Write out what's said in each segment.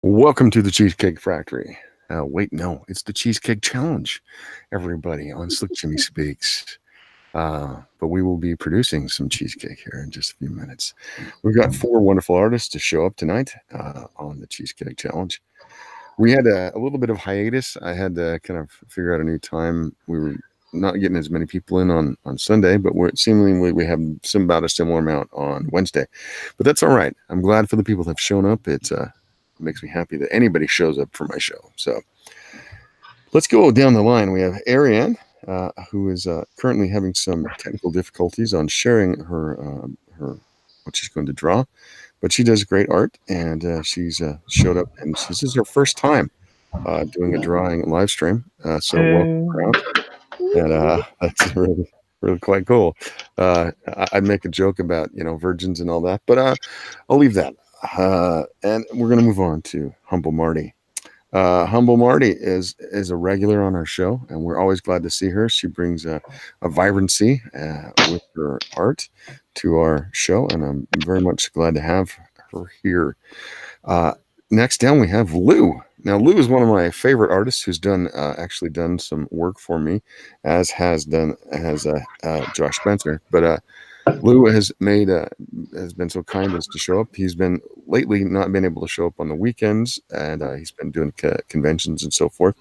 Welcome to the Cheesecake Factory. Wait, no, it's the Cheesecake Challenge, everybody, on Slick Jimmy Speaks. But we will be producing some cheesecake here in just a few minutes. We've got four wonderful artists to show up tonight on the Cheesecake Challenge. We had a little bit of hiatus. I had to kind of figure out a new time. We were not getting as many people in on Sunday, but seemingly we have about a similar amount on Wednesday. But that's all right. I'm glad for the people that have shown up. It makes me happy that anybody shows up for my show. So let's go down the line. We have Ariane, who is currently having some technical difficulties on sharing her what she's going to draw, but she does great art, and she's showed up, and this is her first time doing a drawing live stream. So welcome around, and that's really quite cool. I'd make a joke about virgins and all that, but I'll leave that. And we're gonna move on to Humble Marty. Humble Marty is a regular on our show, and we're always glad to see her. She brings a vibrancy with her art to our show, and I'm very much glad to have her here. Next down, we have Lou. Now, Lou is one of my favorite artists who's actually done some work for me, as has Josh Spencer. But Lou has been so kind as to show up. He's been lately not been able to show up on the weekends, and he's been doing conventions and so forth,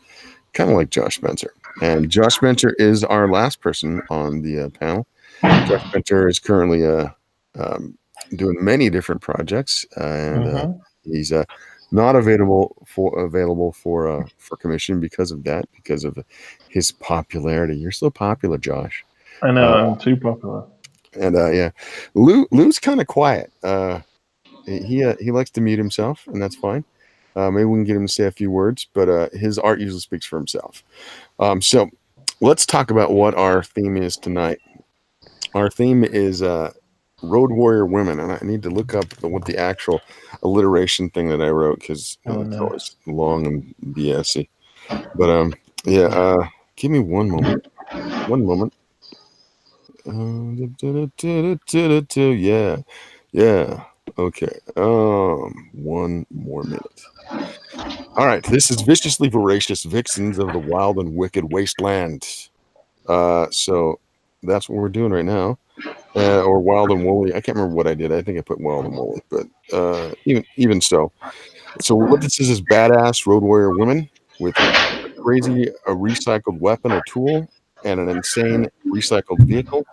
kind of like Josh Spencer. And Josh Spencer is our last person on the panel. Josh Spencer is currently doing many different projects, and he's not available for commission because of that, because of his popularity. You're so popular, Josh. I know, I'm too popular. And yeah, Lou's kind of quiet. He likes to mute himself, and that's fine. Maybe we can get him to say a few words, but his art usually speaks for himself. So let's talk about what our theme is tonight. Our theme is Road Warrior Women, and I need to look up what the actual alliteration thing that I wrote, because it's always long and BSy. But yeah, give me one moment. One moment. Yeah. Okay. One more minute. All right. This is Viciously Voracious Vixens of the Wild and Wicked Wasteland. So that's what we're doing right now. Or Wild and Woolly. I can't remember what I did. I think I put Wild and Woolly, but even so. So what this is badass road warrior women with a recycled weapon or tool and an insane recycled vehicle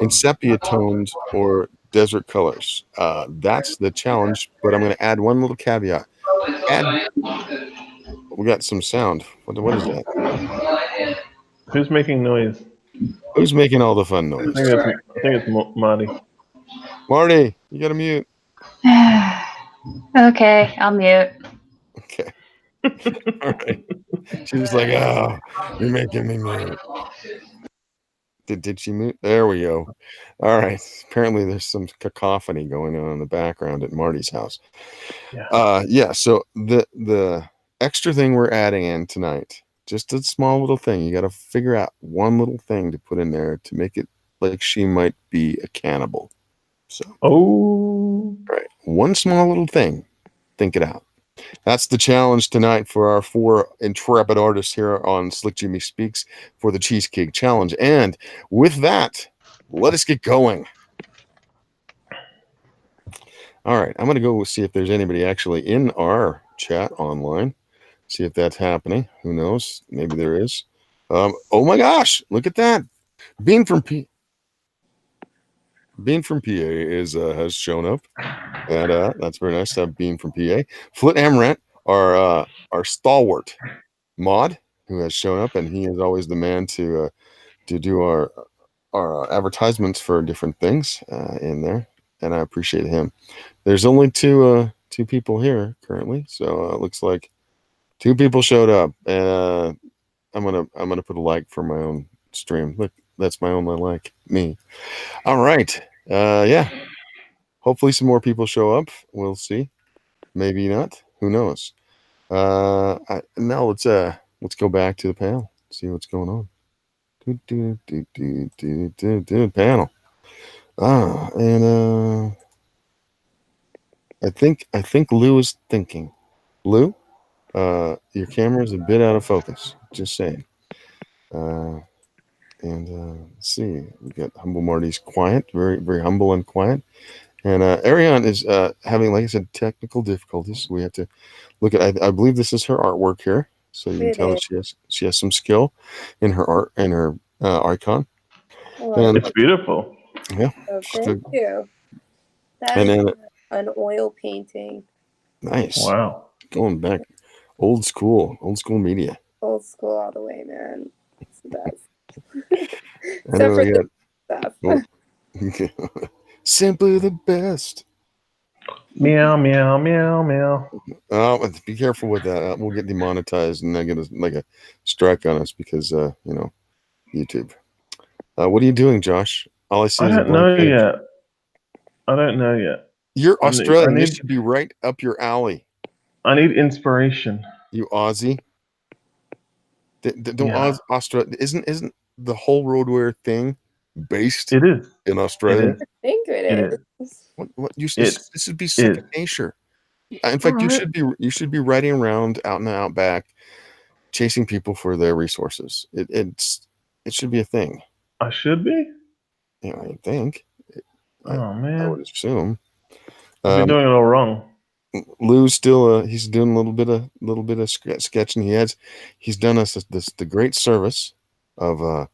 in sepia tones or desert colors. That's the challenge, but I'm going to add one little caveat. We got some sound. What is that? Who's making noise? Who's making all the fun noise? I think it's Marty. Marty, you got to mute. Okay, I'll mute. Okay. All right. She was like, "Oh, you're making me mute." Did she mute? There we go. All right. Apparently, there's some cacophony going on in the background at Marty's house. Yeah. So the extra thing we're adding in tonight, just a small little thing. You got to figure out one little thing to put in there to make it like she might be a cannibal. So, right, one small little thing. Think it out. That's the challenge tonight for our four intrepid artists here on Slick Jimmy Speaks for the Cheesecake Challenge. And with that, let us get going. All right, I'm going to go see if there's anybody actually in our chat online. See if that's happening. Who knows? Maybe there is. Oh my gosh, look at that. Bean from PA has shown up. And that's very nice to have Bean from PA. Flit Amaranth, our stalwart mod, who has shown up, and he is always the man to do our advertisements for different things in there, and I appreciate him. There's only two people here currently, so it looks like two people showed up, and I'm gonna put a like for my own stream. Look, that's my only like, me. All right, yeah. Hopefully some more people show up. We'll see. Maybe not. Who knows? Now let's go back to the panel. See what's going on. Panel. And I think Lou is thinking. Lou, your camera is a bit out of focus. Just saying. Let's see. We got Humble Marty's quiet, very very humble and quiet. And Ariane is having, like I said, technical difficulties. We have to look at. I believe this is her artwork here, so you can It tell that she has some skill in her art and her icon. Well, It's beautiful. Yeah, oh, she's thank you. That and is then an oil painting. nice. Wow. Going back, old school media. Old school all the way, man. It's the best. And then Except for we the got stuff. simply the best. Meow, meow, meow, meow. Oh, be careful with that. We'll get demonetized and then get a strike on us because YouTube. What are you doing, Josh? All I see I is a don't blank know page. yet. I don't know yet. You're I Australian. need This should be right up your alley. I need inspiration. You Aussie. Don't Yeah. Australia isn't the whole roadwear thing based It is. in It Australia? is. I think It it is. is. What you It this would be is. second nature. In All fact, right. you should be riding around out in the outback, chasing people for their resources. It should be a thing. I should be. You know, I think. I, Oh I man, would assume. I've been doing it all wrong. Lou's still he's doing a little bit of sketching. He's done us the great service of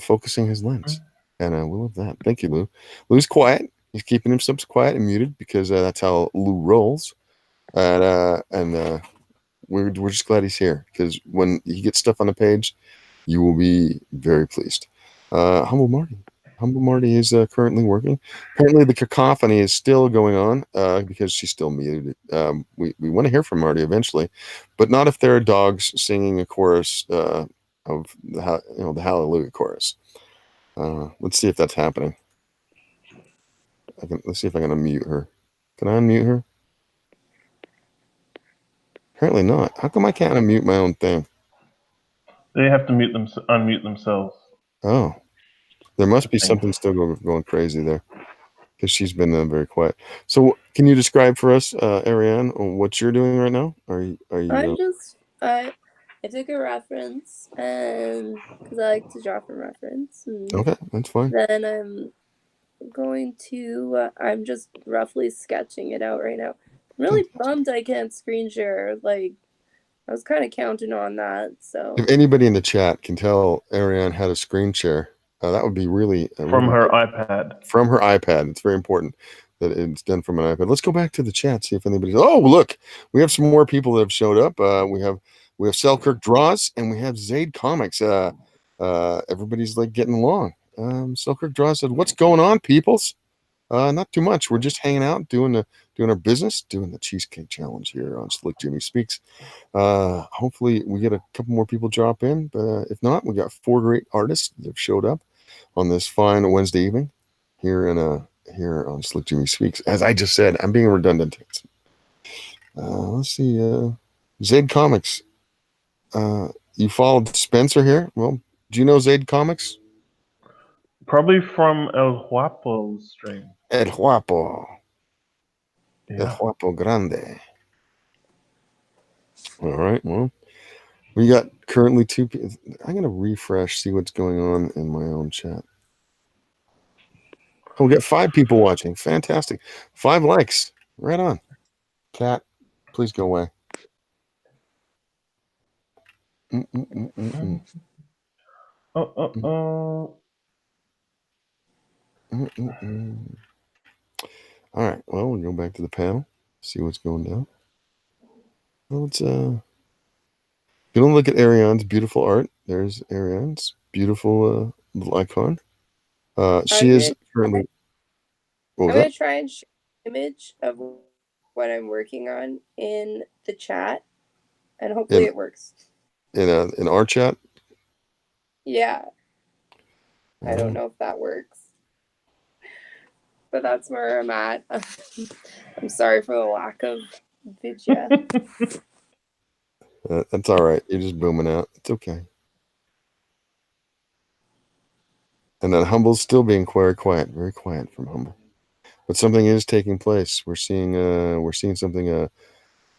focusing his lens, and we love that. Thank you, Lou. Lou's quiet. He's keeping himself quiet and muted because that's how Lou rolls. And we're just glad he's here because when he gets stuff on the page, you will be very pleased. Humble Marty. Humble Marty is currently working. Apparently, the cacophony is still going on because she's still muted. We want to hear from Marty eventually, but not if there are dogs singing a chorus of the Hallelujah chorus. Let's see if that's happening. Let's see if I can unmute her. Can I unmute her? Apparently not. How come I can't unmute my own thing? They have to unmute themselves. Oh, there must be I think. something still going crazy there because she's been very quiet. So, can you describe for us, Ariane, what you're doing right now? I'm just I took a reference and because I like to draw from reference. And okay? That's fine. then I'm just roughly sketching it out right now. I'm really bummed I can't screen share. Like I was kind of counting on that. So If anybody in the chat can tell Ariane how to screen share, that would be really From her iPad. From her iPad. It's very important that it's done from an iPad. Let's go back to the chat, see if anybody's. Oh, look, we have some more people that have showed up. We have Selkirk Draws and we have Zaid Comics. Everybody's like getting along. Selkirk Draws said, "What's going on, peoples?" Not too much. We're just hanging out, doing our business, doing the Cheesecake Challenge here on Slick Jimmy Speaks. Hopefully, we get a couple more people drop in, but if not, we got 4 great artists that have showed up on this fine Wednesday evening here on Slick Jimmy Speaks. As I just said, I'm being redundant. Let's see. Zaid Comics. You followed Spencer here. Well, do you know Zaid Comics? Probably from El Guapo's stream. El Guapo. Yeah. El Guapo Grande. All right. Well, we got currently 2 people. I'm going to refresh, see what's going on in my own chat. Oh, we got 5 people watching. Fantastic. 5 likes. Right on. Cat, please go away. Mm-mm-mm-mm-mm. Mm-mm-mm. All right. Well, we'll go back to the panel, see what's going down. Well, let's you don't look at Ariane's beautiful art. There's Ariane's beautiful little icon. She is currently. I'm gonna try and share an image of what I'm working on in the chat, and hopefully it works. In our chat. Yeah. I don't know if that works, but that's where I'm at. I'm sorry for the lack of video. That's all right. You're just booming out. It's okay. And then Humble's still being very quiet from Humble. But something is taking place. We're seeing something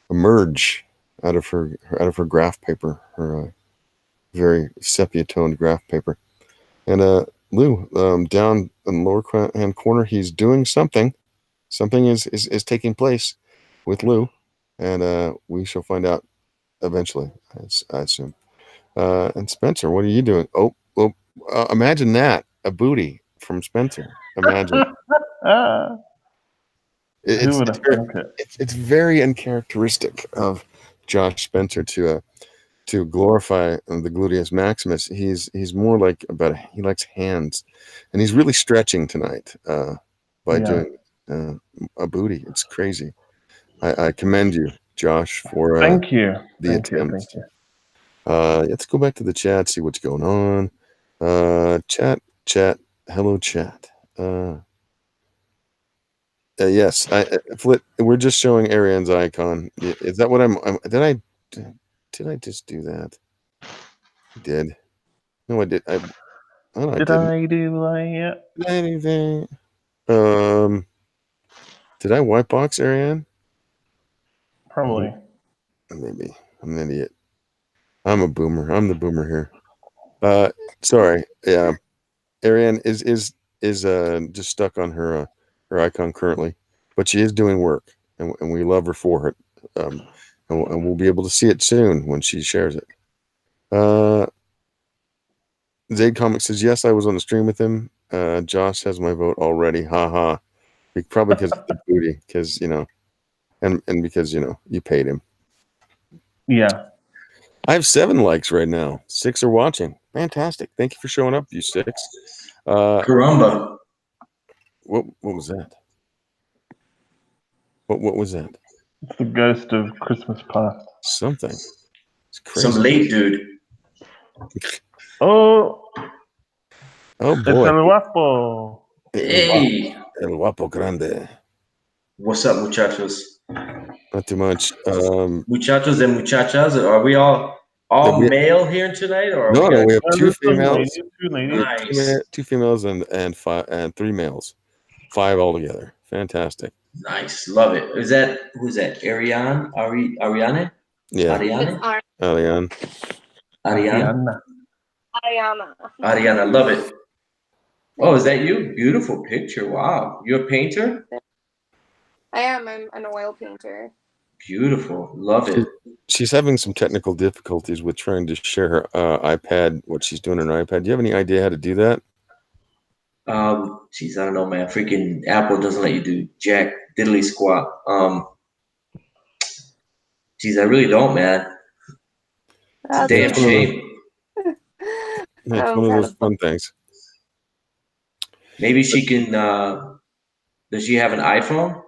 emerge out of her graph paper, her very sepia toned graph paper. And Lou, down in the lower hand corner, he's doing something. Something is taking place with Lou, and we shall find out eventually, I assume. And Spencer, what are you doing? Oh, imagine that, a booty from Spencer. Imagine. Who would have thunk it? It's very uncharacteristic of Josh Spencer to glorify the gluteus maximus. He's more like he likes hands, and he's really stretching tonight by doing a booty. It's crazy. I commend you, Josh, for Thank you. the attempt. Let's go back to the chat, see what's going on. Chat, hello, chat. Yes, Flit. We're just showing Ariane's icon. Is that what did I just do that? I did. No, I did. Did I do anything? Did I white box Ariane? Probably. Maybe. I'm an idiot. I'm a boomer. I'm the boomer here. Sorry. Yeah, Ariane is just stuck on her icon currently, but she is doing work, and we love her for it. And we'll be able to see it soon when she shares it. Zaid Comics says, yes, I was on the stream with him. Josh has my vote already. Haha. Probably because of the booty, because and because you paid him. Yeah. I have 7 likes right now. 6 are watching. Fantastic. Thank you for showing up, you 6. Caramba. What was that? What was that? It's the ghost of Christmas past. Something. It's crazy. Some late dude. Oh boy. It's El Guapo. Hey. El Guapo Grande. What's up, muchachos? Not too much. Muchachos and muchachas, are we all male here tonight, or no, we have 2 females, two ladies. Nice. 2 females and 3 males, 5 altogether. Fantastic. Nice, love it. Who's that? Ariane? Ariane? Yeah. Ariane. Ariana. Ariana, love it. Oh, is that you? Beautiful picture. Wow. You're a painter? I am. I'm an oil painter. Beautiful. Love it. She's having some technical difficulties with trying to share her iPad, what she's doing on her iPad. Do you have any idea how to do that? Geez, I don't know, man. Freaking Apple doesn't let you do jack diddly squat. Geez, I really don't, man. It's a damn shame. It's one of those fun things. Maybe she can. Does she have an iPhone?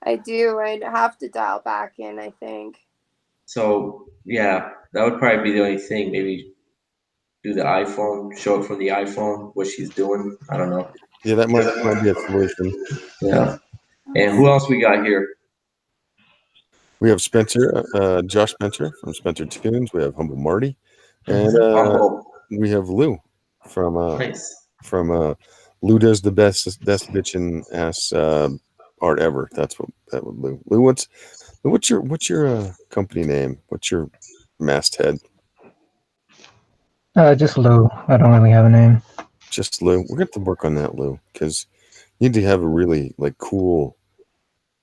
I do. I'd have to dial back in, I think. So yeah, that would probably be the only thing. Maybe do the iPhone, show it from the iPhone what she's doing. I don't know. Yeah, that might be a solution. Yeah. And who else we got here? We have Spencer, Josh Spencer from Spencer Tunes. We have Humble Marty, and we have Lou from Lou does the best bitchin' ass art ever. That's what Lou. Lou, what's your company name? What's your masthead? Just Lou. I don't really have a name. Just Lou. We're gonna have to work on that, Lou, because you need to have a really cool,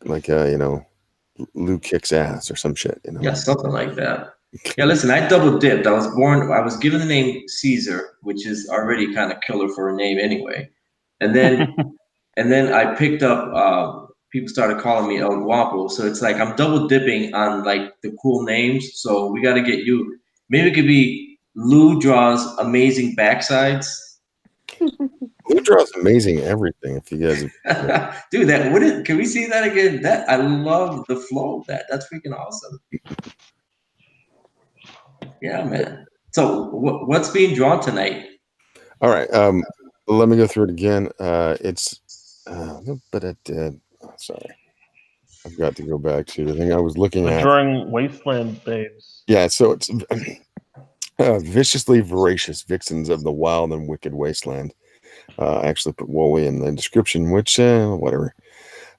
Lou kicks ass or some shit. Yeah, something like that. Yeah, listen, I double dipped. I was given the name Caesar, which is already kind of killer for a name anyway. And then I picked up people started calling me El Guapo. So it's like I'm double dipping on the cool names. So we gotta get you. Maybe it could be Lou draws amazing backsides. Lou draws amazing everything. If you guys dude, can we see that again? That I love the flow of that. That's freaking awesome. Yeah, man. So what's being drawn tonight? All right. Let me go through it again. It's but it did. Sorry, I've got to go back to the thing I was looking at. Drawing Wasteland babes. Yeah, so it's viciously voracious vixens of the wild and wicked wasteland. I actually put Wooly in the description, which whatever.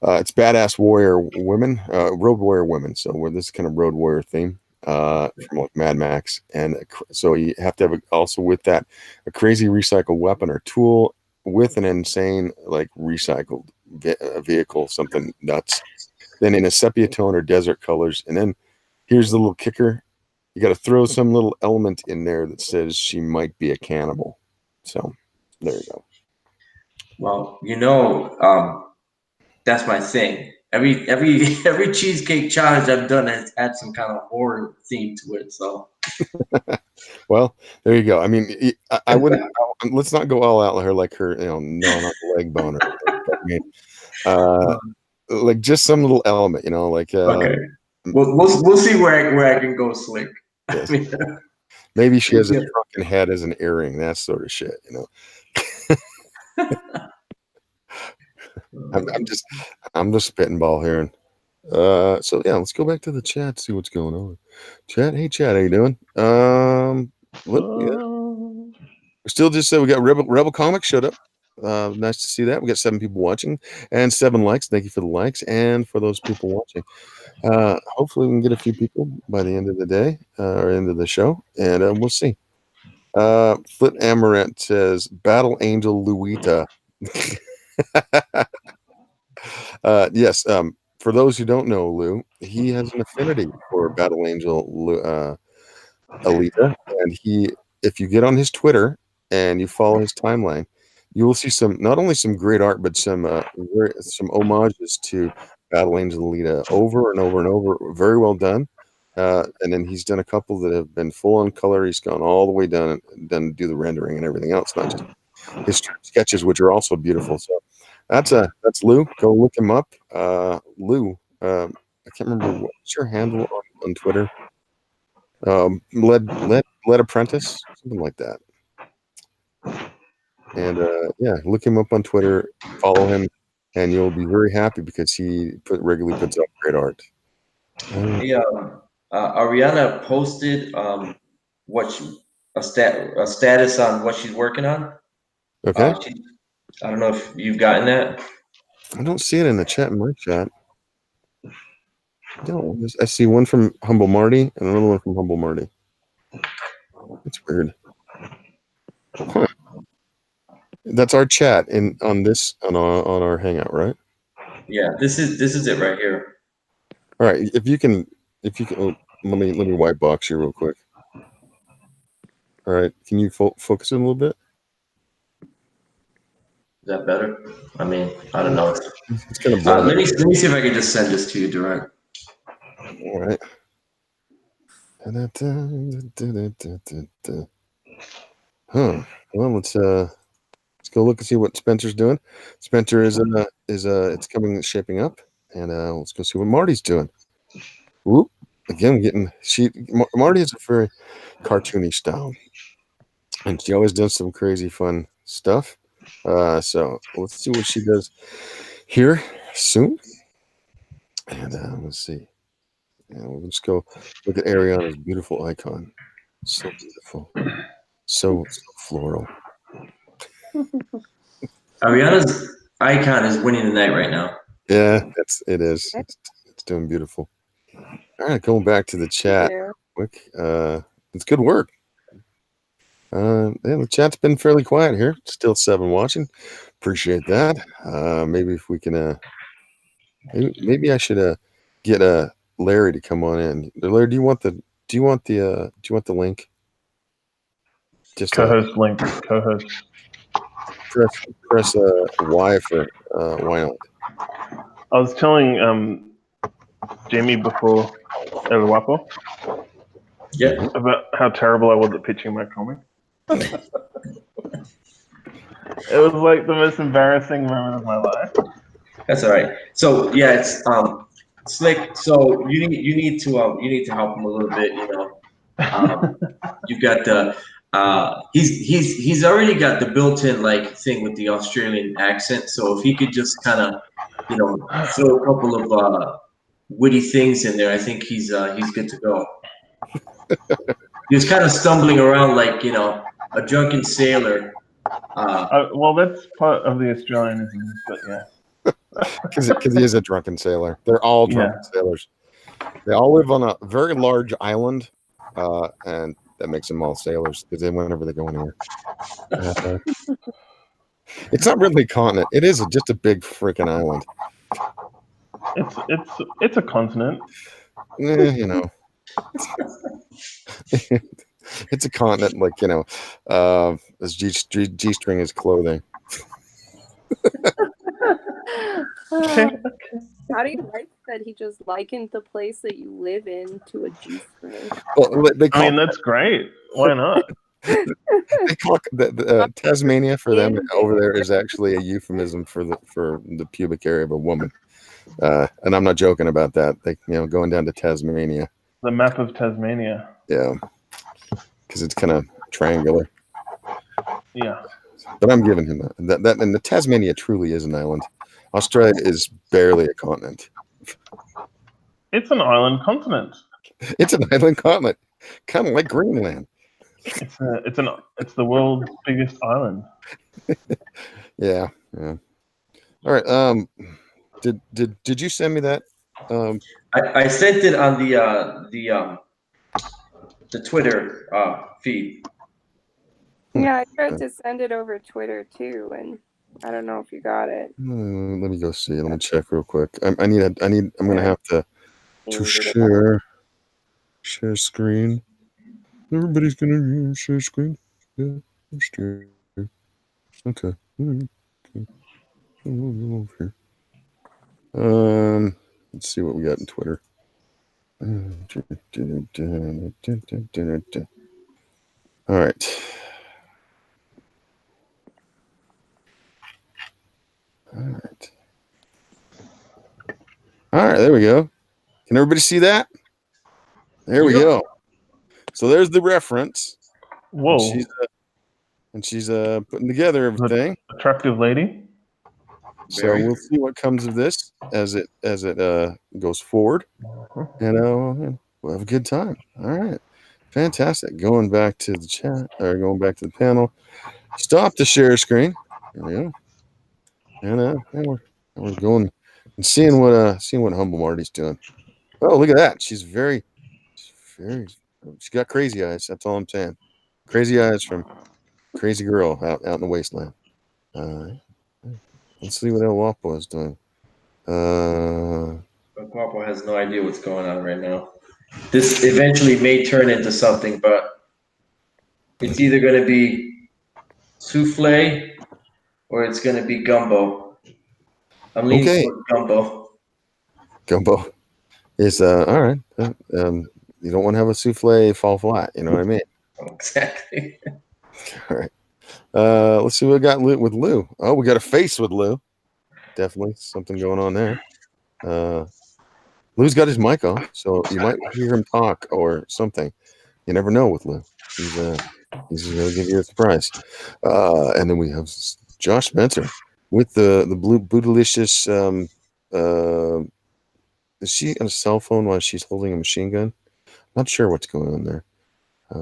It's badass warrior women, road warrior women. So with this kind of road warrior theme, from like Mad Max, and so you have to have also with that a crazy recycled weapon or tool with an insane like recycled vehicle, something nuts. Then in a sepia tone or desert colors, and then here's the little kicker: you got to throw some little element in there that says she might be a cannibal. So there you go. Well, that's my thing. Every cheesecake challenge I've done has had some kind of horror theme to it. So Well, there you go. I mean, I wouldn't. Let's not go all out her like her, gnawing on the leg bone. But, I mean, like just some little element, like. okay, we'll see where I can go slick. Yes. I mean, Maybe she has a drunken head as an earring, that sort of shit. I'm just spitting ball here. And, so yeah, let's go back to the chat, see what's going on. Chat, hey chat, how you doing? We still just said we got Rebel Comics showed up. Nice to see that. We got 7 people watching and 7 likes. Thank you for the likes and for those people watching. Hopefully we can get a few people by the end of the day or end of the show, and we'll see. Flit Amaranth says Battle Angel Luita. Yes. For those who don't know Lou, he has an affinity for Battle Angel Alita, and if you get on his Twitter and you follow his timeline, you will see not only some great art, but some homages to Battle Angel Alita over and over and over. Very well done. And then he's done a couple that have been full on color. He's gone all the way down and done do the rendering and everything else. Not just his sketches, which are also beautiful. So that's Lou. Go look him up. Lou. I can't remember what's your handle on Twitter. Lead Apprentice, something like that. And yeah, look him up on Twitter, follow him, and you'll be very happy because he regularly puts up great art. Ariana posted a status on what she's working on. Okay. I don't know if you've gotten that. I don't see it in the chat in my chat. No, I see one from Humble Marty and another one from Humble Marty. It's weird. Huh. That's our chat on our Hangout, right? Yeah, this is it right here. All right, if you can, let me white box you real quick. All right, can you focus in a little bit? Is that better? I mean, I don't know. It's kind of blurry. Let me see if I can just send this to you direct. All right. Huh. Well, let's go look and see what Spencer's doing. Spencer is it's shaping up, and let's go see what Marty's doing. Whoop! Again, Marty has a very cartoony style, and she always does some crazy fun stuff. So let's see what she does here soon, and let's see. And we'll just go look at Ariana's beautiful icon. So beautiful, so floral. Ariana's icon is winning the night right now. Yeah, it is. It's doing beautiful. All right, going back to the chat quick. It's good work. Yeah, the chat's been fairly quiet here. Still 7 watching. Appreciate that. Maybe if we can, maybe I should get Larry to come on in. Larry, do you want the link? Just co-host link. Co-host. Press Y for why not? I was telling Jamie before El Guapo about how terrible I was at pitching my comic. It was like the most embarrassing moment of my life. That's all right. So yeah, it's Slick. So you need to help him a little bit. You've got the he's already got the built-in like thing with the Australian accent. So if he could just kind of throw a couple of witty things in there, I think he's good to go. He was kind of stumbling around like a drunken sailor. Well, that's part of the Australianism, but yeah. Because he is a drunken sailor. They're all drunken sailors. They all live on a very large island, and that makes them all sailors because whenever they go anywhere. It's not really a continent. It is just a big freaking island. It's a continent. You know. It's a continent, like, you know, as G-string is clothing. How do you like that he just likened the place that you live in to a G-string? Well, that's great. Why not? They call Tasmania for them over there is actually a euphemism for the pubic area of a woman. And I'm not joking about that. They, going down to Tasmania. The map of Tasmania. Yeah. Because it's kind of triangular. Yeah. But I'm giving him that. And the Tasmania truly is an island. Australia is barely a continent. It's an island continent. It's an island continent, kind of like Greenland. It's the world's biggest island. Yeah. All right. Did you send me that? I sent it on the Twitter feed. Yeah, I tried to send it over Twitter too, and I don't know if you got it. Let me go see. Let me check real quick. I'm gonna have to share screen. Everybody's gonna share screen. Yeah, share. Okay. Over here. Let's see what we got in Twitter. All right. All right, there we go. Can everybody see that? There we go. So there's the reference. Whoa. And she's putting together everything. Attractive lady. So we'll see what comes of this as it goes forward. And we'll have a good time. All right. Fantastic. Going back to the chat, or going back to the panel. Stop the share screen. There we go. And we're going and seeing what Humble Marty's doing. Oh, look at that. She's got crazy eyes. That's all I'm saying. Crazy eyes from crazy girl out in the wasteland. Let's see what El Guapo is doing. El Guapo has no idea what's going on right now. This eventually may turn into something, but it's either going to be souffle or it's going to be gumbo. I'm leaning toward gumbo. Gumbo is all right. You don't want to have a souffle fall flat. You know what I mean? Exactly. All right. Let's see what we got with Lou. Oh, we got a face with Lou. Definitely something going on there. Lou's got his mic off, so you might hear him talk or something. You never know with Lou. He's going to give you a surprise. And then we have Josh Spencer with the blue bootylicious. Is she on a cell phone while she's holding a machine gun? Not sure what's going on there.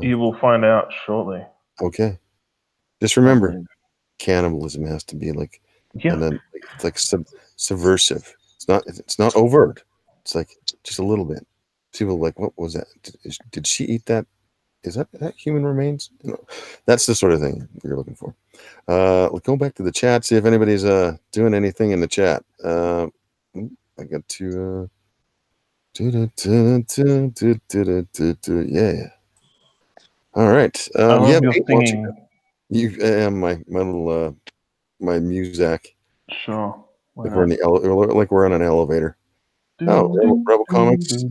You will find out shortly. Okay. Just remember, cannibalism has to be like, yeah. And then it's like subversive. It's not overt. It's like just a little bit. People are like, what was that? Did she eat that? Is that human remains? That's the sort of thing you're looking for. Let's go back to the chat. See if anybody's doing anything in the chat. I got to. Yeah. All right. I love your singing. You my little my music. Sure. Like we're on an elevator. Rebel Comics.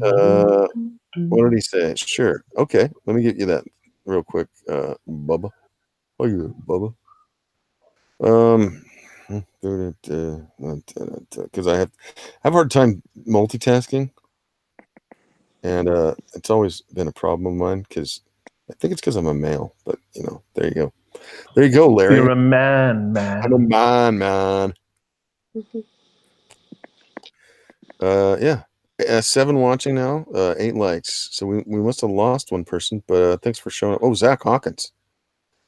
What did he say? Sure. Okay. Let me get you that real quick, Bubba. Oh, you, Bubba. Because I have a hard time multitasking, and it's always been a problem of mine. Because I think it's because I'm a male. But there you go. There you go, Larry. You're a man. I'm a man. Yeah. 7 watching now, 8 likes. So we must have lost one person, but thanks for showing up. Oh, Zach Hawkins.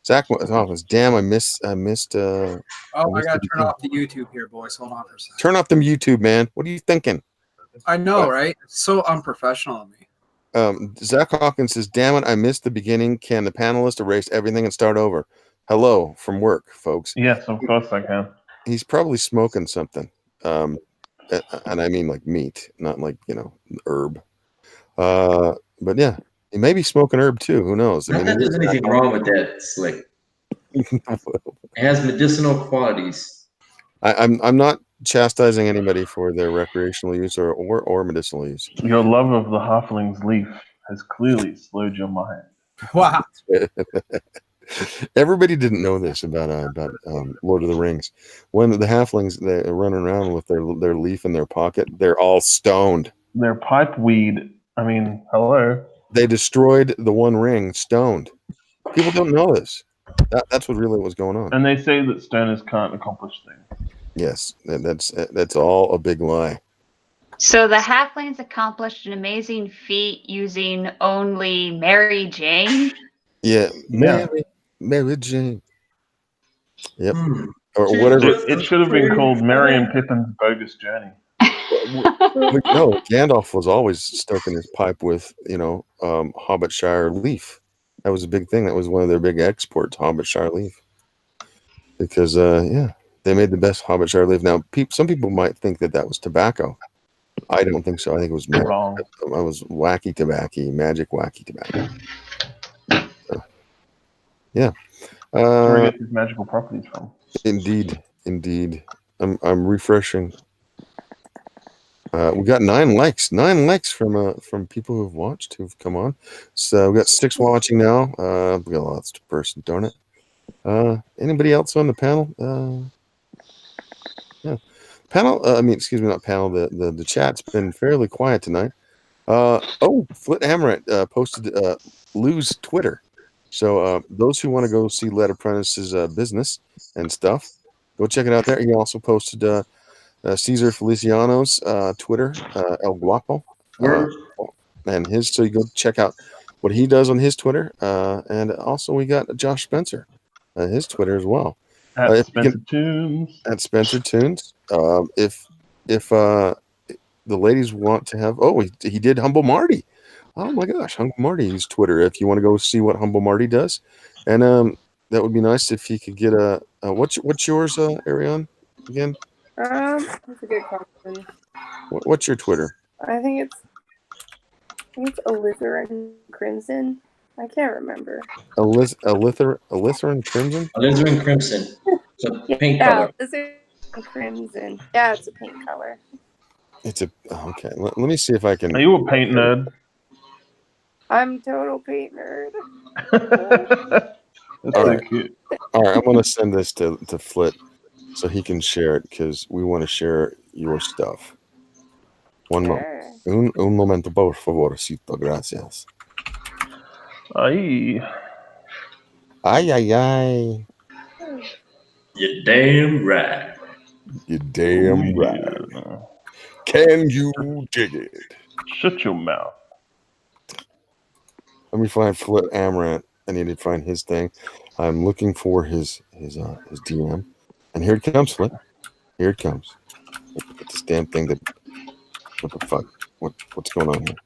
Zach was off. Damn, I missed. Oh, I gotta turn off the YouTube here, boys. Hold on for a second. Turn off them YouTube, man. What are you thinking? I know, right? It's so unprofessional of me. Zach Hawkins says, "Damn it, I missed the beginning. Can the panelist erase everything and start over?" Hello from work, folks. Yes, of course I can. He's probably smoking something, and I mean like meat, not like herb. But yeah, he may be smoking herb too. Who knows? Not that there's anything wrong with that, Slick. It has medicinal qualities. I'm not chastising anybody for their recreational use or medicinal use. Your love of the halfling's leaf has clearly slowed your mind. Wow. Everybody didn't know this about Lord of the Rings. When the halflings they're running around with their leaf in their pocket, they're all stoned. They're pipe weed. I mean, hello. They destroyed the One Ring stoned. People don't know this. That's what really was going on. And they say that stoners can't accomplish things. Yes, that's all a big lie. So the halflings accomplished an amazing feat using only Mary Jane. Yeah, Mary Jane. Yep, or It, whatever. it should have been called Merry and Pippin's Bogus Journey. No, Gandalf was always stoking his pipe with Hobbitshire leaf. That was a big thing. That was one of their big exports, Hobbitshire leaf. Because they made the best Hobbitshire leaf. Now, some people might think that was tobacco. I don't think so. I think it was wrong. I was wacky tobacco, magic wacky tobacco. Yeah. Where he gets his magical properties from. Indeed. I'm refreshing. We got 9 likes. 9 likes from people who've watched, who've come on. So we got 6 watching now. We got lots of person, darn it. Anybody else on the panel? Yeah. Panel. Excuse me, not panel. The chat's been fairly quiet tonight. Flit Amaret posted Lou's Twitter. So those who want to go see Led Apprentice's business and stuff, go check it out there. He also posted Cesar Feliciano's Twitter, El Guapo, and his. So you go check out what he does on his Twitter, and also we got Josh Spencer, his Twitter as well. At Spencer Tunes. At Spencer Tunes. If the ladies want to have, he did Humble Marty. Oh my gosh, Humble Marty's Twitter. If you want to go see what Humble Marty does, and that would be nice if he could get a what's yours, Ariane, again? That's a good question. What's your Twitter? I think it's Alizarin Crimson. I can't remember. Alizarin Crimson? Alizarin Crimson. It's a pink color. Alizarin Crimson. Yeah, it's a pink color. It's a okay. Let me see if I can. Are you a paint nerd? I'm total paint nerd. That's so cute. All right, I'm gonna send this to Flit so he can share it because we want to share your stuff. One moment. Un momento, por favorcito, gracias. Ay. Ay. You're damn right. You're damn right. Can you dig it? Shut your mouth. Let me find Flit Amaranth. I need to find his thing. I'm looking for his DM. And here it comes, Flit. Here it comes. Get this damn thing what the fuck? What's going on here?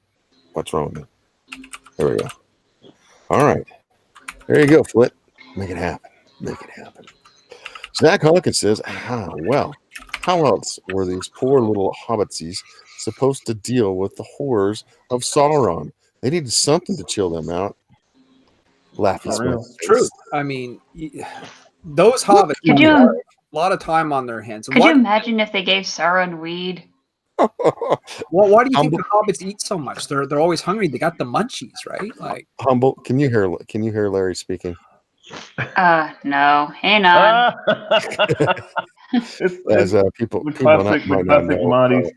What's wrong with me? There we go. All right. There you go, Flit. Make it happen. Zach Hawkins says, how else were these poor little hobbitsies supposed to deal with the horrors of Sauron? They needed something to chill them out. Laughy smile. True. I mean, those hobbits have a lot of time on their hands. Could you imagine if they gave Sauron weed? Well, why do you think the hobbits eat so much? They're always hungry. They got the munchies, right? Like Humble. Can you hear Larry speaking? No. Hang on. As people the classic Marty,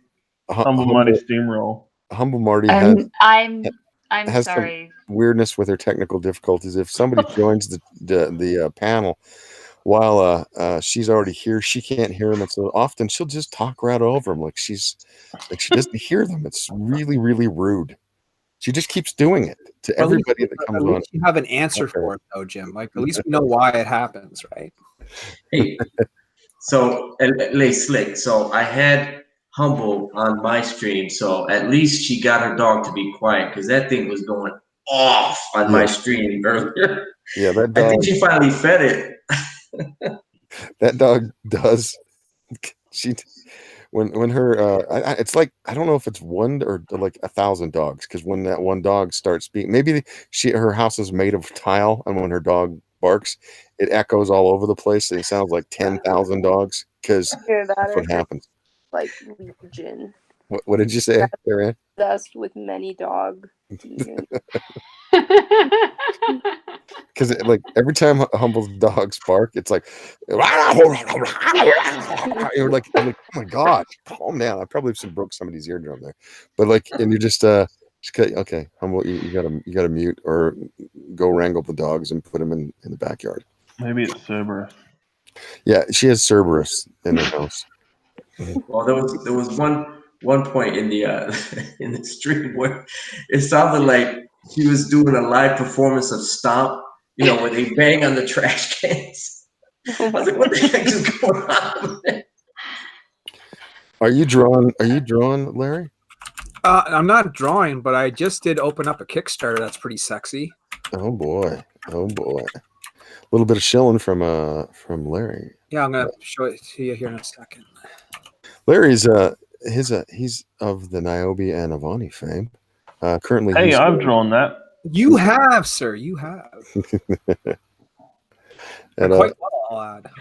Humble Marty steamroll. Humble Marty I'm has sorry. Some weirdness with her technical difficulties. If somebody joins the panel while she's already here, she can't hear them, and so often she'll just talk right over them, like she doesn't hear them. It's really, really rude. She just keeps doing it to Well, everybody that comes at on. least you have an answer for it, though, Jim. Like, at least we know why it happens, right? Hey, so lay slick. So I had Humble on my stream, so at least she got her dog to be quiet because that thing was going off on my stream earlier. Yeah, that I dog. think she finally fed it. That dog does. She when her it's like I don't know if it's one or like 1,000 dogs because when that one dog starts speaking, maybe her house is made of tile, and when her dog barks, it echoes all over the place. And it sounds like 10,000 dogs because that's what happens. Like Legion. What did you say, Karen? Obsessed with many dog demons. Because like every time Humble's dogs bark, it's like, you're like, I'm like, oh my god, calm down. I probably broke somebody's eardrum there, but like, and you're just okay, Humble, you gotta mute or go wrangle the dogs and put them in the backyard. Maybe it's Cerberus. Yeah, she has Cerberus in her house. Well, there was one point in the in the stream where it sounded like she was doing a live performance of Stomp, where they bang on the trash cans. I was like, what the heck is going on there? Are you drawn, Larry? I'm not drawing, but I just did open up a Kickstarter that's pretty sexy. Oh boy. A little bit of shilling from Larry. Yeah, I'm gonna show it to you here in a second. Larry's he's of the Niobe and Avani fame. Currently, hey, I've drawn that. You have, sir. You have. And quite well, I'll add.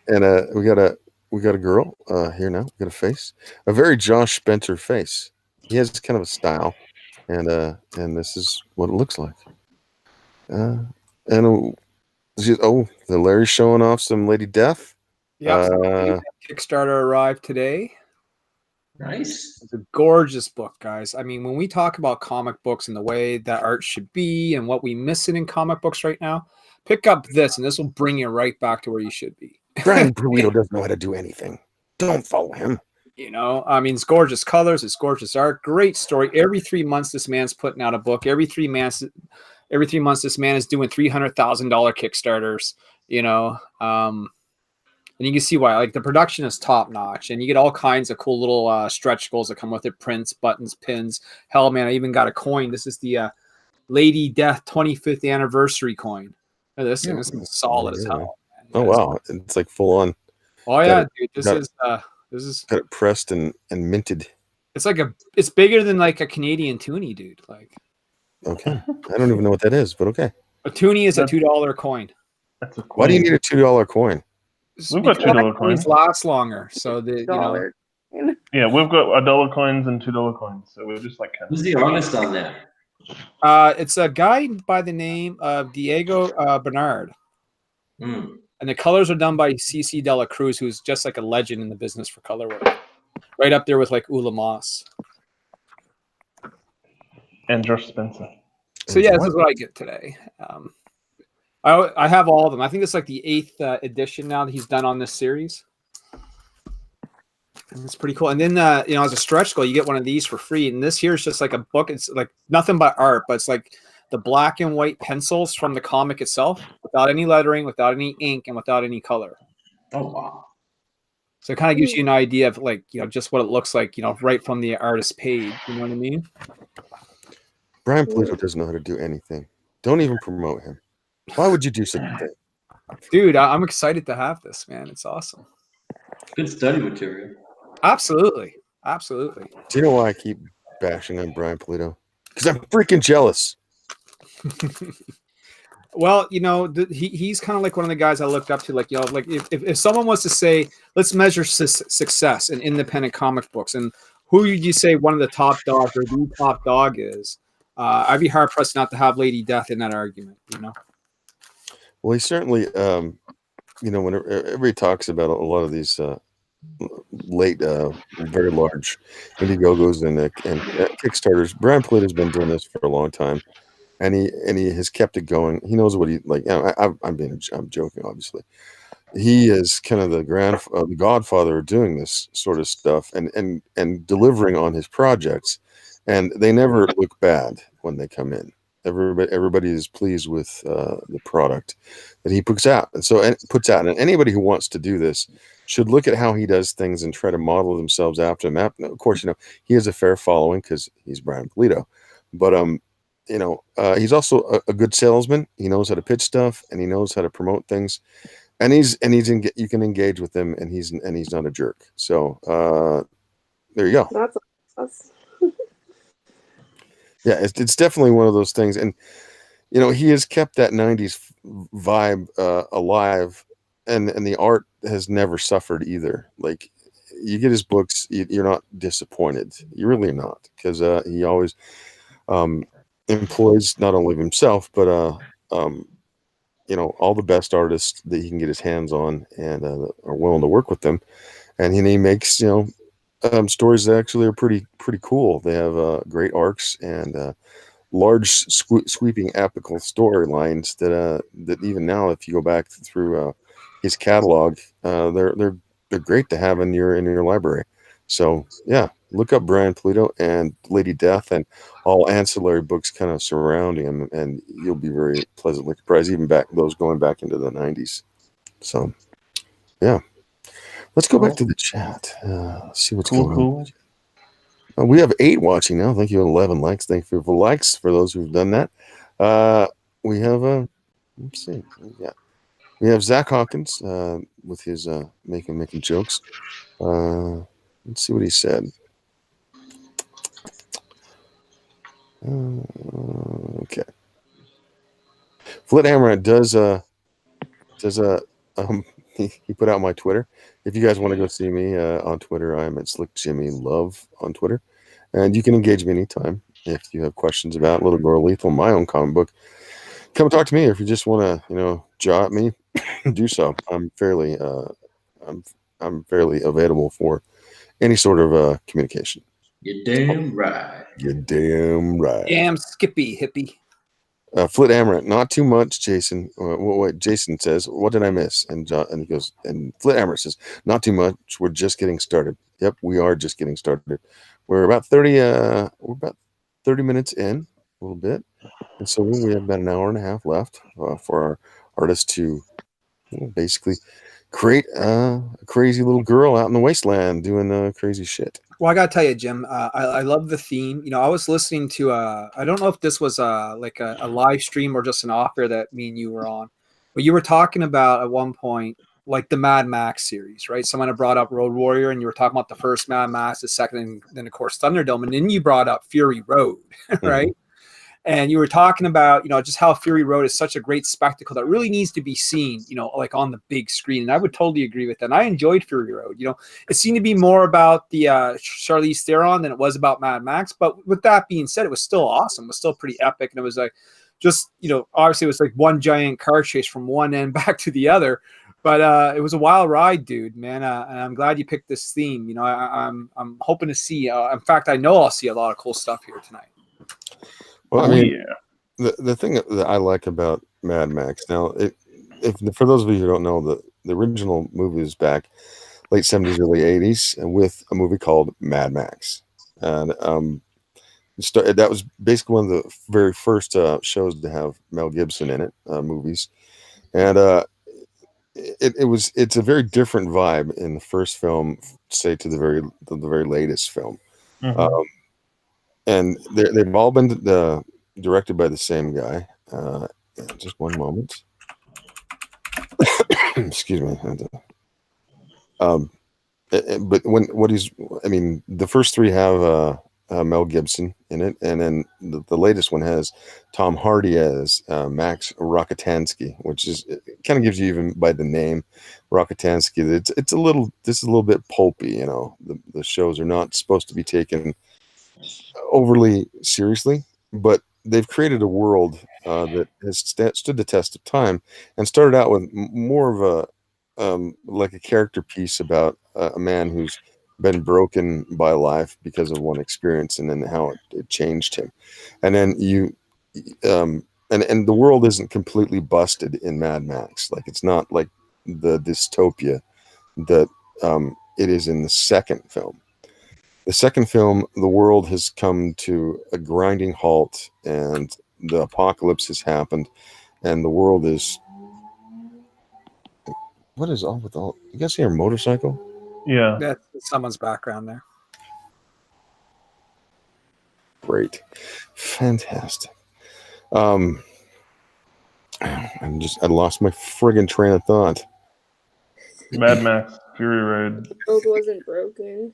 And we got a girl here now. We got a face, a very Josh Spencer face. He has kind of a style, and this is what it looks like. The Larry's showing off some Lady Death. Yeah, Kickstarter arrived today. Nice. It's a gorgeous book, guys. I mean, when we talk about comic books and the way that art should be and what we miss in comic books right now, pick up this, and this will bring you right back to where you should be. Brian Bruito doesn't know how to do anything. Don't follow him. I mean, it's gorgeous colors, it's gorgeous art, great story. Every 3 months, this man's putting out a book. Every 3 months, this man is doing $300,000 Kickstarters. And you can see why. Like, the production is top notch, and you get all kinds of cool little stretch goals that come with it: prints, buttons, pins. Hell, man, I even got a coin. This is the Lady Death 25th anniversary coin. Look at this thing. This is solid as hell. Oh wow, it's like full on. Oh yeah, dude. This is got it pressed and minted. It's bigger than like a Canadian toonie, dude. Like, okay, I don't even know what that is, but okay. A toonie is a $2 coin. That's a coin. Why do you need a $2 coin? We've got $2 coins last longer, so Yeah, we've got $1 coins and $2 coins, so we're just like. Who's the artist on that? It's a guy by the name of Diego Bernard. Mm. And the colors are done by CC Dela Cruz, who's just like a legend in the business for color work. Right up there with like Ula Moss. And Josh Spencer. So yeah, this is what I get today. I have all of them. I think it's like the 8th edition now that he's done on this series. And it's pretty cool. And then, as a stretch goal, you get one of these for free. And this here is just like a book. It's like nothing but art, but it's like the black and white pencils from the comic itself, without any lettering, without any ink, and without any color. Oh, wow. So it kind of gives you an idea of like, just what it looks like, right from the artist's page. You know what I mean? Brian Pluto doesn't know how to do anything. Don't even promote him. Why would you do such a thing? Dude, I'm excited to have this, man. It's awesome. Good study material. Absolutely. Absolutely. Do you know why I keep bashing on Brian Pluto? Because I'm freaking jealous. Well, he's kind of like one of the guys I looked up to. Like, if someone was to say, let's measure success in independent comic books, and who would you say one of the top dogs or the top dog is? I'd be hard pressed not to have Lady Death in that argument. Well, he certainly, when everybody talks about a lot of these late, very large Indiegogos and Kickstarters, Brian Pluto's been doing this for a long time, and he has kept it going. He knows what he like. I'm joking, obviously. He is kind of the godfather of doing this sort of stuff and delivering on his projects, and they never look bad when they come in. Everybody is pleased with the product that he puts out, and anybody who wants to do this should look at how he does things and try to model themselves after him. Of course, he has a fair following because he's Brian Polito, but he's also a good salesman. He knows how to pitch stuff and he knows how to promote things, and you can engage with him, and he's not a jerk. So there you go. That's Yeah, it's definitely one of those things, and he has kept that '90s vibe alive, and the art has never suffered either. Like, you get his books, you're not disappointed. You're really not, because he always employs not only himself but all the best artists that he can get his hands on, and are willing to work with them, and he makes stories that actually are pretty cool. They have great arcs and large sweeping epical storylines that even now, if you go back through his catalog, they're great to have in your library. So yeah, look up Brian Polito and Lady Death and all ancillary books kind of surrounding him, and you'll be very pleasantly surprised, even going back into the '90s. So yeah, let's go back to the chat. See what's going on. We have 8 watching now. Thank you. 11 likes. Thank you for the likes for those who've done that. We have let's see. We have Zach Hawkins with his making jokes. Let's see what he said. Okay. Flit Amaranth does he put out my Twitter. If you guys want to go see me on Twitter, I'm at Slick Jimmy Love on Twitter, and you can engage me anytime if you have questions about Little Girl Lethal, my own comic book. Come talk to me. If you just want to, jaw at me, do so. I'm fairly available for any sort of communication. You're damn right. You're damn right. Damn Skippy hippie. Flit Amaranth, not too much, Jason. Wait, Jason says, what did I miss? And he goes, and Flit Amaranth says, not too much. We're just getting started. Yep, we are just getting started. We're about 30 minutes in, a little bit. And so we have about an hour and a half left for our artist to basically create a crazy little girl out in the wasteland doing crazy shit. Well, I gotta tell you, Jim, I love the theme. I was listening to I don't know if this was like a live stream or just an offer that me and you were on, but you were talking about at one point like the Mad Max series, right? Someone had brought up Road Warrior, and you were talking about the first Mad Max, the second, and then of course Thunderdome, and then you brought up Fury Road, right? Mm-hmm. And you were talking about, just how Fury Road is such a great spectacle that really needs to be seen, like on the big screen. And I would totally agree with that. And I enjoyed Fury Road. It seemed to be more about the Charlize Theron than it was about Mad Max. But with that being said, it was still awesome. It was still pretty epic. And it was like, just, obviously it was like one giant car chase from one end back to the other. But it was a wild ride, dude, man. And I'm glad you picked this theme. I'm hoping to see. In fact, I know I'll see a lot of cool stuff here tonight. Well, I mean, the thing that I like about Mad Max now, if for those of you who don't know, the original movie was back late '70s, early '80s, and with a movie called Mad Max, and that was basically one of the very first shows to have Mel Gibson in it, movies, and it's a very different vibe in the first film, say to the very latest film. Mm-hmm. And they've all been directed by the same guy. Just one moment. Excuse me. But the first 3 have Mel Gibson in it, and then the latest one has Tom Hardy as Max Rockatansky, which kind of gives you, even by the name Rockatansky, this is a little bit pulpy. The shows are not supposed to be taken overly seriously, but they've created a world that has stood the test of time, and started out with more of a like a character piece about a man who's been broken by life because of one experience, and then how it changed him. And then and the world isn't completely busted in Mad Max. Like, it's not like the dystopia that it is in the second film. The second film, the world has come to a grinding halt, and the apocalypse has happened, and the world is. What is all with all? You guys hear a motorcycle? Yeah. That's someone's background there. Great, fantastic. I lost my friggin' train of thought. Mad Max Fury Road. The world wasn't broken.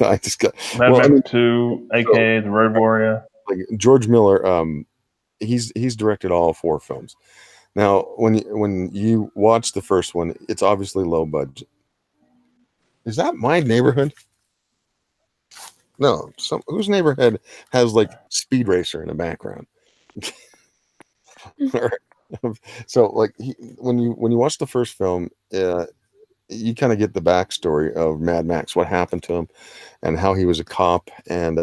I just got Mad well. Max I mean, 2, aka The Road Warrior. like George Miller. He's directed all 4 films. Now, when you watch the first one, it's obviously low budget. Is that my neighborhood? No, whose neighborhood has like Speed Racer in the background? So, like, when you watch the first film, you kind of get the backstory of Mad Max, what happened to him, and how he was a cop, and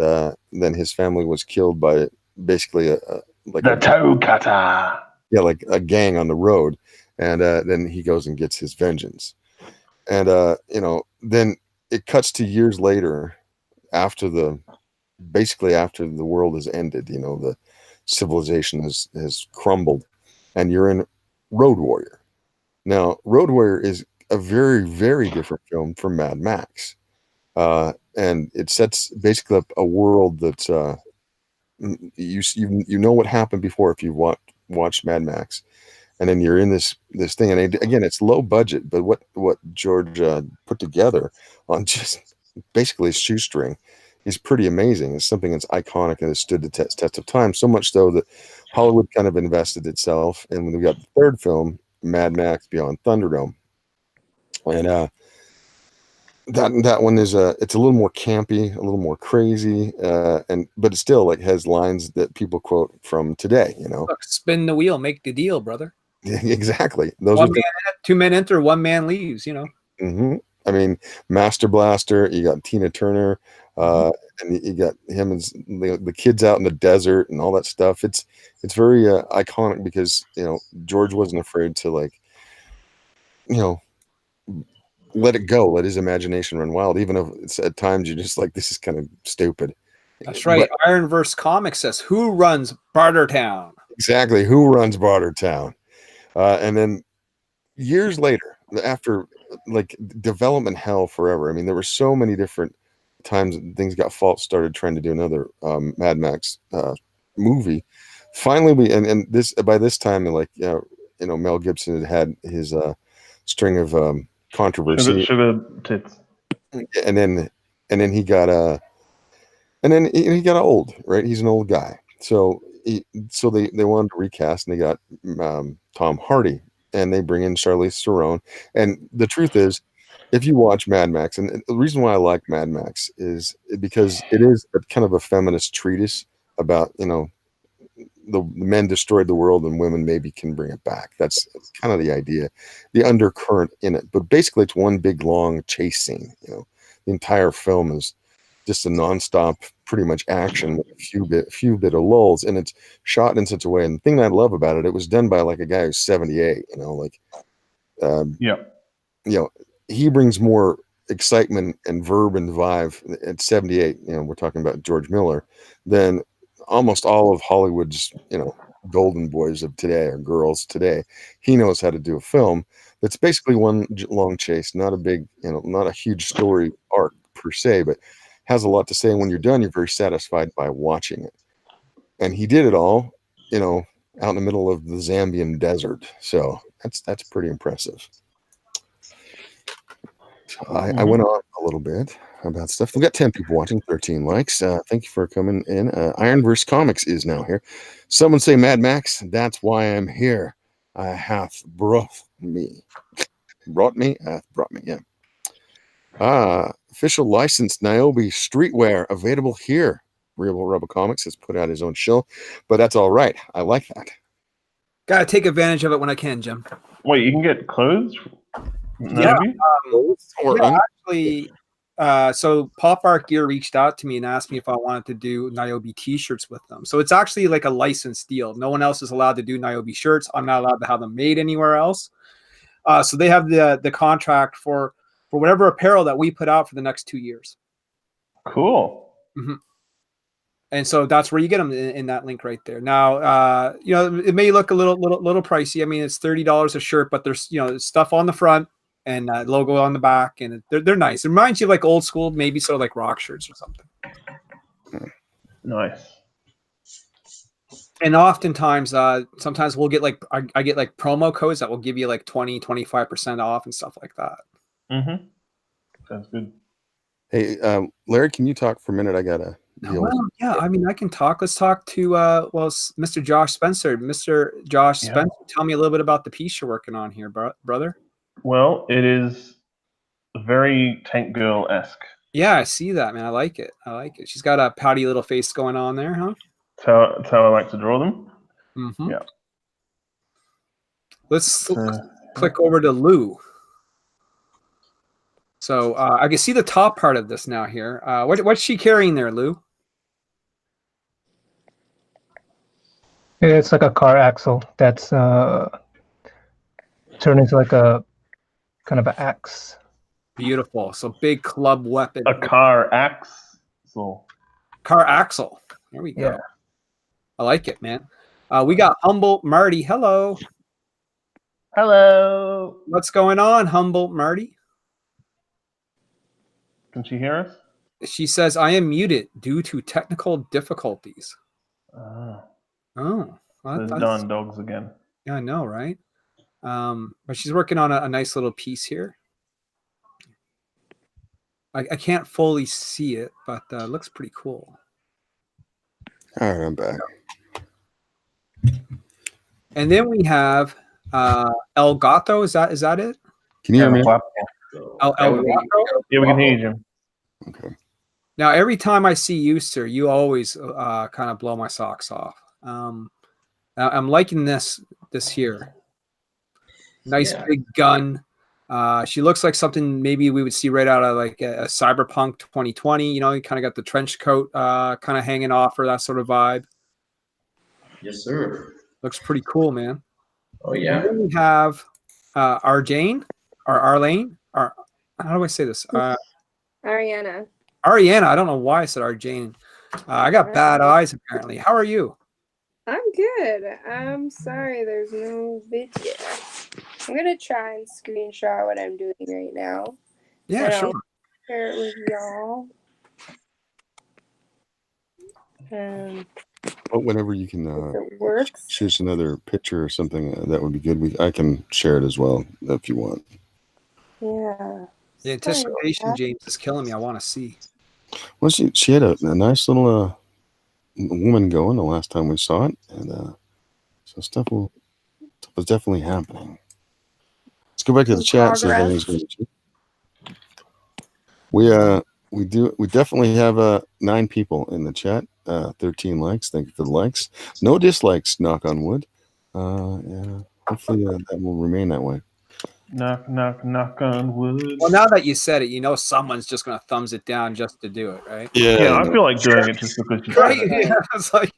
then his family was killed by basically The Toe Cutter. yeah, like a gang on the road, and then he goes and gets his vengeance, and then it cuts to years later, after the world has ended, the civilization has crumbled, and you're in Road Warrior. Now, Road Warrior is a very, very different film from Mad Max, and it sets basically up a world that's you know what happened before if you've watched Mad Max, and then you're in this thing, and again, it's low budget, but what George put together on just basically a shoestring is pretty amazing. It's something that's iconic and has stood the test of time, so much so that Hollywood kind of invested itself. And when we got the third film, Mad Max Beyond Thunderdome, and that one is it's a little more campy, a little more crazy, but it still like has lines that people quote from today. Look, spin the wheel, make the deal, brother. Exactly. Those One are man, 2 men enter, 1 man leaves. Mm-hmm. I mean, Master Blaster. You got Tina Turner, and you got him and the kids out in the desert and all that stuff. It's very iconic because George wasn't afraid to let it go, let his imagination run wild, even if it's at times you're just like, this is kind of stupid. That's right. But, Ironverse Comics says, "Who runs Bartertown?" Exactly. Who runs Bartertown? And then years later, after like development hell forever. I mean, there were so many different times things got started trying to do another Mad Max movie. Finally, and this by this time, like Mel Gibson had his string of controversy, Sugar tits, and then he got he got old, right? He's an old guy, so they wanted to recast, and they got Tom Hardy, and they bring in Charlize Theron. And the truth is, if you watch Mad Max, and the reason why I like Mad Max is because it is a kind of a feminist treatise about the men destroyed the world and women maybe can bring it back. That's kind of the idea, the undercurrent in it. But basically, it's one big long chase scene. The entire film is just a nonstop, pretty much action with a few bit of lulls, and it's shot in such a way. And the thing that I love about it was done by like a guy who's 78. He brings more excitement and verb and vibe at 78. We're talking about George Miller, than almost all of Hollywood's, golden boys of today or girls today. He knows how to do a film that's basically one long chase, not a big, not a huge story arc per se, but has a lot to say. And when you're done, you're very satisfied by watching it. And he did it all, out in the middle of the Zambian desert. So that's pretty impressive. I went on a little bit about stuff. We've got 10 people watching, 13 likes. Thank you for coming in. Ironverse Comics is now here. Someone say Mad Max. That's why I'm here. Hath brought me. Brought me? Brought me, yeah. Official licensed Niobe streetwear available here. Real Rebel Comics has put out his own shill, but that's all right. I like that. Gotta take advantage of it when I can, Jim. Wait, you can get clothes? Yeah, Maybe? actually, so Pop Art Gear reached out to me and asked me if I wanted to do Niobe t-shirts with them. So it's actually like a licensed deal. No one else is allowed to do Niobe shirts. I'm not allowed to have them made anywhere else. So they have the contract for whatever apparel that we put out for the next 2 years. Cool. And so that's where you get them in that link right there. Now, it may look a little pricey. I mean, it's $30 a shirt, but there's stuff on the front and logo on the back, and they're nice. It reminds you of like old school, maybe sort of like rock shirts or something. Nice. And oftentimes, sometimes we'll get like I get like promo codes that will give you like 20-25% off and stuff like that. Sounds good. Hey, Larry, can you talk for a minute? I gotta. Well, yeah, I mean, I can talk. Let's talk to Mr. Josh Spencer. Mr. Josh Spencer, tell me a little bit about the piece you're working on here, brother. Well, it is very Tank Girl-esque. Yeah, I see that, man. I like it. She's got a pouty little face going on there, huh? That's how I like to draw them. Yeah. Let's click over to Lou. So I can see the top part of this now here. What's she carrying there, Lou? It's like a car axle that's turned into like a kind of an axe. Beautiful. So big club weapon. A car axe. Car axle. There we go. Yeah. I like it, man. We got Humble Marty. Hello. Hello. What's going on, Humble Marty? Can she hear us? She says, I am muted due to technical difficulties. Oh. Those darn dogs again. Yeah, I know, right? But she's working on a nice little piece here. I can't fully see it, but it looks pretty cool. All right, I'm back. And then we have El Gato. Is that it? Can you hear me? El Gato? Yeah, we can hear you, Jim. Okay. Now, every time I see you, sir, you always kind of blow my socks off. I'm liking this here. Nice big gun. She looks like something maybe we would see right out of like a Cyberpunk 2020. You kind of got the trench coat kind of hanging off her, that sort of vibe. Yes, sir. Looks pretty cool, man. Oh, yeah. And then we have Arlene. How do I say this? Ariana. Ariana. I don't know why I said Arjane. I got bad eyes, apparently. How are you? I'm good. I'm sorry there's no video. I'm going to try and screenshot what I'm doing right now. Yeah, sure. I'll share it with y'all. But whenever you can It works. choose another picture or something, that would be good. I can share it as well if you want. Yeah. The anticipation, James, is killing me. I want to see. Well, she had a nice little woman going the last time we saw it, and so stuff was definitely happening. Let's go back to the chat. See if anything's going to. We definitely have 9 people in the chat. 13 likes. Thank you for the likes. No dislikes. Knock on wood. Yeah. Hopefully that will remain that way. Knock, knock, knock on wood. Well, now that you said it, someone's just going to thumbs it down just to do it, right? Yeah, I feel like doing it just because you Right? said it. Yeah, it's like,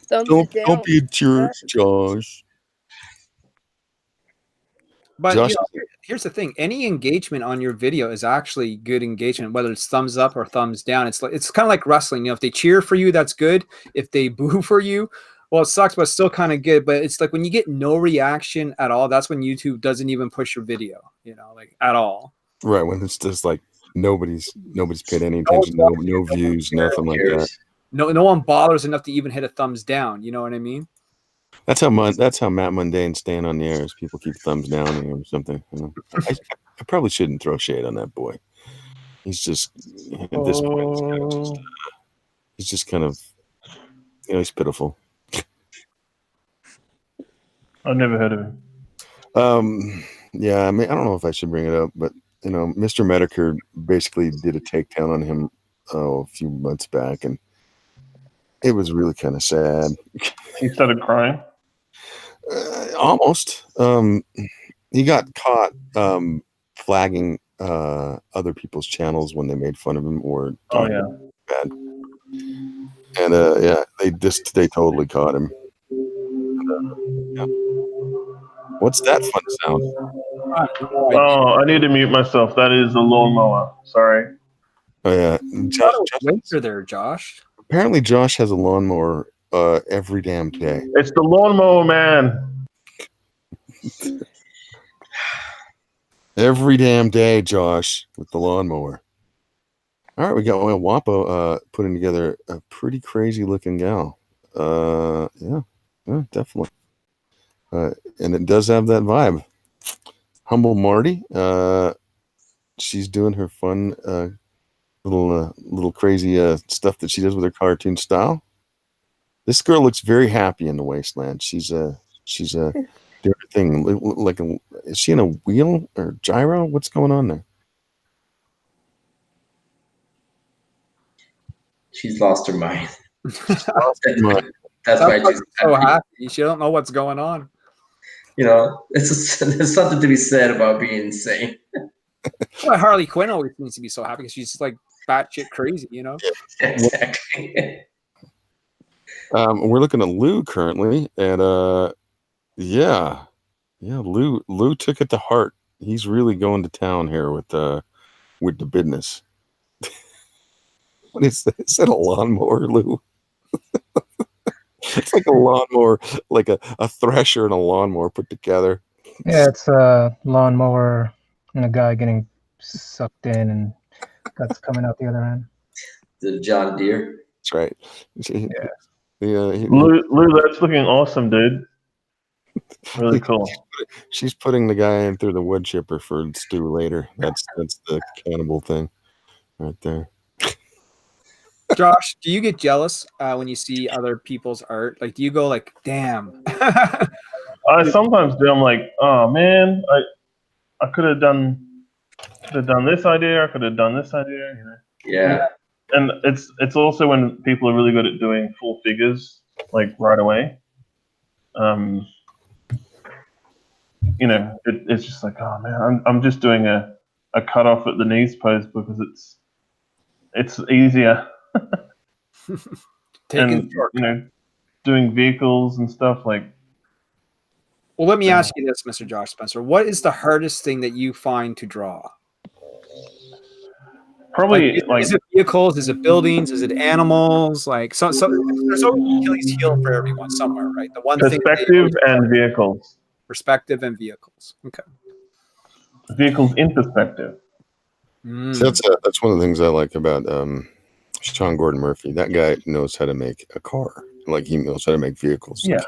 Don't be a jerk, Josh. but Josh, here's the thing: any engagement on your video is actually good engagement, whether it's thumbs up or thumbs down. It's kind of like wrestling. If they cheer for you, that's good. If they boo for you, well, it sucks, but it's still kind of good. But it's like when you get no reaction at all, that's when YouTube doesn't even push your video, like at all. Right, when it's just like nobody's paid any attention, no views, nothing like that. No one bothers enough to even hit a thumbs down. You know what I mean? That's how Matt Mundane's staying on the air. Is people keep thumbs down or something. I probably shouldn't throw shade on that boy. He's just at this point. He's just kind of, he's pitiful. I've never heard of him. Yeah, I mean, I don't know if I should bring it up, but Mr. Medicare basically did a takedown on him a few months back, and it was really kind of sad. He started crying. Almost. He got caught flagging other people's channels when they made fun of him or bad. And they totally caught him. Yeah. What's that fun sound? Oh, I need to mute myself. That is a lawnmower. Sorry. Oh yeah, Josh, winter there, Josh. apparently Josh has a lawnmower every damn day. It's the lawnmower man. Every damn day, Josh, with the lawnmower. All right, we got Wapo putting together a pretty crazy looking gal. Yeah, definitely. And it does have that vibe. Humble Marty. She's doing her fun little crazy stuff that she does with her cartoon style. This girl looks very happy in the Wasteland. She's doing her thing. Like is she in a wheel or gyro? What's going on there? She's lost her mind. Lost her mind. That's why she's so happy. She don't know what's going on. You know, there's something to be said about being insane. Well, Harley Quinn always seems to be so happy because she's like batshit crazy, you know. Exactly. We're looking at Lou currently, and Lou took it to heart. He's really going to town here with the business. What is that? Is that a lawnmower, Lou? It's like a lawnmower, like a thresher and a lawnmower put together. Yeah, it's a lawnmower and a guy getting sucked in, and that's coming out the other end. The John Deere. That's right. Lou, that's looking awesome, dude. Really cool. She's putting the guy in through the wood chipper for stew later. That's the cannibal thing right there. Josh, do you get jealous when you see other people's art? Like, do you go like, "Damn"? I sometimes do. I'm like, oh man, I could have done this idea. I could have done this idea. You know. Yeah. And it's also when people are really good at doing full figures, like right away. You know, it's just like, oh man, I'm just doing a cut off at the knees pose because it's easier. And you know, doing vehicles and stuff like. Well, let me ask you this, Mr. Josh Spencer. What is the hardest thing that you find to draw? Probably is it vehicles? Is it buildings? Is it animals? Like so there's always Achilles heel for everyone somewhere, right? The one perspective and vehicles. Perspective and vehicles. Okay. Vehicles in perspective. So that's one of the things I like about Sean Gordon Murphy. That guy knows how to make a car. Like he knows how to make vehicles. Yeah.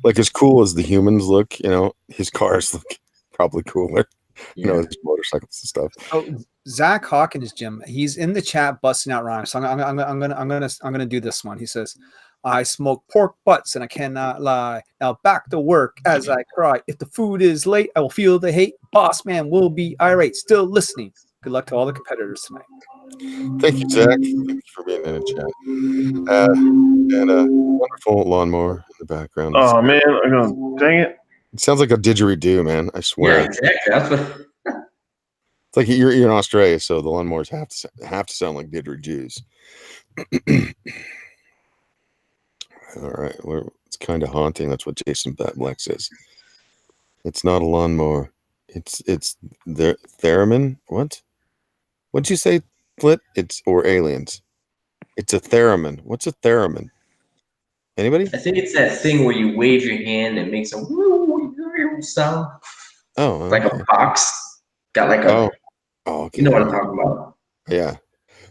Like as cool as the humans look, you know, his cars look probably cooler. You know, his motorcycles and stuff. Oh, Zach Hawkins, Jim, he's in the chat busting out rhymes. So I'm gonna do this one. He says, "I smoke pork butts and I cannot lie. Now back to work as I cry. If the food is late, I will feel the hate. Boss man will be irate. Still listening. Good luck to all the competitors tonight." Thank you, Zach. Thank you for being in the chat. And a wonderful lawnmower in the background. Oh man, I'm going, dang it. It sounds like a didgeridoo, man. I swear. Yeah, exactly. That's what. It's like you're in Australia, so the lawnmowers have to sound like didgeridoos. All right, it's kind of haunting. That's what Jason Black says. It's not a lawnmower. It's the theremin. What? What'd you say, Flit? It's or aliens. It's a theremin. What's a theremin? Anybody? I think it's that thing where you wave your hand and it makes a sound. Oh, like a box. Got like a. Oh, okay. You know what I'm talking about? Yeah.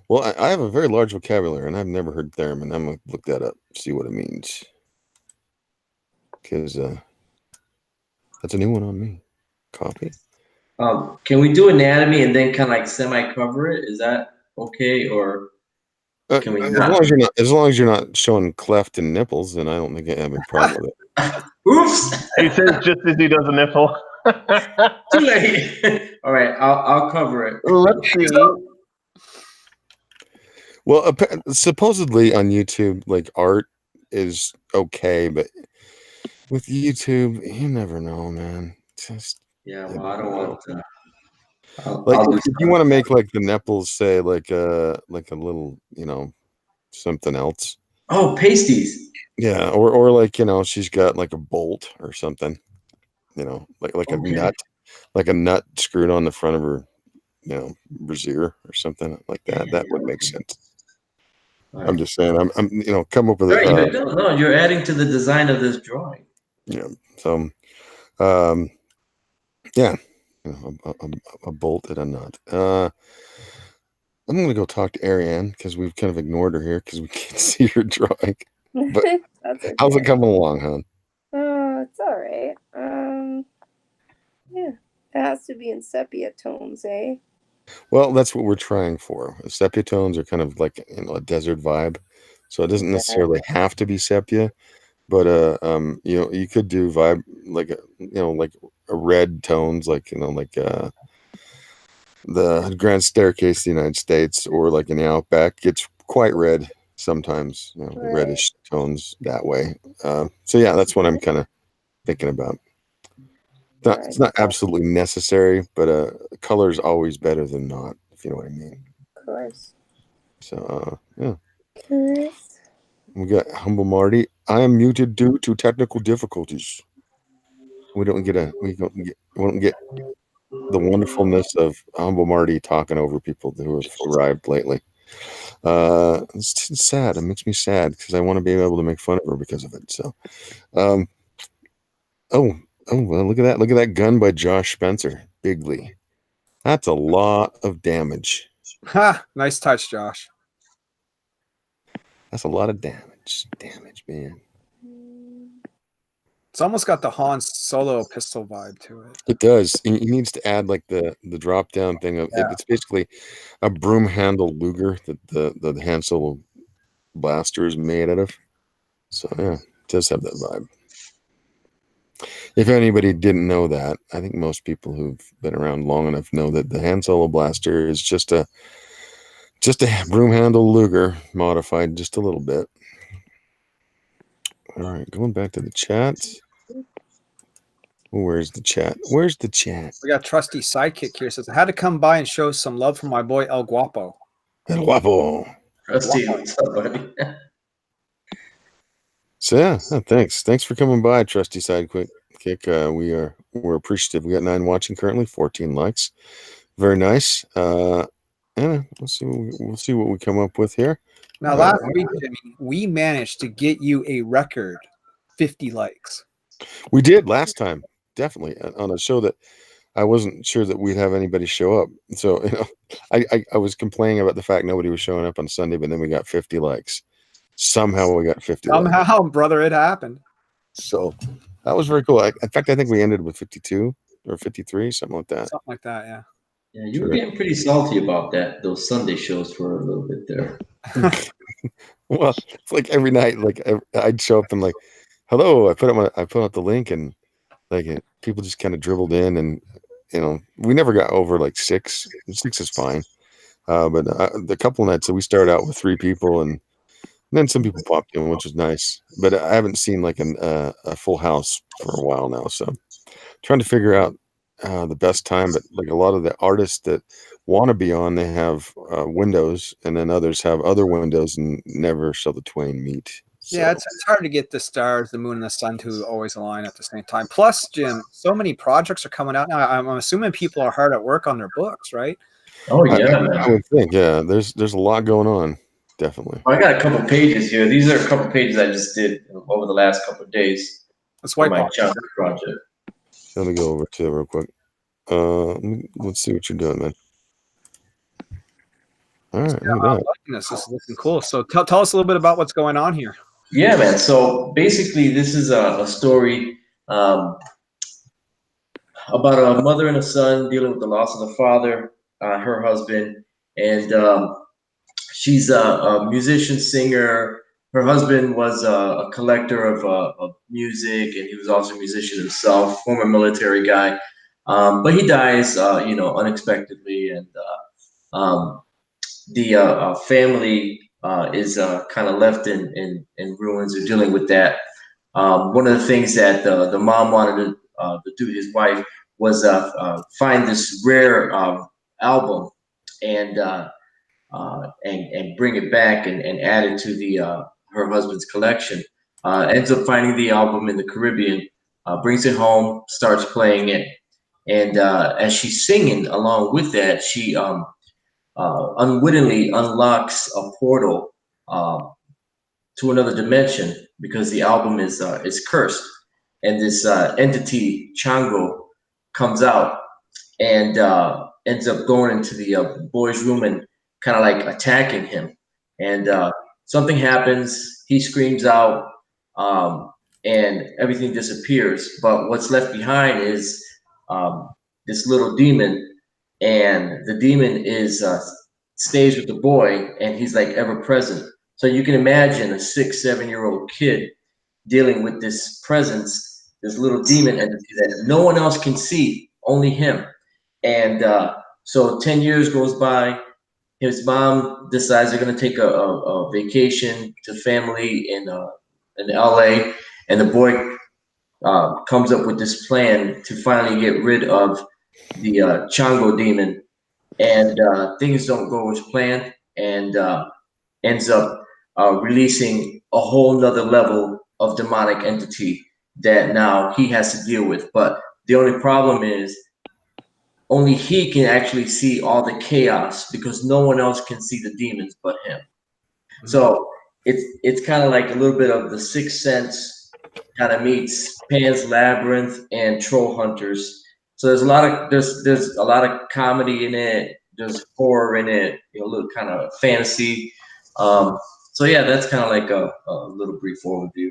Well, I have a very large vocabulary, and I've never heard theremin. I'm gonna look that up, see what it means, because that's a new one on me. Copy. Can we do anatomy and then kind of like semi-cover it? Is that okay, or can we not? As long as you're not showing cleft and nipples, then I don't think I have a problem with it. Oops. He says just as he does a nipple. Too late. All right, I'll cover it. Let's see. Well, supposedly on YouTube, like art is okay, but with YouTube, you never know, man. Just well, I don't want to. If you want to make like the nipples say like a little, you know, something else. Oh, pasties. Yeah, or like, you know, she's got like a bolt or something, you know, like a nut screwed on the front of her brassiere or something like that. That would make sense. All I'm right. just saying. I'm come up with Right, it. no, you're adding to the design of this drawing. So, yeah, a bolt and a nut. I'm gonna go talk to Ariane because we've kind of ignored her here because we can't see her drawing. But That's okay. how's it coming along, hon? Oh, it's all right. Yeah, it has to be in sepia tones, eh? Well, that's what we're trying for. Sepia tones are kind of like a desert vibe, so it doesn't necessarily have to be sepia. But you could do vibe like like a red tones, like the Grand Staircase of the United States, or like in the Outback, gets quite red sometimes. Right. Reddish tones that way. So yeah, that's what I'm kind of thinking about. It's not absolutely necessary, but color is always better than not, if you know what I mean. Of course. So yeah. Curious. We got Humble Marty. I am muted due to technical difficulties. We don't get the wonderfulness of Humble Marty talking over people who have arrived lately. It's sad. It makes me sad because I want to be able to make fun of her because of it. So, well, look at that! Look at that gun by Josh Spencer, Bigly. That's a lot of damage. Ha! Nice touch, Josh. That's a lot of damage. Damage, man. It's almost got the Han Solo pistol vibe to it. It does. He needs to add like the drop down thing of it's basically a broom handle Luger that the Han Solo blaster is made out of. So yeah, it does have that vibe. If anybody didn't know that, I think most people who've been around long enough know that the Han Solo blaster is just a broom handle Luger modified just a little bit. All right, going back to the chat. Where's the chat? Where's the chat? We got trusty sidekick here. Says I had to come by and show some love for my boy El Guapo. El Guapo. Trusty, what's up, buddy? So yeah, thanks for coming by, trusty sidekick. We're appreciative. We got 9 watching currently, 14 likes. Very nice. And we'll see what we come up with here. Now, last week, Jimmy, we managed to get you a record 50 likes. We did last time, definitely, on a show that I wasn't sure that we'd have anybody show up. So, I was complaining about the fact nobody was showing up on Sunday, but then we got 50 likes. Somehow we got 50 Somehow, likes. Brother, it happened. So that was very cool. In fact, I think we ended with 52 or 53, something like that. Something like that, yeah. Yeah, you were getting pretty salty about those Sunday shows for a little bit there. Well, it's like every night, like I'd show up and like, hello, I put out the link and like people just kind of dribbled in, and we never got over like 6. 6 is fine. But the couple of nights, so we started out with 3 people, and then some people popped in, which was nice. But I haven't seen like a full house for a while now, so trying to figure out the best time. But like a lot of the artists that want to be on, they have windows, and then others have other windows, and never shall the twain meet. So. Yeah, it's hard to get the stars, the moon, and the sun to always align at the same time. Plus, Jim, so many projects are coming out now. I'm assuming people are hard at work on their books, right? Oh yeah, I would think. Yeah, there's a lot going on. Definitely. I got a couple pages here. These are a couple pages I just did over the last couple of days. That's why my chapter project. Let me go over to it real quick. Let's see what you're doing, man. All right, I'm liking this. This is looking cool. So tell us a little bit about what's going on here. Yeah, man. So basically, this is a story about a mother and a son dealing with the loss of the father, her husband, and she's a musician, singer. Her husband was a collector of music, and he was also a musician himself, former military guy. But he dies, unexpectedly, and the family is kind of left in ruins. They're dealing with that. One of the things that the mom wanted to do, his wife, was find this rare album and bring it back and add it to her husband's collection. Ends up finding the album in the Caribbean, brings it home, starts playing it, And as she's singing along with that, she unwittingly unlocks a portal to another dimension because the album is cursed, and this entity Chango comes out and ends up going into the boy's room and kind of like attacking him. And something happens. He screams out, and everything disappears. But what's left behind is this little demon, and the demon is stays with the boy, and he's like ever present. So you can imagine a 6, 7-year-old kid dealing with this presence, this little demon entity that no one else can see, only him. And so 10 years goes by. His mom decides they're going to take a vacation to family in LA, and the boy comes up with this plan to finally get rid of the Chango demon. And things don't go as planned, and ends up releasing a whole nother level of demonic entity that now he has to deal with. But the only problem is only he can actually see all the chaos because no one else can see the demons but him. So it's kind of like a little bit of the Sixth Sense kind of meets Pan's Labyrinth and Troll Hunters. So there's a lot of comedy in it. There's horror in it. A little kind of fantasy. So yeah, that's kind of like a little brief overview.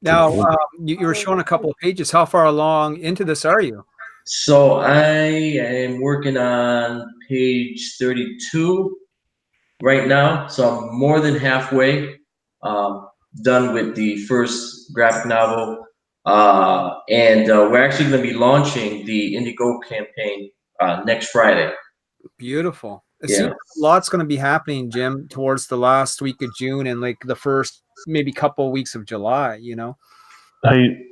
Now, you were showing a couple of pages. How far along into this are you? So I am working on page 32 right now. So I'm more than halfway done with the first graphic novel. And we're actually going to be launching the Indigo campaign next Friday. Beautiful. It seems like a lot's going to be happening, Jim, towards the last week of June and like the first maybe couple of weeks of July, Hey,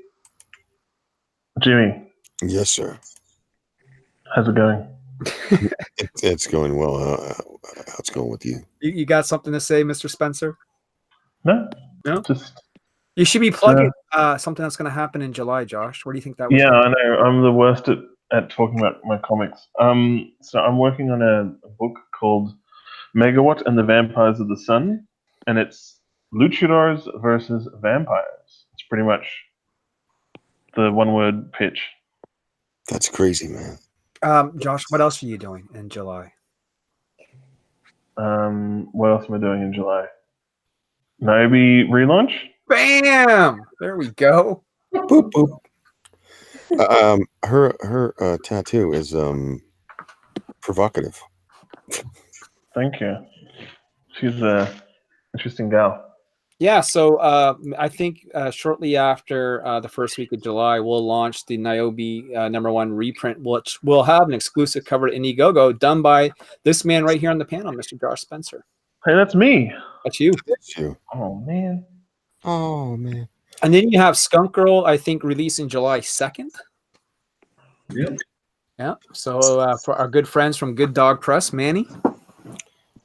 Jimmy. Yes, sir. How's it going? It's going well. How's it going with you? You got something to say, Mr. Spencer? No. Just you should be plugging something that's going to happen in July, Josh. Where do you think that would be? I know. I'm the worst at talking about my comics. So I'm working on a book called Megawatt and the Vampires of the Sun, and it's luchadors versus vampires. It's pretty much the one-word pitch. That's crazy, man. Josh, what else are you doing in July? What else am I doing in July? Maybe relaunch? Bam! There we go. Boop boop. Her tattoo is provocative. Thank you. She's an interesting gal. Yeah, so I think shortly after the first week of July, we'll launch the Niobe #1 reprint, which will have an exclusive cover to Indiegogo done by this man right here on the panel, Mr. Josh Spencer. Hey, that's me. That's you. That's you. Oh, man. Oh, man. And then you have Skunk Girl, I think, releasing July 2nd. Yep. Yeah. So for our good friends from Good Dog Press, Manny.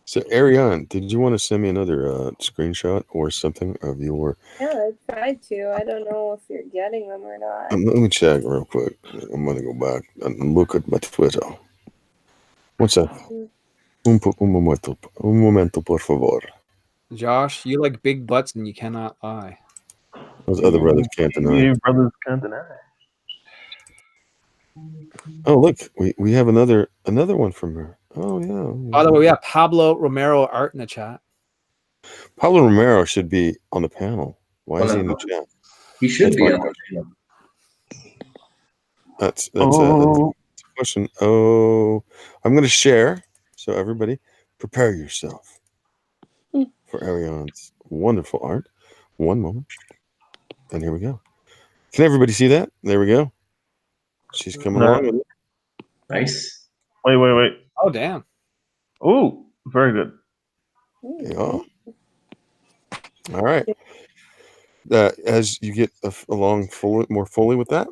So, Ariane, did you want to send me another screenshot or something of your... Yeah, I tried to. I don't know if you're getting them or not. let me check real quick. I'm going to go back and look at my Twitter. One sec. Un momento, por favor. Josh, you like big butts and you cannot lie. Those other brothers can't deny. You brothers can't deny. Oh, look, we have another one from her. Oh, yeah. By the way, we have Pablo Romero art in the chat. Pablo Romero should be on the panel. Why is he in the chat? He should be on the panel. That's a question. Oh, I'm going to share. So everybody, prepare yourself for Ariane's wonderful art. One moment. And here we go. Can everybody see that? There we go. She's coming along with it. Nice. Wait. Oh, damn. Oh, very good. Yeah. All right. As you get along more fully with that,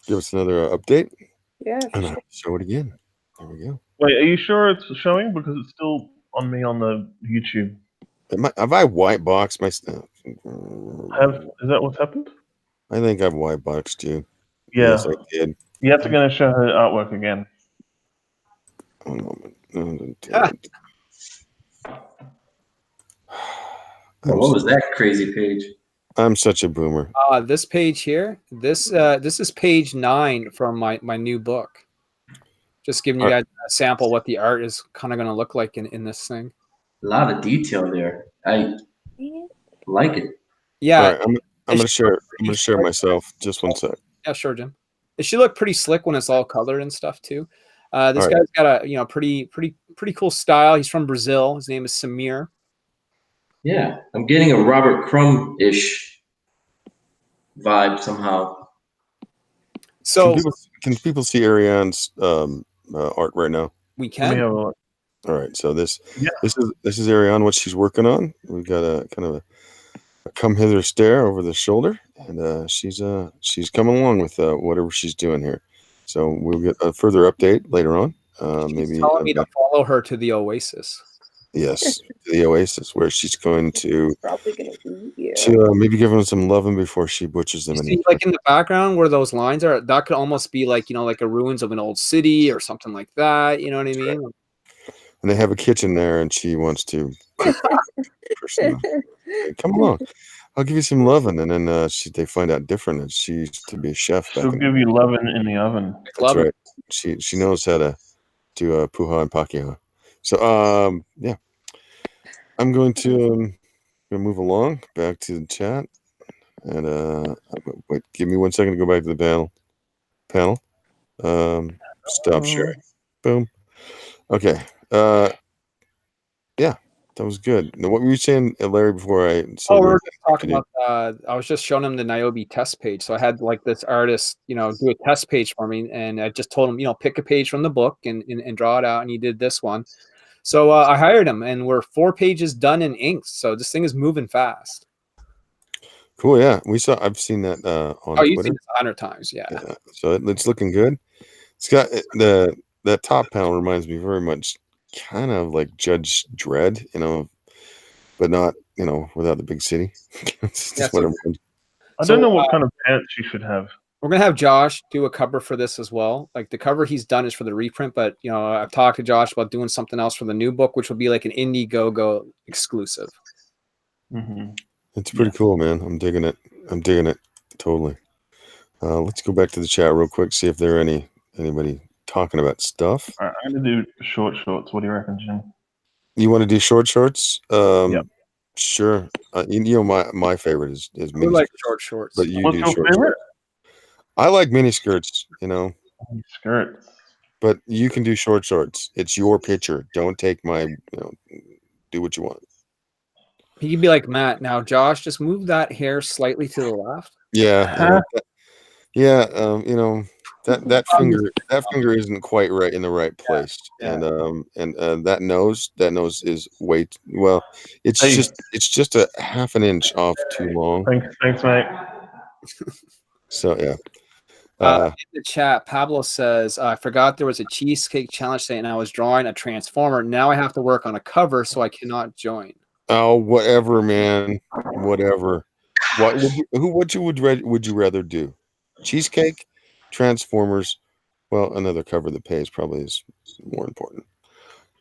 give us another update. Yeah. And I'll show it again. There we go. Wait, are you sure it's showing? Because it's still on me on the YouTube. Have I white boxed my stuff? Is that what's happened? I think I've white boxed you. Yeah. Yes, I did. You have to go and show her artwork again. One moment. Well, what was that crazy page? I'm such a boomer. This page here, this is page 9 from my new book. Just giving you guys a sample what the art is kind of going to look like in this thing. A lot of detail there. I like it. Yeah. All right, I'm gonna share. I'm gonna share myself. Just one sec. Yeah, sure, Jim. It should look pretty slick when it's all colored and stuff too. This right. guy's got a pretty cool style. He's from Brazil. His name is Samir. Yeah, I'm getting a Robert Crumb-ish vibe somehow. So can people see Ariane's art right now? We Let me can. have a look. All right, so this is Ariane, what she's working on. We've got a kind of a come hither stare over the shoulder, and she's coming along with whatever she's doing here. So we'll get a further update later on. Maybe telling me to follow her to the Oasis. Yes, the Oasis, where she's going to Probably gonna eat you. maybe give them some loving before she butchers them. You see, like in the background where those lines are, that could almost be like, like a ruins of an old city or something like that. You know what I mean? And they have a kitchen there, and she wants to come along. I'll give you some loving, and then they find out different, and she used to be a chef. She'll give you lovin' in the oven. That's right. She knows how to do puha and pakiha. So yeah, I'm going to move along back to the chat, and wait, give me 1 second to go back to the panel. Stop sharing. Boom. Okay. Yeah, that was good. Now, what were you saying, Larry? Before I we were just talking about. I was just showing him the Niobe test page. So I had like this artist, do a test page for me, and I just told him, pick a page from the book and draw it out, and he did this one. So I hired him, and we're 4 pages done in ink. So this thing is moving fast. Cool. Yeah, I've seen that on Twitter. You've seen this 100 times. Yeah. So it's looking good. It's got that top panel reminds me very much, kind of like Judge Dredd, but not, without the big city. I don't know what kind of pants you should have. We're gonna have Josh do a cover for this as well. Like the cover he's done is for the reprint, but I've talked to Josh about doing something else for the new book, which will be like an Indiegogo exclusive. Mm-hmm. It's pretty cool, man. I'm digging it totally. Let's go back to the chat real quick, see if there are anybody talking about stuff. All right, I'm gonna do short shorts. What do you reckon, Jim? You want to do short shorts? Yeah. Sure. My favorite is mini. We like short shorts. But you What's do your short favorite? shorts. I like mini skirts. Skirts. But you can do short shorts. It's your picture. Don't take my. Do what you want. He could be like Matt. Now, Josh, just move that hair slightly to the left. Yeah. That finger isn't quite right in the right place, and that nose is way well. It's just a half an inch off too long. Thanks, mate. So yeah. In the chat, Pablo says, I forgot there was a cheesecake challenge today, and I was drawing a transformer. Now I have to work on a cover, so I cannot join. Oh, whatever, man. Whatever. What would you rather do? Cheesecake, Transformers. Well, another cover that pays probably is more important.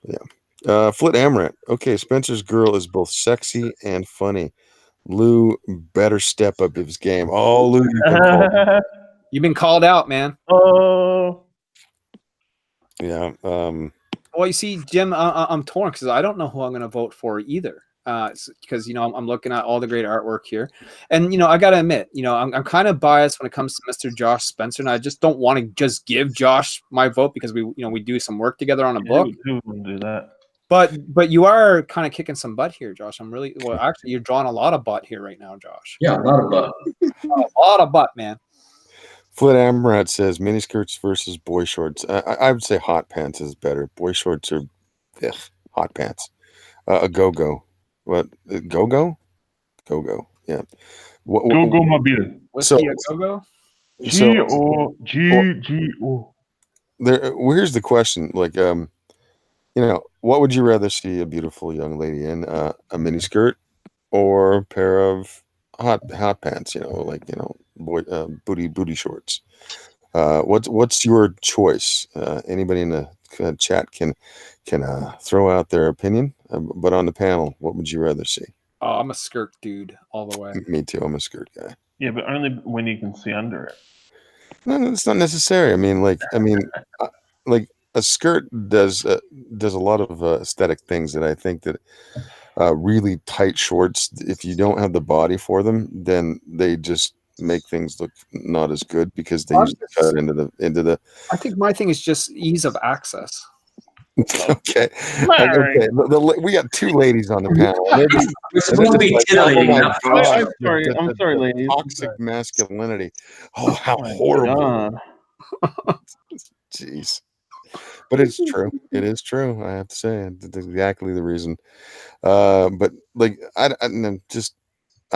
Yeah. Flit Amaranth. Okay, Spencer's girl is both sexy and funny. Lou better step up his game. Oh, Lou, you've been called out, man. Oh. Yeah. Well, you see, Jim, I'm torn because I don't know who I'm going to vote for either. Because I'm looking at all the great artwork here, and I gotta admit, I'm kind of biased when it comes to Mr. Josh Spencer, and I just don't want to just give Josh my vote because we do some work together on a book. We do that. But you are kind of kicking some butt here, Josh. Actually, you're drawing a lot of butt here right now, Josh. Yeah, a lot of butt. A lot of butt, man. Flit Amarat says miniskirts versus boy shorts. I would say hot pants is better. Boy shorts are hot pants. A go-go. What? Go-go? Go-go. Yeah. Go-go mobile. What's a go-go? G-O-G-G-O. Here's the question. Like, what would you rather see a beautiful young lady in? A miniskirt or a pair of hot pants, boy booty shorts. What's your choice? Anybody in the chat can throw out their opinion, but on the panel, what would you rather see? Oh, I'm a skirt dude all the way. Me too. I'm a skirt guy. Yeah, but only when you can see under it. No, it's not necessary. I mean, like a skirt does a lot of aesthetic things that I think that really tight shorts, if you don't have the body for them, then they just make things look not as good because they usually cut into the. I think my thing is just ease of access. Okay. We got two ladies on the panel. We're supposed to be titillating, not I'm proud. sorry. I'm sorry, ladies. Toxic masculinity. Oh, how horrible! Jeez. But it's true. It is true. I have to say, it's exactly the reason. But like, I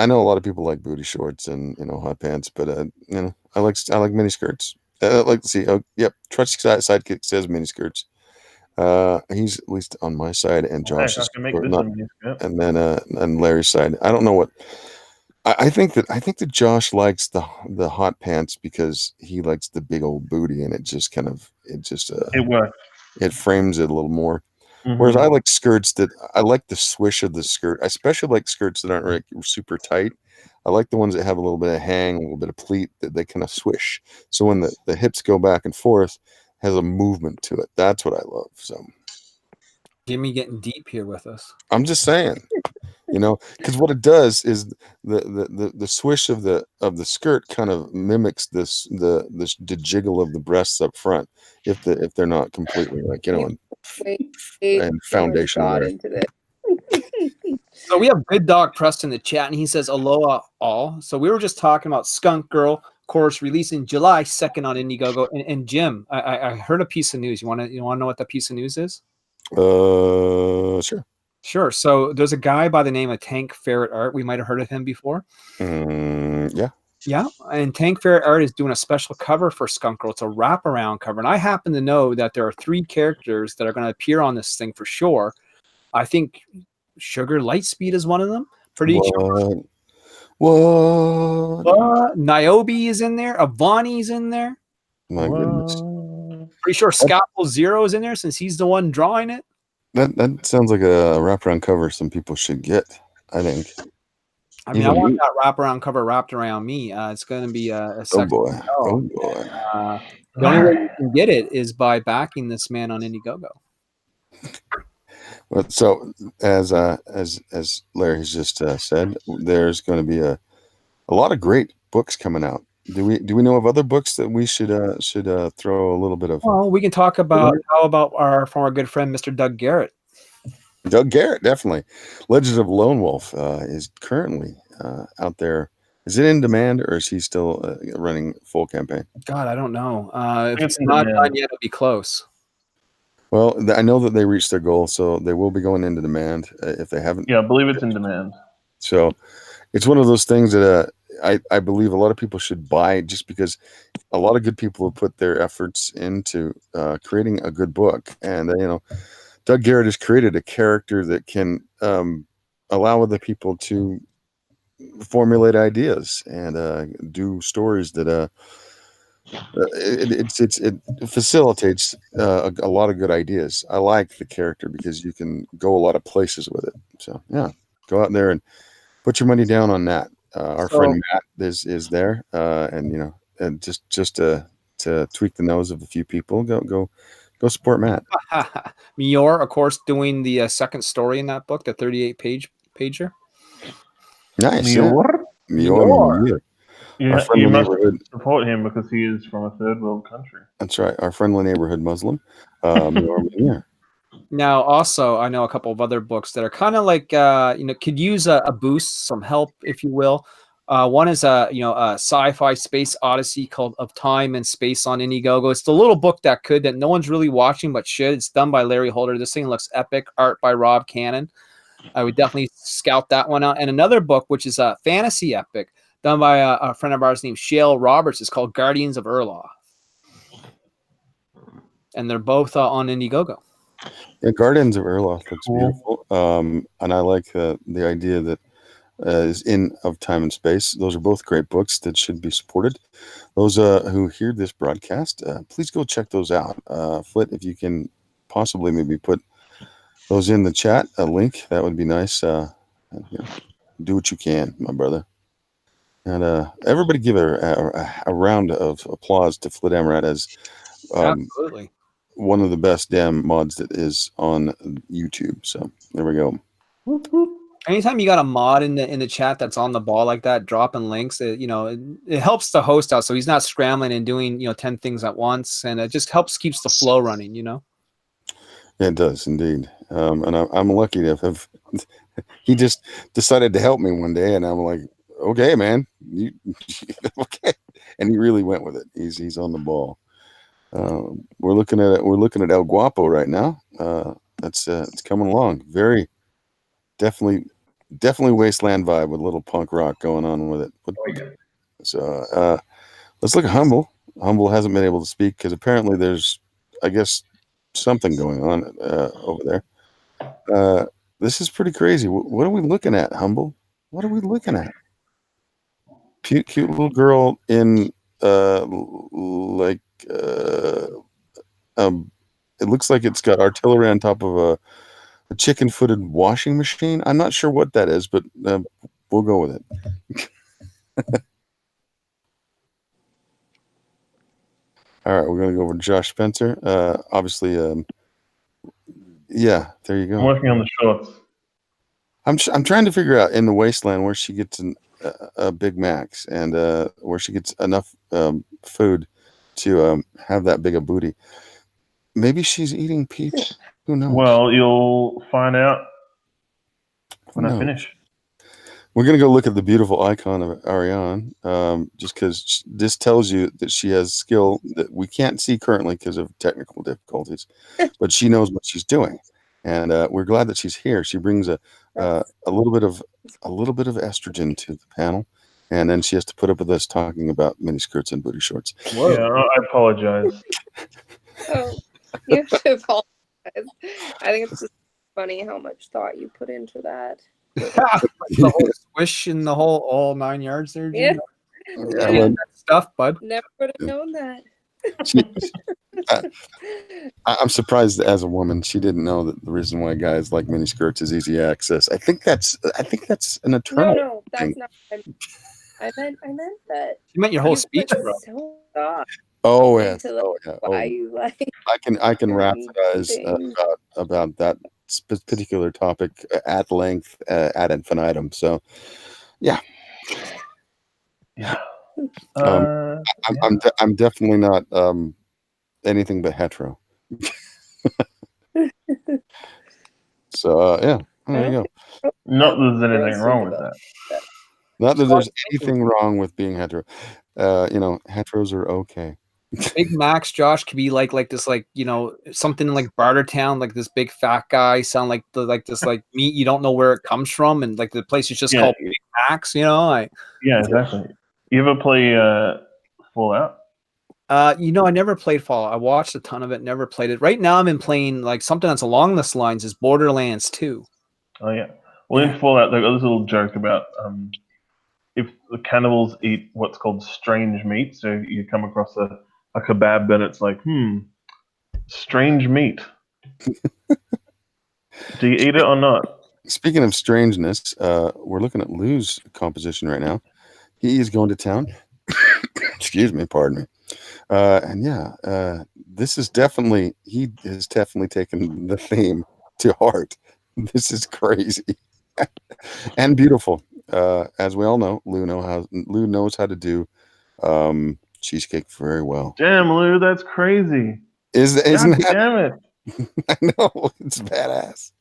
know a lot of people like booty shorts and hot pants, but I like mini skirts. Like to see. Oh, yep. Trusty sidekick says mini skirts. He's at least on my side, and Josh is not, and then and Larry's side. I don't know what. I think that Josh likes the hot pants because he likes the big old booty, and it works. It frames it a little more. Mm-hmm. Whereas I like skirts that I like the swish of the skirt. I especially like skirts that aren't like super tight. I like the ones that have a little bit of hang, a little bit of pleat, that they kind of swish. So when the hips go back and forth, has a movement to it. That's what I love. So Jimmy getting deep here with us. I'm just saying. Because what it does is the swish of the skirt kind of mimics the jiggle of the breasts up front if they're not completely and foundation wear. So we have Good Dog Pressed in the chat, and he says aloha all. So we were just talking about Skunk Girl, of course, releasing July 2nd on Indiegogo. And Jim, I heard a piece of news. You want to know what that piece of news is? Sure. Sure. So there's a guy by the name of Tank Ferret Art. We might have heard of him before. Yeah. Yeah. And Tank Ferret Art is doing a special cover for Skunk Girl. It's a wraparound cover. And I happen to know that there are 3 characters that are going to appear on this thing for sure. I think Sugar Lightspeed is one of them. Pretty sure. What? Niobe is in there. Avani's in there. My goodness. Pretty sure Scalpel Zero is in there since he's the one drawing it. That sounds like a wraparound cover some people should get, I think. I mean, I want that wraparound cover wrapped around me. It's going to be a Oh boy. The only way you can get it is by backing this man on Indiegogo. Well, so as Larry's just said, there's going to be a lot of great books coming out. Do we know of other books that we should throw a little bit of? Well, we can talk about how about our former good friend Mr. Doug Garrett. Doug Garrett, definitely. Legends of Lone Wolf is currently out there. Is it in demand, or is he still running full campaign? God, I don't know. If it's not done yet, it'll be close. Well, I know that they reached their goal, so they will be going into demand if they haven't. Yeah, I believe it's in demand. So it's one of those things that I believe a lot of people should buy, just because a lot of good people have put their efforts into creating a good book. And, Doug Garrett has created a character that can allow other people to formulate ideas and do stories that it facilitates a lot of good ideas. I like the character because you can go a lot of places with it. So yeah, go out there and put your money down on that. Our friend Matt is there, and just to tweak the nose of a few people, go support Matt. Mior, of course, doing the second story in that book, the 38-pager. Nice. Mior. Yeah, you must support him because he is from a third world country. That's right. Our friendly neighborhood Muslim. Mior. Now, also, I know a couple of other books that are kind of like, could use a boost, some help, if you will. One is a sci-fi space odyssey called Of Time and Space on Indiegogo. It's the little book that no one's really watching but should. It's done by Larry Holder. This thing looks epic. Art by Rob Cannon. I would definitely scout that one out. And another book, which is a fantasy epic, done by a friend of ours named Shale Roberts, is called Guardians of Erloth. And they're both on Indiegogo. Yeah, Guardians of Erloth looks beautiful. And I like the idea that is In of Time and Space. Those are both great books that should be supported. Those who hear this broadcast, please go check those out. Flit, if you can possibly maybe put those in the chat, a link, that would be nice. Do what you can, my brother. And everybody give a round of applause to Flit Amarat as Absolutely. one of the best damn mods that is on YouTube. So there we go. Anytime you got a mod in the chat that's on the ball like that, dropping links, it helps the host out, so he's not scrambling and doing 10 things at once, and it just keeps the flow running. Yeah, it does indeed. And I'm lucky to have. He just decided to help me one day, and I'm like, okay, man, okay, and he really went with it. He's on the ball. We're looking at El Guapo right now. It's coming along. Very definitely Wasteland vibe with a little punk rock going on with it. So let's look at Humble. Humble hasn't been able to speak because apparently there's, I guess, something going on over there. This is pretty crazy. What are we looking at, Humble? What are we looking at? Cute little girl in it looks like it's got artillery on top of a chicken-footed washing machine. I'm not sure what that is, but we'll go with it. All right, we're going to go over to Josh Spencer. Obviously, yeah, there you go. I'm working on the shorts. I'm trying to figure out in the Wasteland where she gets a Big Macs and where she gets enough food to have that big a booty. Maybe she's eating people. Who knows? Well, you'll find out when I finish. We're going to go look at the beautiful icon of Ariane, just because this tells you that she has skill that we can't see currently because of technical difficulties, but she knows what she's doing, and we're glad that she's here. She brings a little bit of estrogen to the panel, and then she has to put up with us talking about miniskirts and booty shorts. Whoa. Yeah, I apologize. Oh, you have to apologize. I think it's just funny how much thought you put into that. The whole swish and the whole all 9 yards there. Yeah. That stuff, bud. Never would have known that. I'm surprised as a woman she didn't know that the reason why guys like miniskirts is easy access. I think that's an eternal. No, that's thing. not. I meant that. You meant your whole speech, bro. So thought Oh yeah. why you like. I can rhapsodize about that particular topic at length ad infinitum. So, yeah. I'm definitely not anything but hetero. So yeah, there you go. Not that there's anything wrong with that. Not that there's anything wrong with being hetero. Heteros are okay. Big Macs, Josh, could be like this, something like Bartertown, like this big fat guy sound like this meat you don't know where it comes from, and like the place is just called Big Macs. Yeah, exactly. You ever play Fallout? I never played Fallout. I watched a ton of it, never played it. Right now, I'm playing like something that's along this lines is Borderlands 2. Oh yeah. Well, in Fallout, they've got this little joke about if the cannibals eat what's called strange meat. So you come across a kebab, and it's like, strange meat. Do you eat it or not? Speaking of strangeness, we're looking at Lou's composition right now. He is going to town. Excuse me, pardon me. This is definitely, he has definitely taken the theme to heart. This is crazy and beautiful. As we all know, Lou knows how to do cheesecake very well. Damn, Lou, that's crazy. Isn't that? Damn it! I know, it's badass.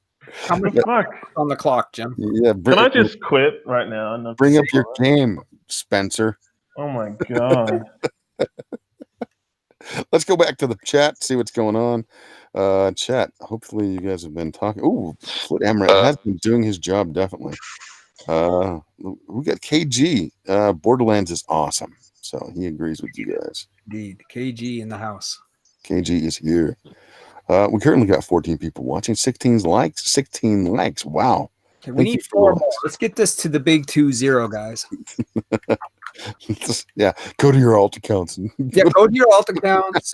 How the fuck on the clock, Jim? Yeah, can I just quit right now? Bring up your game, Spencer. Oh my god. Let's go back to the chat, see what's going on. Chat, hopefully you guys have been talking. Ooh, Flit Amarat has been doing his job, definitely. We got KG. Borderlands is awesome. So he agrees with you guys. Indeed. KG in the house. KG is here. We currently got 14 people watching, 16 likes. Wow. Okay, we need 4 more. Let's get this to the big 2-0, guys. Yeah, go to your alt accounts. Yeah, go to your alt accounts.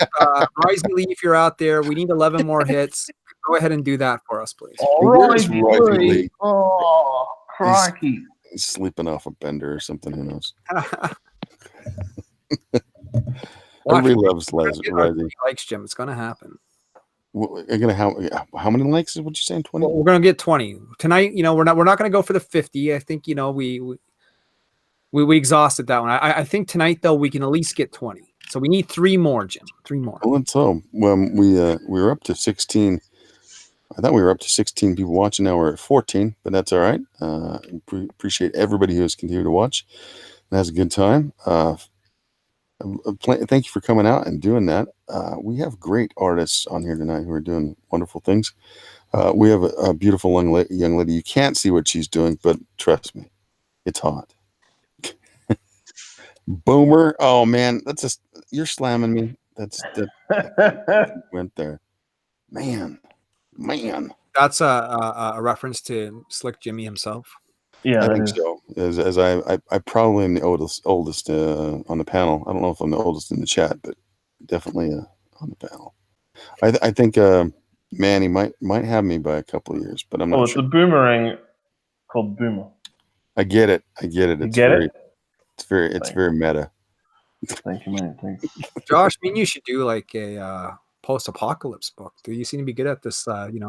Rising Lee, if you're out there, we need 11 more hits. Go ahead and do that for us, please. Where's Rising Lee? Oh, crikey. He's sleeping off a bender or something. Who knows? Everybody loves Rising. Likes Jim. It's going to happen. How many likes is what you saying? 20? Well, we're going to get 20 tonight. We're not going to go for the 50. I think we exhausted that one. I think tonight though we can at least get 20. So we need 3 more, Jim. 3 more. Well, let's hope. When we were up to 16. I thought we were up to 16 people watching. Now we're at 14, but that's all right. Appreciate everybody who has continued to watch and has a good time. Thank you for coming out and doing that. We have great artists on here tonight who are doing wonderful things. We have a beautiful young lady. You can't see what she's doing, but trust me, it's hot. Boomer. Oh man, you're slamming me. That went there. Man. That's a reference to Slick Jimmy himself. Yeah, I think so. As I probably am the oldest on the panel. I don't know if I'm the oldest in the chat, but definitely on the panel. I think Manny might have me by a couple of years, but I'm not it's sure. a boomerang called Boomer. I get it. It's very meta. Thank you, man. Thanks. Josh, I mean, you should do like a post-apocalypse book. Do you seem to be good at this? Thing?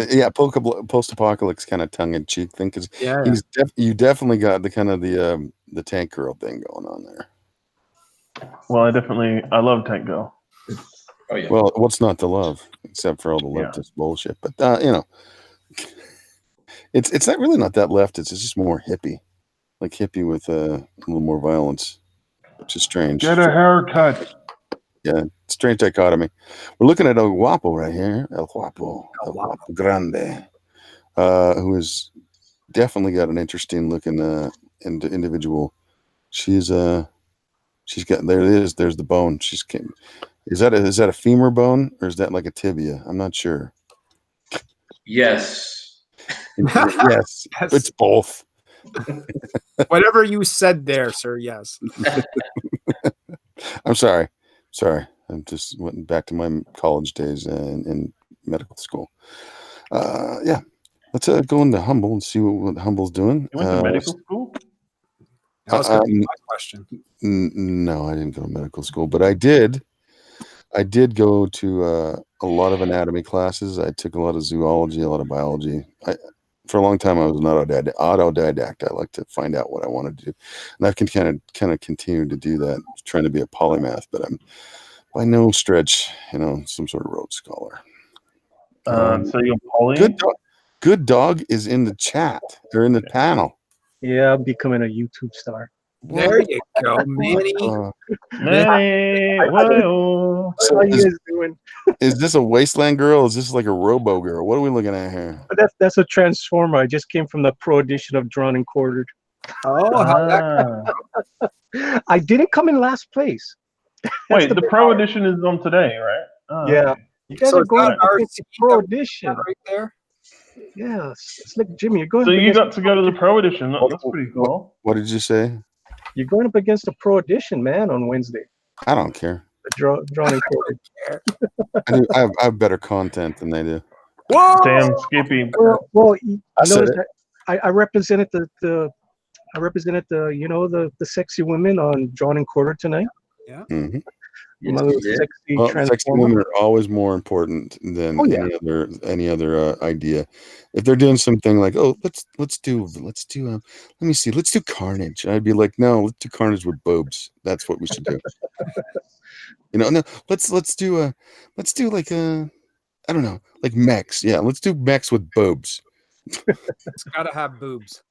Yeah, post-apocalypse kind of tongue-in-cheek thing, because you definitely got the kind of the tank girl thing going on there. Well, I love Tank Girl. Oh yeah. Well, what's not to love except for all the leftist bullshit? But it's not really not that leftist. It's just more hippie, like hippie with a little more violence, which is strange. Get a haircut. Yeah, strange dichotomy. We're looking at El Guapo right here, El Guapo Grande, who has definitely got an interesting looking individual. She's got there's the bone. Is that a femur bone or is that like a tibia? I'm not sure. Yes. Yes, it's both. Whatever you said there, sir. Yes. I'm sorry. I just went back to my college days in medical school. Yeah. Let's go into Humble and see what Humble's doing. You went to medical school? That was my question. No, I didn't go to medical school, but I did go to a lot of anatomy classes. I took a lot of zoology, a lot of biology. For a long time, I was an autodidact. I like to find out what I wanted to do, and I've kind of continued to do that, trying to be a polymath. But I'm by no stretch, some sort of Rhodes Scholar. So you're poly? Good dog is in the chat or in the panel. Yeah, I'm becoming a YouTube star. There you go, Manny. Manny, How are you guys doing? Is this a Wasteland girl? Or is this like a Robo girl? What are we looking at here? That's a transformer. I just came from the pro edition of Drawn and Quartered. Oh, how'd that go? I didn't come in last place. Wait, the pro edition is on today, right? Oh, yeah. okay. You guys So are going is that to the pro edition. right there. Yeah, it's like Jimmy. You're going. So you against, got to go to the pro edition. That's pretty cool. What did you say? You're going up against the pro edition, man, on Wednesday. I don't care. The Drawn and Quartered. I have better content than they do. Whoa! Damn, Skippy. Well, you said notice that I represented the the sexy women on Drawn and Quartered tonight. Yeah. Mm-hmm. My little sexy sexy women are always more important than any other idea. If they're doing something like, let's do Carnage, I'd be like, no, let's do Carnage with boobs. That's what we should do. No, let's do like I don't know, like mechs. Yeah, let's do mechs with boobs. It's gotta have boobs.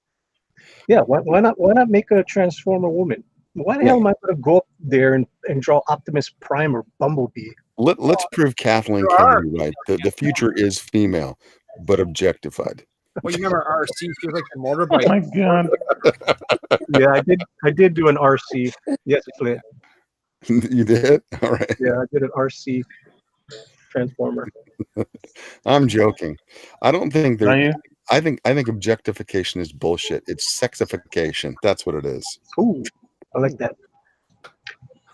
Yeah, why not make a Transformer woman? Why the hell am I going to go up there and draw Optimus Prime or Bumblebee? Let's prove Kathleen Kennedy right. The future is female, but objectified. Well, you remember RC? She was like the motorbike. Oh my god. Yeah, I did do an RC. Yes, Flint. You did? All right. Yeah, I did an RC Transformer. I'm joking. I don't think I think objectification is bullshit. It's sexification. That's what it is. Ooh, I like that.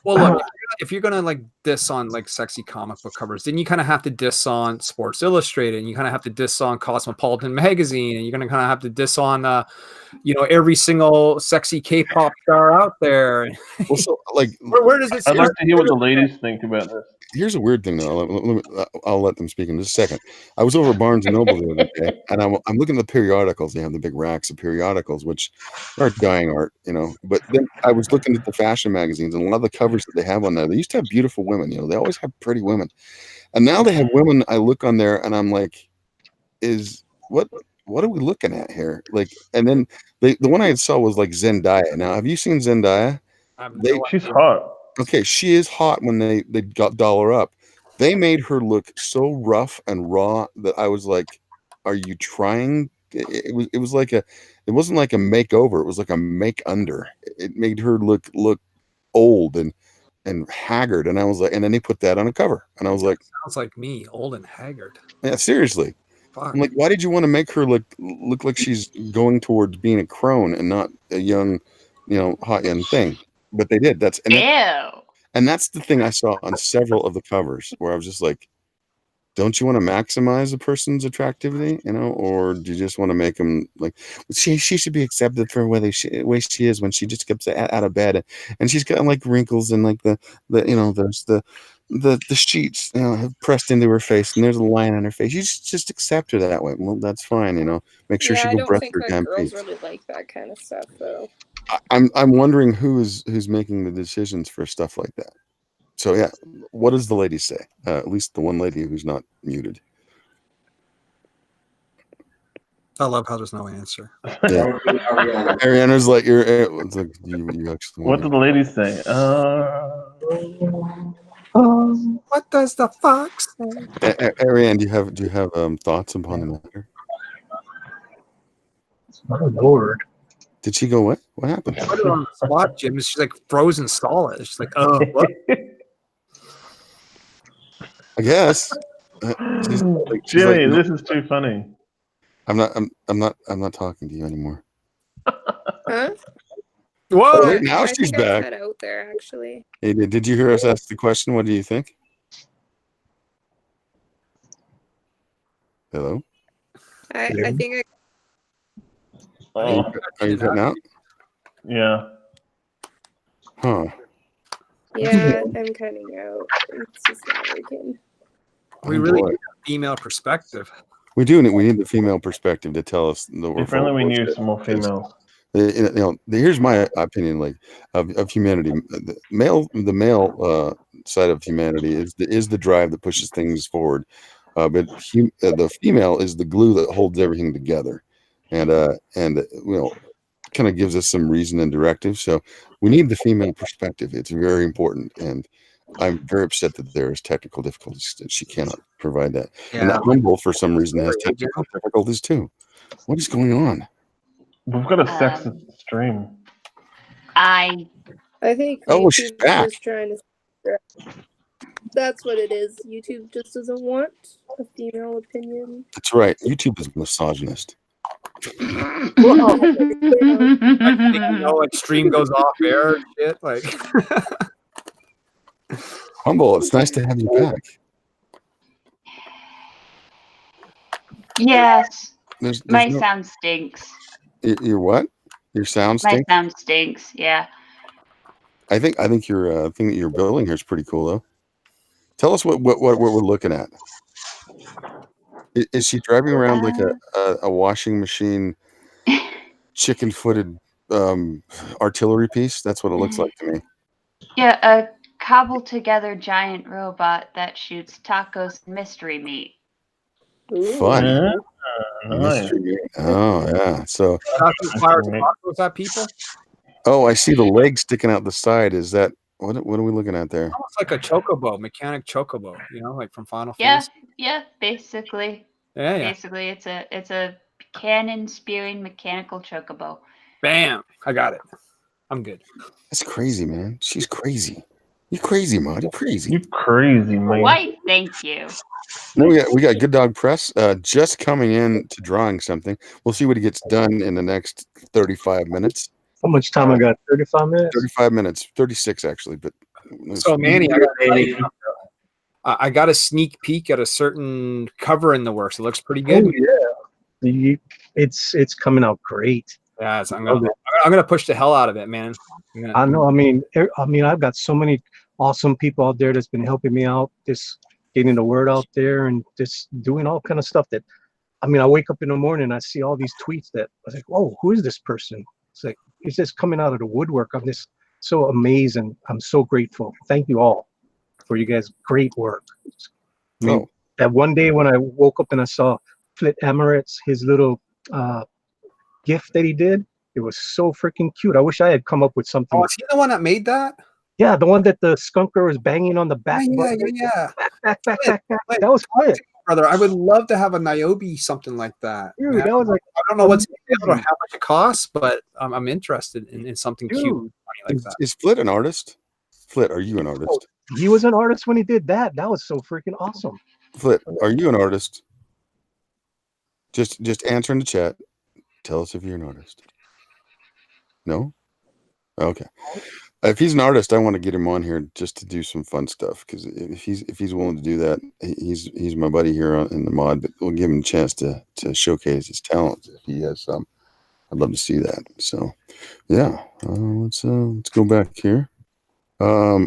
Well, look, if you're gonna like diss on like sexy comic book covers, then you kind of have to diss on Sports Illustrated, and you kind of have to diss on Cosmopolitan magazine, and you're gonna kind of have to diss on, every single sexy K-pop star out there. Well, so like, Where does it? I'd like to hear what the ladies think about this. here's a weird thing though. I'll let them speak in just a second. I was over at Barnes and Noble the other day, and I'm looking at the periodicals. They have the big racks of periodicals, which are dying art, But then I was looking at the fashion magazines, and a lot of the covers that they have on there, they used to have beautiful women. They always have pretty women, and now they have women. I look on there, and I'm like, what are we looking at here? Like, and then the one I saw was like Zendaya. Now, have you seen Zendaya? She's hot. Okay, she is hot when they got doll her up. They made her look so rough and raw that I was like, "Are you trying?" It was like it wasn't like a makeover. It was like a make under. It made her look old and haggard. And I was like, and then they put that on a cover, and I was like, sounds like me, old and haggard. yeah, seriously. Fuck. I'm like, why did you want to make her look like she's going towards being a crone and not a young, hot young thing? But they did. And that's the thing I saw on several of the covers where I was just like, don't you want to maximize a person's attractivity, or do you just want to make them like she should be accepted for the way she is when she just gets out of bed and she's got like wrinkles and like the there's the sheets pressed into her face and there's a line on her face. You just accept her that way. Well, that's fine, Make sure she I go don't brush think her that damn girls teeth. really like that kind of stuff, though. I'm wondering who's making the decisions for stuff like that. So yeah, what does the lady say? At least the one lady who's not muted. I love how there's no answer. Yeah, Ariana's like it's like you actually. What do the ladies say? What does the fox say? Ariane, do you have thoughts upon the matter? Oh Lord. Did she go what? What happened? Put her on the spot, Jim. She's like frozen solid. She's like, oh, what? I guess. Jimmy, this is too funny. I'm not talking to you anymore. Huh? Whoa! Oh, now I she's think back. I cut out there, actually. Hey, did you hear us ask the question? What do you think? Hello? I think Oh, Are you cutting out? yeah. Huh. yeah, I'm cutting out. It's just not working. We Oh, really boy. need a female perspective. We do. We need the female perspective to tell us. If only we knew some more females. Here's my opinion, like of humanity. The male side of humanity is the drive that pushes things forward, but the female is the glue that holds everything together, and kind of gives us some reason and directive. So we need the female perspective. It's very important, and I'm very upset that there is technical difficulties that she cannot provide that. Yeah. And that Humble, for some reason, has technical difficulties too. What is going on? We've got a sexist stream. I think Oh, she's YouTube back. is trying to. That's what it is. YouTube just doesn't want a female opinion. That's right. YouTube is misogynist. Like stream goes off air and shit. Like, Humble, it's nice to have you back. yes, There's my no, sound stinks. your what? Your sound My stinks? sound stinks. Yeah. I think your thing that you're building here is pretty cool though. Tell us what we're looking at. Is she driving around like a washing machine, chicken-footed artillery piece? That's what it looks like to me. Yeah, a cobbled together giant robot that shoots tacos and mystery meat. Fun. Yeah, nice. Mystery meat. Oh yeah. So fire tacos at people. oh, I see the leg sticking out the side. Is that what are we looking at there? Almost like a chocobo, mechanic chocobo. Like from Final Yeah, Fantasy. yeah, basically. Yeah. Basically, it's a cannon spewing mechanical chocobo. Bam! I got it. I'm good. That's crazy, man. She's crazy. You crazy, Marty. Crazy. You crazy man. Quite Thank you. No, we got Good Dog Press just coming in to drawing something. We'll see what he gets done in the next 35 minutes. How much time I got? 35 minutes? 35 minutes, 36 actually. But So Manny, I got a sneak peek at a certain cover in the works. It looks pretty good. Oh yeah, it's coming out great. Yeah, I'm gonna push the hell out of it, man. I know. I mean, I've got so many awesome people out there that's been helping me out, just getting the word out there and just doing all kind of stuff that, I mean, I wake up in the morning and I see all these tweets that I was like, oh, who is this person? It's like, it's just coming out of the woodwork. I'm just so amazing. I'm so grateful. Thank you all for you guys' great work. I mean, that one day when I woke up and I saw Flit Emirates, his little gift that he did, it was so freaking cute. I wish I had come up with something. Oh, is he the one that made that? Yeah, the one that the skunker was banging on the back. Yeah. Back. That was quick. Brother, I would love to have a Niobe something like that. Dude, that was like, I don't know what's or how much it costs, but I'm interested in something cute like that. Is Flit an artist? Flit, are you an artist? Oh, he was an artist when he did that. That was so freaking awesome. Flit, are you an artist? Just answer in the chat. Tell us if you're an artist. No? Okay. If he's an artist, I want to get him on here just to do some fun stuff, because if he's willing to do that, he's my buddy here in the mod. But we'll give him a chance to showcase his talent if he has some. I'd love to see that. So, yeah, let's go back here. I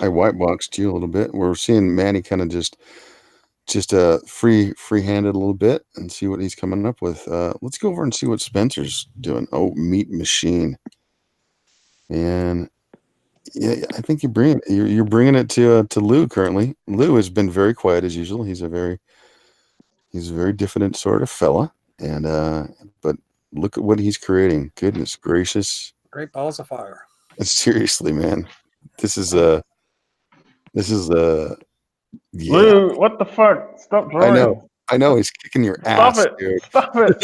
white boxed you a little bit. We're seeing Manny kind of just free-handed a little bit and see what he's coming up with. Let's go over and see what Spencer's doing. Oh, Meat Machine. And yeah, I think you're bringing it to Lou currently. Lou has been very quiet as usual. He's a very diffident sort of fella, and but look at what he's creating. Goodness gracious! Great balls of fire. Seriously, man, this is Lou, what the fuck? Stop drawing. I know. He's kicking your ass. Stop it! Dude. Stop it!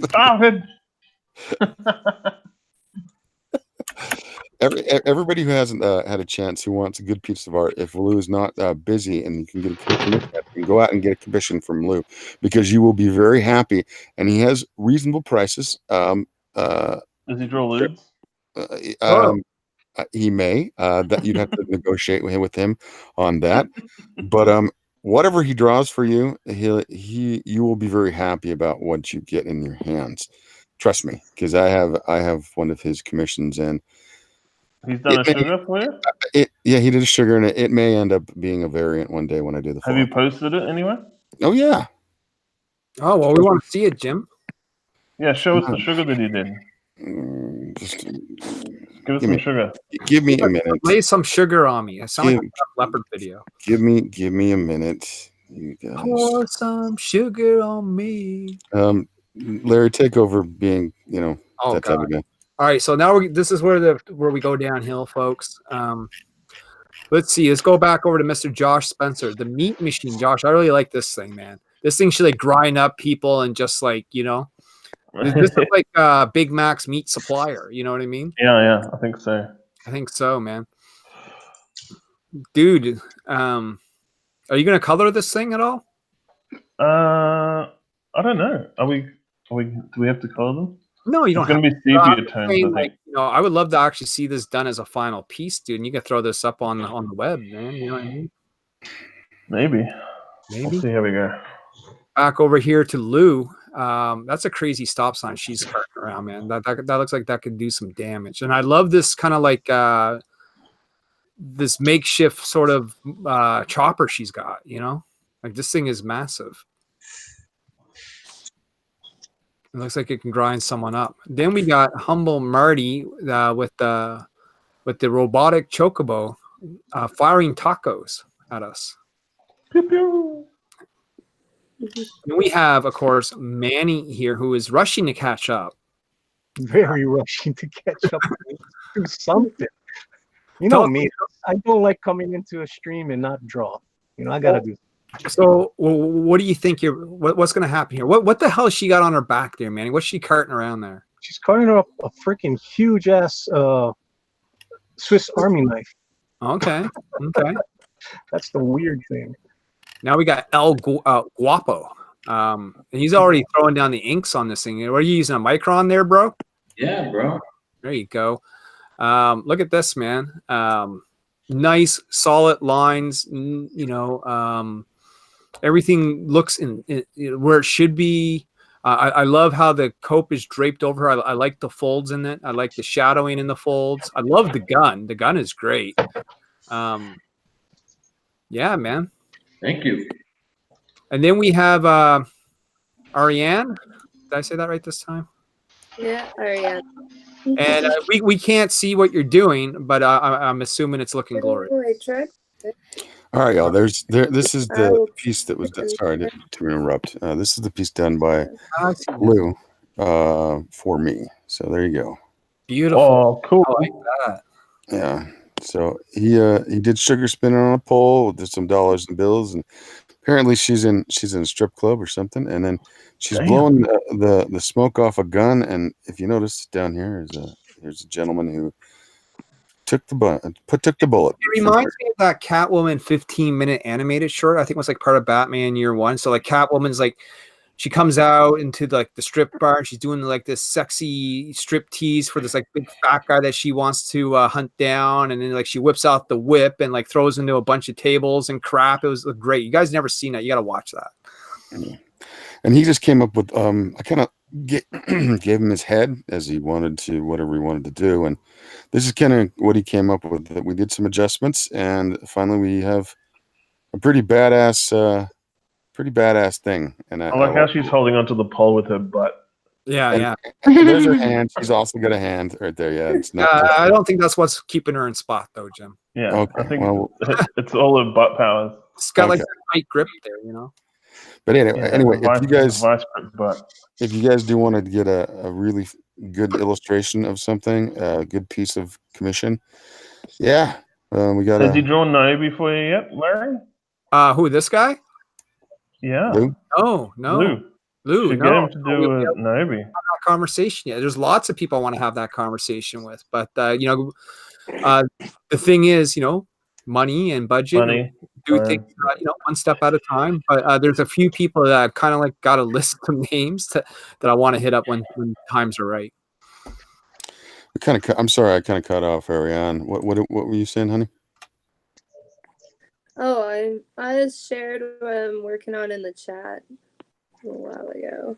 Stop it! Everybody who hasn't had a chance, who wants a good piece of art, if Lou is not busy and you can get a commission, go out and get a commission from Lou, because you will be very happy. And he has reasonable prices. Does he draw lewds? He may. That you'd have to negotiate with him on that. But whatever he draws for you, you will be very happy about what you get in your hands. Trust me, because I have one of his commissions, and he's done a sugar for you? Yeah, he did a sugar, and it may end up being a variant one day when I do the Have you posted it anywhere? Oh, yeah. Oh, well, we want to see it, Jim. Yeah, show us the sugar that you did. Just give us some sugar. Give me a minute. Lay some sugar on me. I sound like a leopard video. Give me a minute, you guys. Pour some sugar on me. Larry, take over being, that type of guy. All right, so now this is where we go downhill, folks. Let's see. Let's go back over to Mr. Josh Spencer, the Meat Machine. Josh, I really like this thing, man. This thing should grind up people and just this is like Big Mac's meat supplier. You know what I mean? Yeah, I think so. I think so, man. Dude, are you gonna color this thing at all? I don't know. Do we have to color them? No, you don't. It's going to be sepia tones, I think. I would love to actually see this done as a final piece, dude. And you can throw this up on the web, man. You know what I mean? Maybe. We'll see how we go. Back over here to Lou. That's a crazy stop sign she's carting around, man. That looks like that could do some damage. And I love this kind of this makeshift sort of chopper she's got. This thing is massive. It looks like it can grind someone up. Then we got humble Marty with the robotic chocobo firing tacos at us. Pew, pew. And we have, of course, Manny here, who is rushing to catch up. Very rushing to catch up. Do something. You know me. I don't like coming into a stream and not draw. I gotta do. So, what do you think? What's going to happen here? What the hell has she got on her back there, Manny? What's she carting around there? She's carting up a freaking huge ass Swiss Army knife. Okay. That's the weird thing. Now we got Guapo. And he's already throwing down the inks on this thing. What are you using, a micron there, bro? Yeah, bro. There you go. Look at this, man. Nice, solid lines. Everything looks in where it should be. I love how the cope is draped over her. I like the folds in it. I like the shadowing in the folds. I love the gun. The gun is great. Yeah, man. Thank you. And then we have Ariane. Did I say that right this time? Yeah, Ariane. And we can't see what you're doing, but I'm assuming it's looking glorious. All right, y'all. This is the piece that was done. Sorry to interrupt. This is the piece done by Lou for me. So there you go. Beautiful. Oh, cool. I like that. Yeah. So he did sugar spinning on a pole with some dollars and bills, and apparently she's in a strip club or something, and then she's blowing the smoke off a gun. And if you notice down here, there's a gentleman who took the bullet. It reminds me of that Catwoman 15-minute animated short. I think it was like part of Batman Year One. So like Catwoman's like, she comes out into like the strip bar and she's doing like this sexy strip tease for this like big fat guy that she wants to hunt down, and then like she whips out the whip and like throws into a bunch of tables and crap. It was great. You guys never seen that? You got to watch that. And he just came up with I kind of gave him his head as he wanted to, whatever he wanted to do, and this is kind of what he came up with. That we did some adjustments, and finally we have a pretty badass thing. And I like how she's holding onto the pole with her butt. Yeah. And there's her hand. She's also got a hand right there. Yeah, it's not. I don't think that's what's keeping her in spot though, Jim. Yeah, okay, I think it's all her butt powers. It's got like a tight grip there, you know. But anyway, if you guys do want to get a really good illustration of something, a good piece of commission, yeah, we got. Has he drawn Niobe for you yet, Larry? Who, this guy? Yeah. Lou? Oh no, Lou. Should get him to do a Niobe. That conversation. Yeah, there's lots of people I want to have that conversation with, but the thing is, money and budget. Money. Do things one step at a time. But there's a few people that I've kind of like got a list of names that I want to hit up when times are right. I'm sorry, I kind of cut off Ariane. What were you saying, honey? Oh, I just shared what I'm working on in the chat a while ago.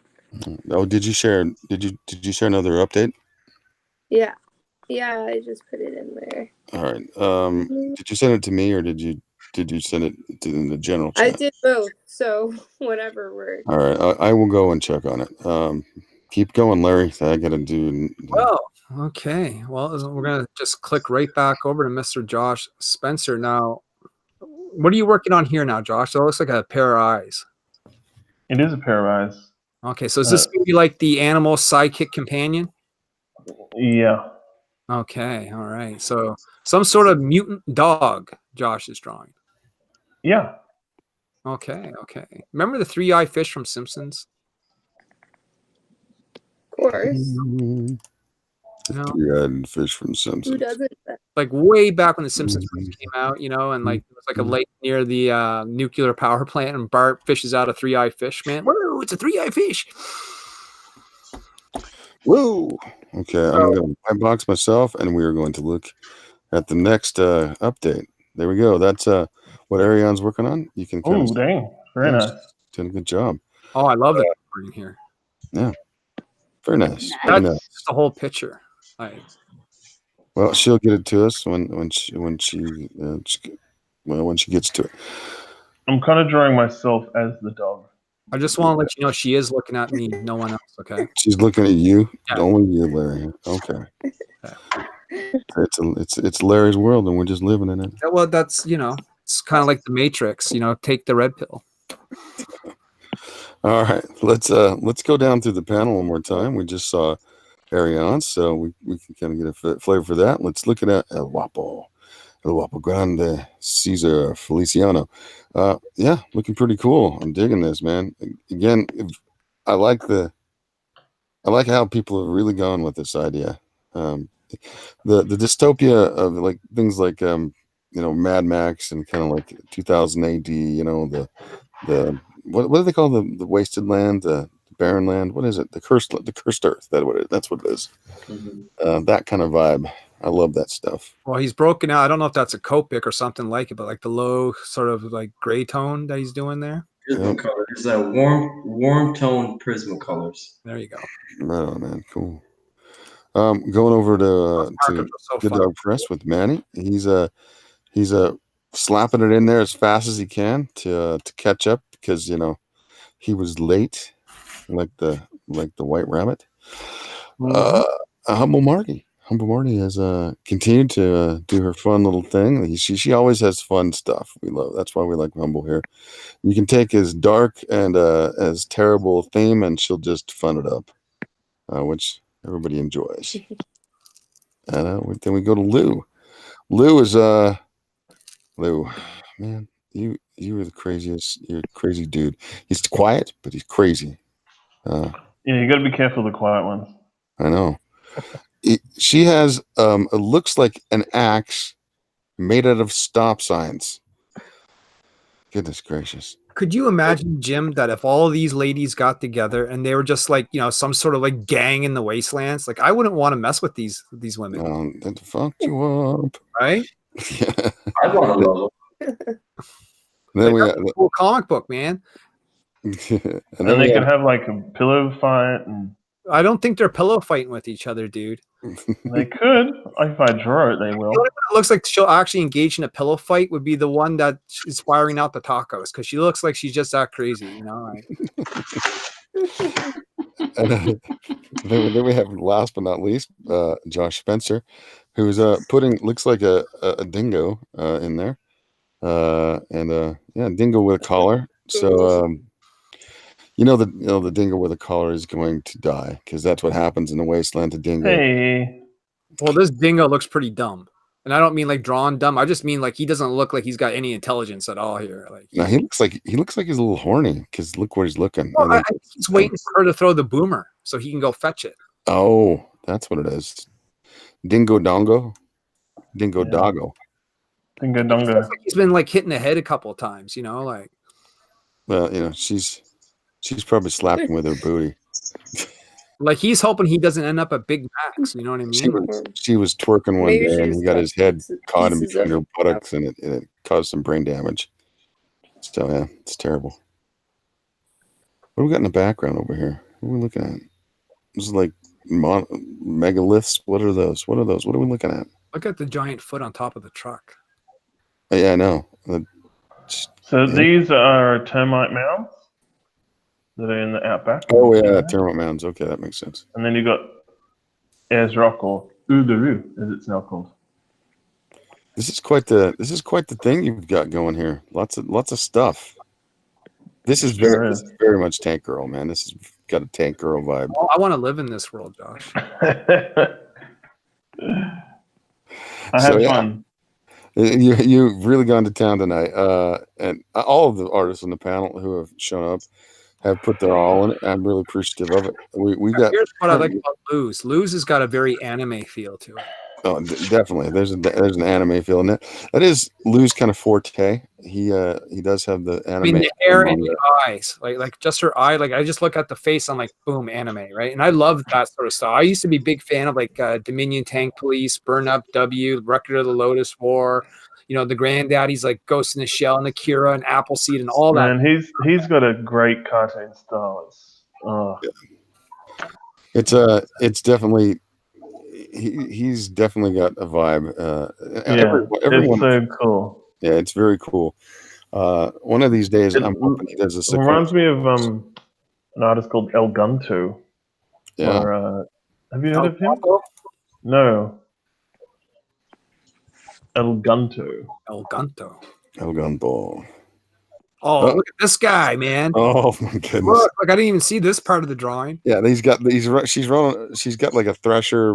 Oh, did you share another update? Yeah, I just put it in there. All right. Did you send it to me or did you send it to the general chat? I did both, so whatever works. All right, I will go and check on it. Keep going, Larry. I got to do. Well, okay. Well, we're gonna just click right back over to Mr. Josh Spencer now. What are you working on here now, Josh? It looks like a pair of eyes. It is a pair of eyes. Okay, so is this going to be like the animal sidekick companion? Yeah. Okay, all right. So some sort of mutant dog Josh is drawing. Yeah. Okay. Remember the three-eyed fish from Simpsons? Of course. Three-eyed fish from Simpsons. Who doesn't? Like way back when the Simpsons first came out, and like it was like a lake near the nuclear power plant, and Bart fishes out a three-eyed fish. Man, whoa! It's a three-eyed fish. Whoa! Okay, I'm going to box myself, and we are going to look at the next update. There we go. That's what Ariane's working on. You can. Oh, dang! Very nice. Did a good job. Oh, I love that green here. Yeah, very nice. That's just the whole picture. Well, she'll get it to us when she gets to it. I'm kind of drawing myself as the dog. I just want to let you know she is looking at me, no one else. Okay. She's looking at you, Yeah. only you, Larry. Okay. It's Larry's world, and we're just living in it. Yeah, well, that's it's kind of like the Matrix. Take the red pill. All right, let's go down through the panel one more time. We just saw Ariane, so we can kind of get a flavor for that. Let's look at El Guapo Grande Caesar Feliciano. Yeah, looking pretty cool. I'm digging this, man. Again, I like how people have really gone with this idea. The dystopia of like things like Mad Max and kind of like 2000 AD. The what do they call the wasted land, the barren land? What is it? The cursed earth. That's what it is. That kind of vibe. I love that stuff. Well, he's broken out. I don't know if that's a Copic or something like it, but like the low sort of like gray tone that he's doing there. Prismacolor. It's a warm tone Prismacolors. There you go. Right on, man. Cool. Going over to Good Dog Press with Manny. He's slapping it in there as fast as he can to catch up because he was late, like the White Rabbit. Humble Marty has continued to do her fun little thing. She always has fun stuff. We love. That's why we like Humble here. You can take his dark and as terrible theme, and she'll just fun it up, which everybody enjoys. And then we go to Lou. Lou is Lou, man, you are the craziest. You're a crazy dude. He's quiet, but he's crazy. Yeah, you got to be careful of the quiet ones. I know. She has it looks like an axe made out of stop signs. Goodness gracious. Could you imagine, Jim, that if all these ladies got together and they were just like, some sort of like gang in the wastelands, like I wouldn't want to mess with these women. That fucked you up. Right? Yeah. I want to love them. Then we got a cool comic book, man. and they could have like a pillow fight, and I don't think they're pillow fighting with each other, dude. they could. If I draw it, they will. The only one that looks like she'll actually engage in a pillow fight would be the one that is firing out the tacos, because she looks like she's just that crazy, Like. And then we have, last but not least, Josh Spencer, who's looks like a dingo in there, dingo with a collar. So the dingo with a collar is going to die because that's what happens in the wasteland to dingo. Hey, well, this dingo looks pretty dumb, and I don't mean like drawn dumb. I just mean like he doesn't look like he's got any intelligence at all here. Like, no, he looks like he's a little horny because look where he's looking. Well, he's waiting for her to throw the boomer so he can go fetch it. Oh, that's what it is. Dingo dongo, dingo doggo. Dingo dongo. He's been like hitting the head a couple of times, like. Well, she's probably slapping with her booty. Like he's hoping he doesn't end up at Big Macs. You know what I mean? She was twerking one Maybe day and he got his head caught in pieces between her of- buttocks and it caused some brain damage. So yeah, it's terrible. What do we got in the background over here? What are we looking at? This is like megaliths. What are those? What are we looking at? Look at the giant foot on top of the truck. Yeah, I know. So these are termite mounds that are in the outback. Oh yeah, termite mounds. Okay, that makes sense. And then you got Ayers Rock, or Uluru, as it's now called. This is quite the thing you've got going here. Lots of stuff. This is very much Tank Girl, man. This has got a Tank Girl vibe. Oh, I want to live in this world, Josh. I have fun. You've really gone to town tonight, and all of the artists on the panel who have shown up have put their all in it. I'm really appreciative of it. We got. Here's what I like about Luz. Luz has got a very anime feel to it. Oh, definitely. There's an anime feel in it. That is Lou's kind of forte. He does have the anime. I mean, the hair and the eyes, like just her eye. Like I just look at the face, I'm like, boom, anime, right? And I love that sort of stuff. I used to be a big fan of like Dominion Tank Police, Burn Up W, Record of the Lotus War. The Granddaddies like Ghost in the Shell and Akira and Appleseed and all that. Man, he's got a great cartoon style. It's definitely. He's definitely got a vibe. It's so cool. Yeah, it's very cool. One of these days, I'm hoping he does a sequence. Reminds me of an artist called El Gunto. Yeah. Or, have you heard of him? No. El Gunto. El Gunto. El Gunto. Oh, look at this guy, man! Oh my goodness! Look, I didn't even see this part of the drawing. Yeah, she's got like a thresher,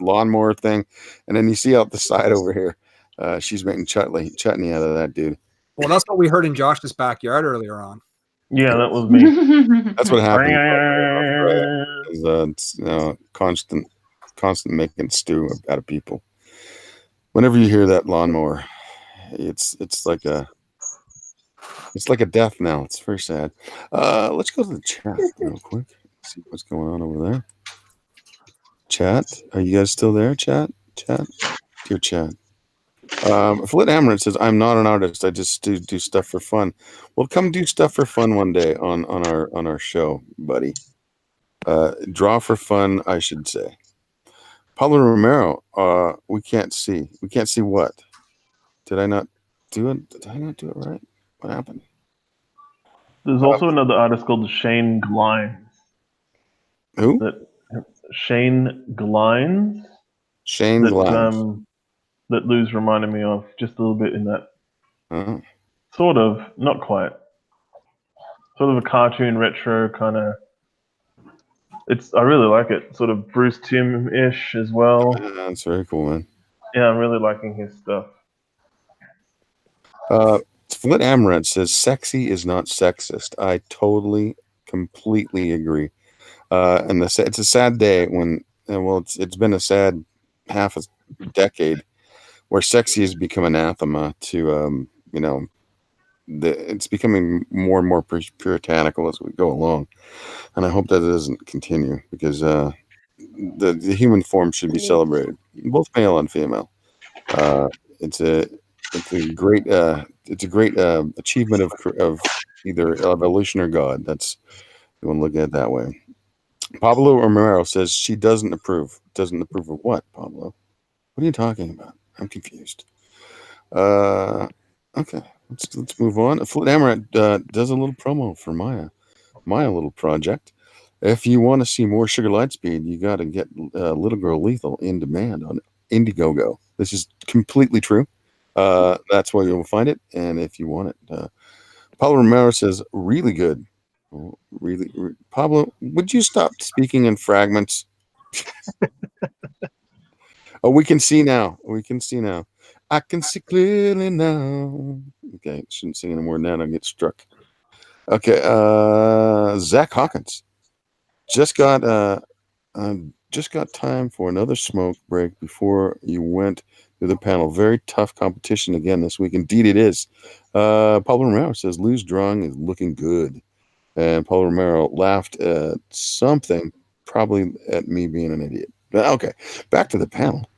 lawnmower thing, and then you see out the side over here, she's making chutney out of that dude. Well, that's what we heard in Josh's backyard earlier on. Yeah, that was me. That's what happened. It's constant making stew out of people. Whenever you hear that lawnmower, it's like a death knell. It's very sad. Let's go to the chat real quick. See what's going on over there. Chat, are you guys still there? Chat, dear chat. Flit Amaranth says, "I'm not an artist. I just do stuff for fun." Well, come do stuff for fun one day on our show, buddy. Draw for fun, I should say. Pablo Romero, we can't see. We can't see what? Did I not do it? Did I not do it right? What happened? There's also another artist called Shane Glines. Who? Shane Glines. Shane Glines. That Lou's reminded me of just a little bit in that. Oh. Sort of, not quite. Sort of a cartoon retro kind of. I really like it. Sort of Bruce Timm-ish as well. That's very cool, man. Yeah, I'm really liking his stuff. Flit Amaranth says, "Sexy is not sexist." I totally, completely agree. And it's a sad day when, well, it's been a sad half a decade where sexy has become anathema to, it's becoming more and more puritanical as we go along. And I hope that it doesn't continue, because the human form should be celebrated, both male and female. It's a great achievement of either evolution or God. That's, you want to look at it that way. Pablo Romero says she doesn't approve. Doesn't approve of what, Pablo? What are you talking about? I'm confused. Okay, let's move on. Flit Amaranth does a little promo for my little project. If you want to see more Sugar Lightspeed, you got to get Little Girl Lethal in demand on Indiegogo. This is completely true. That's where you'll find it. And if you want it, Pablo Romero says, really good. Oh, really, Pablo, would you stop speaking in fragments? Oh, we can see now. I can see clearly now. Okay, shouldn't sing anymore than that. I'll get struck. Okay, Zach Hawkins just got time for another smoke break before you went to the panel. Very tough competition again this week. Indeed, it is. Pablo Romero says Lou's drawing is looking good, and Pablo Romero laughed at something, probably at me being an idiot. But okay, back to the panel.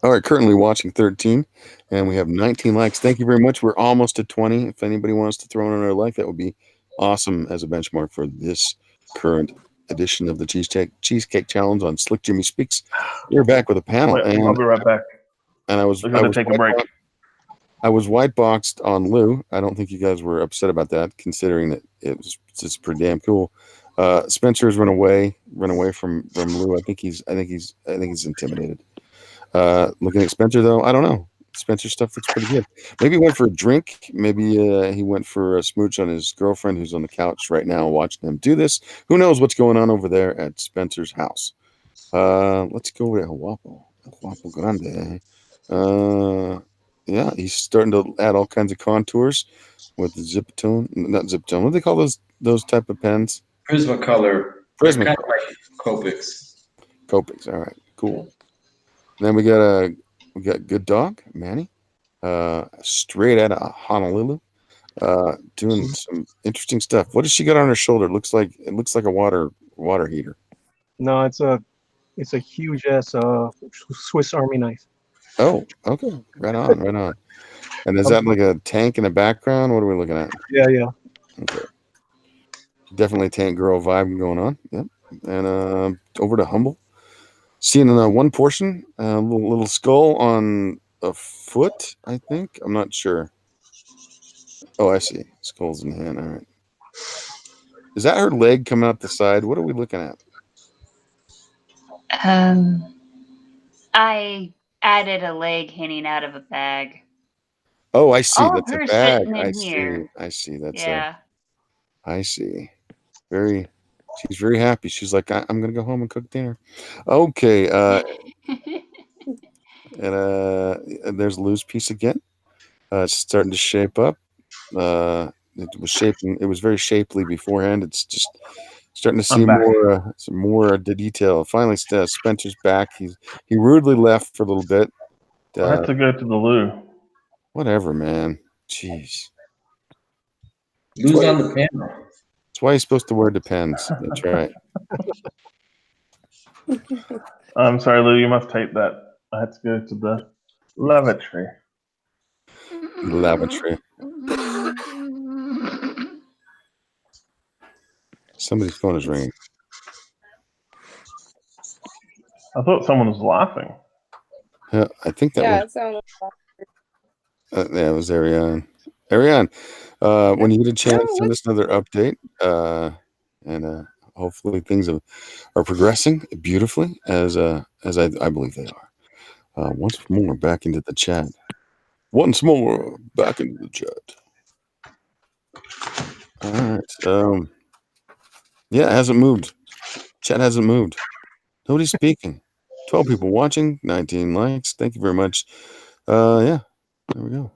All right, currently watching 13, and we have 19 likes. Thank you very much. We're almost at 20. If anybody wants to throw in another like, that would be awesome as a benchmark for this current edition of the Cheesecake Challenge on Slick Jimmy Speaks. We're back with a panel. Wait, I'll be right back. And I was going to take a break. I was white boxed on Lou. I don't think you guys were upset about that, considering that it was just pretty damn cool. Spencer's run away from Lou. I think he's intimidated. Looking at Spencer, though, I don't know. Spencer's stuff looks pretty good. Maybe he went for a drink. Maybe he went for a smooch on his girlfriend, who's on the couch right now watching him do this. Who knows what's going on over there at Spencer's house? Let's go with Guapo Grande. Yeah, he's starting to add all kinds of contours with the Ziptone. Not Ziptone. What do they call those type of pens? Prismacolor. Prismacolor. Kind of like Copics. Copics. All right, cool. Then we got Good Dog Manny, straight out of Honolulu, doing some interesting stuff. What does she got on her shoulder? It looks like a water heater. No, it's a huge ass Swiss Army knife. Oh, okay, right on. And is that like a tank in the background? What are we looking at? Yeah. Okay, definitely tank girl vibe going on. Yep. And over to Humble. Seeing one portion, a little skull on a foot, I think. I'm not sure. Oh, I see. Skull's in hand. All right. Is that her leg coming out the side? What are we looking at? I added a leg hanging out of a bag. Oh, I see. All That's of a her bag. sitting in I here. see. That's Yeah. I see. She's very happy. She's like, I'm gonna go home and cook dinner. Okay. And there's Lou's piece again. It's starting to shape up. It was very shapely beforehand. It's just Starting to I'm see back. some more of the detail. Finally, Spencer's back. He rudely left for a little bit. I had to go to the loo. Whatever, man. Jeez. Lose on the panel. That's why he's supposed to wear Depends. That's right. I'm sorry, Lou. You must tape that. I had to go to the lavatory. Lavatory. Somebody's phone is ringing. I thought someone was laughing. Yeah, I think that Yeah, was. it sounded Yeah, it was Ariane. Ariane, when you get a chance, No, send us another update, and hopefully things are progressing beautifully as I believe they are. Once more, back into the chat. Once more, back into the chat. All right. Yeah, it hasn't moved. Chat hasn't moved. Nobody's speaking. 12 people watching, 19 likes. Thank you very much. Yeah, there we go.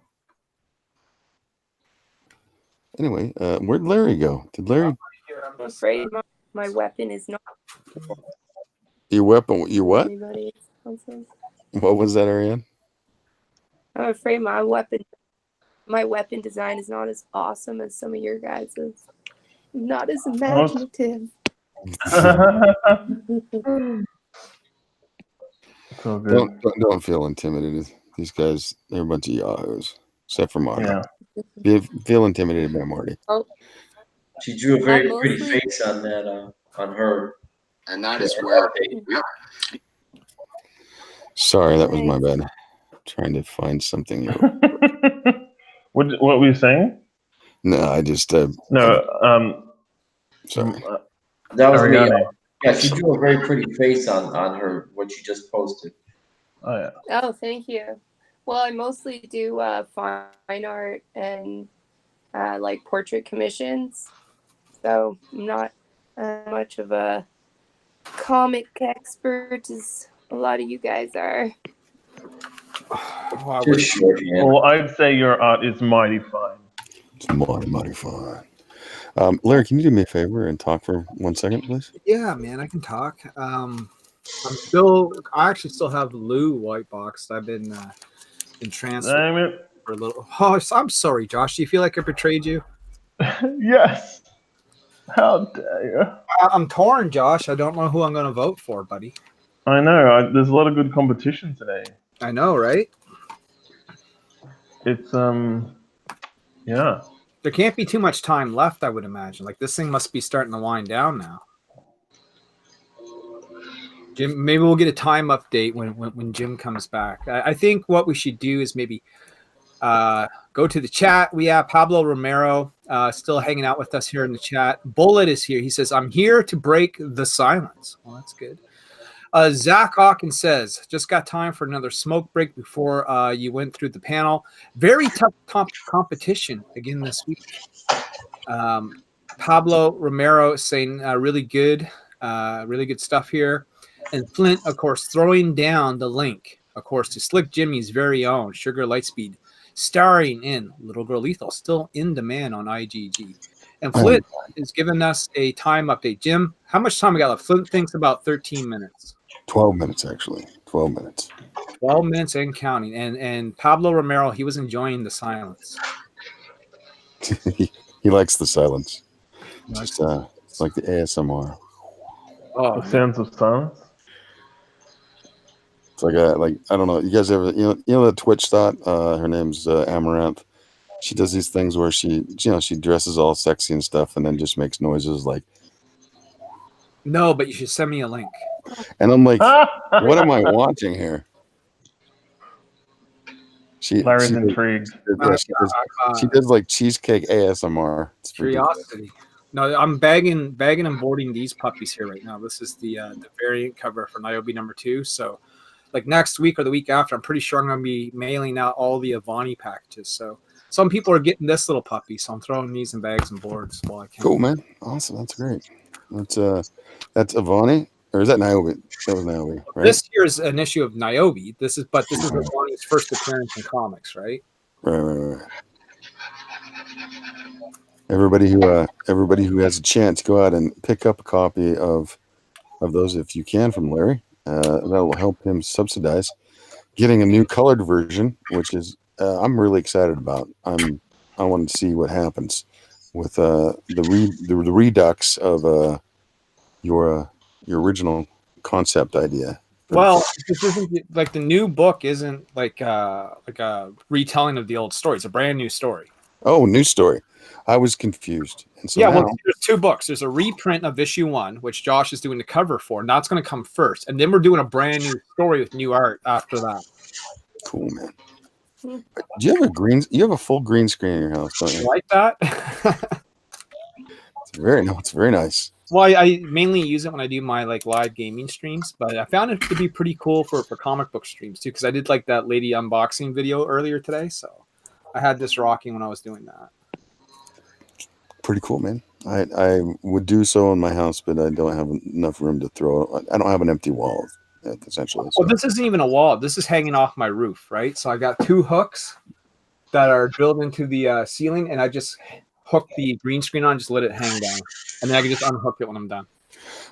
Anyway, where'd Larry go? Did Larry? I'm afraid my weapon is not. Your weapon? Your what? Anybody else's. What was that, Ariane? I'm afraid my weapon design is not as awesome as some of your guys's. Not as imaginative. It's all good. Don't feel intimidated. These guys, they're a bunch of yahoos, except for Marty. Yeah. Feel intimidated by Marty. Oh, She drew a very I'm pretty mostly- face on that, on her. And that is where Sorry, that was my bad. Trying to find something. What were you saying? No, I just. No. Sorry. That was me. Ariane. Yeah, she drew a very pretty face on her, what she just posted. Oh yeah. Oh, thank you. Well, I mostly do fine art and like portrait commissions. So I'm not much of a comic expert as a lot of you guys are. Wow, Just shorthand. Well, I'd say your art is mighty fine. It's mighty fun. Larry, can you do me a favor and talk for 1 second, please? yeah, man, I can talk. I actually still have Lou white boxed. I've been transferred Damn it. for a little. Oh, I'm sorry, Josh. Do you feel like I betrayed you? Yes. How dare you? I'm torn, Josh. I don't know who I'm going to vote for, buddy. I know. There's a lot of good competition today. I know, right? It's yeah. There can't be too much time left, I would imagine. Like, this thing must be starting to wind down now. Jim, maybe we'll get a time update when Jim comes back. I think what we should do is maybe go to the chat. We have Pablo Romero still hanging out with us here in the chat. Bullet is here. He says, I'm here to break the silence. Well, that's good. Zach Hawkins says, just got time for another smoke break before you went through the panel. Very tough competition again this week. Pablo Romero saying really good stuff here. And Flint, of course, throwing down the link, of course, to Slick Jimmy's very own Sugar Lightspeed, starring in Little Girl Lethal, still in demand on IGG. And Flint is giving us a time update. Jim, how much time we got left? Flint thinks about 13 minutes. 12 minutes, actually. 12 minutes. 12 minutes and counting. And Pablo Romero, he was enjoying the silence. He likes the silence. Nice. Just, it's like the ASMR. Oh, The sounds of silence. It's like I don't know. You guys ever you know the Twitch thought? Her name's Amaranth. She does these things where she dresses all sexy and stuff, and then just makes noises like. no, but you should send me a link. And I'm like, what am I watching here? Larry's intrigued. She does like cheesecake ASMR. It's Curiosity. No, I'm bagging and boarding these puppies here right now. This is the variant cover for Niobe #2. So, like next week or the week after, I'm pretty sure I'm going to be mailing out all the Avani packages. So, some people are getting this little puppy, so I'm throwing these in bags and boards while I can. Cool, man. Awesome. That's great. That's Avani, or is that Niobe? That was Niobe, right? This year's an issue of Niobe. This is Avani's first appearance in comics, right? Right. Everybody who has a chance, go out and pick up a copy of those if you can from Larry. That will help him subsidize getting a new colored version, which is I'm really excited about. I want to see what happens with the redux of your original concept idea. Well, this isn't like the new book isn't like a retelling of the old story. It's a brand new story. Oh, new story. I was confused. And so yeah, now, well, there's two books. There's a reprint of issue 1, which Josh is doing the cover for, and that's going to come first. And then we're doing a brand new story with new art after that. cool, man. Do you have you have a full green screen in your house, don't you? You like that? It's very nice. Well, I mainly use it when I do my like live gaming streams, but I found it to be pretty cool for comic book streams too, because I did like that lady unboxing video earlier today, so I had this rocking when I was doing that. Pretty cool, man. I would do so in my house, but I don't have enough room to throw. I don't have an empty wall, essentially. So. Well, this isn't even a wall. This is hanging off my roof, right? So I got 2 hooks that are drilled into the ceiling, and I just hook the green screen on, just let it hang down, and then I can just unhook it when I'm done.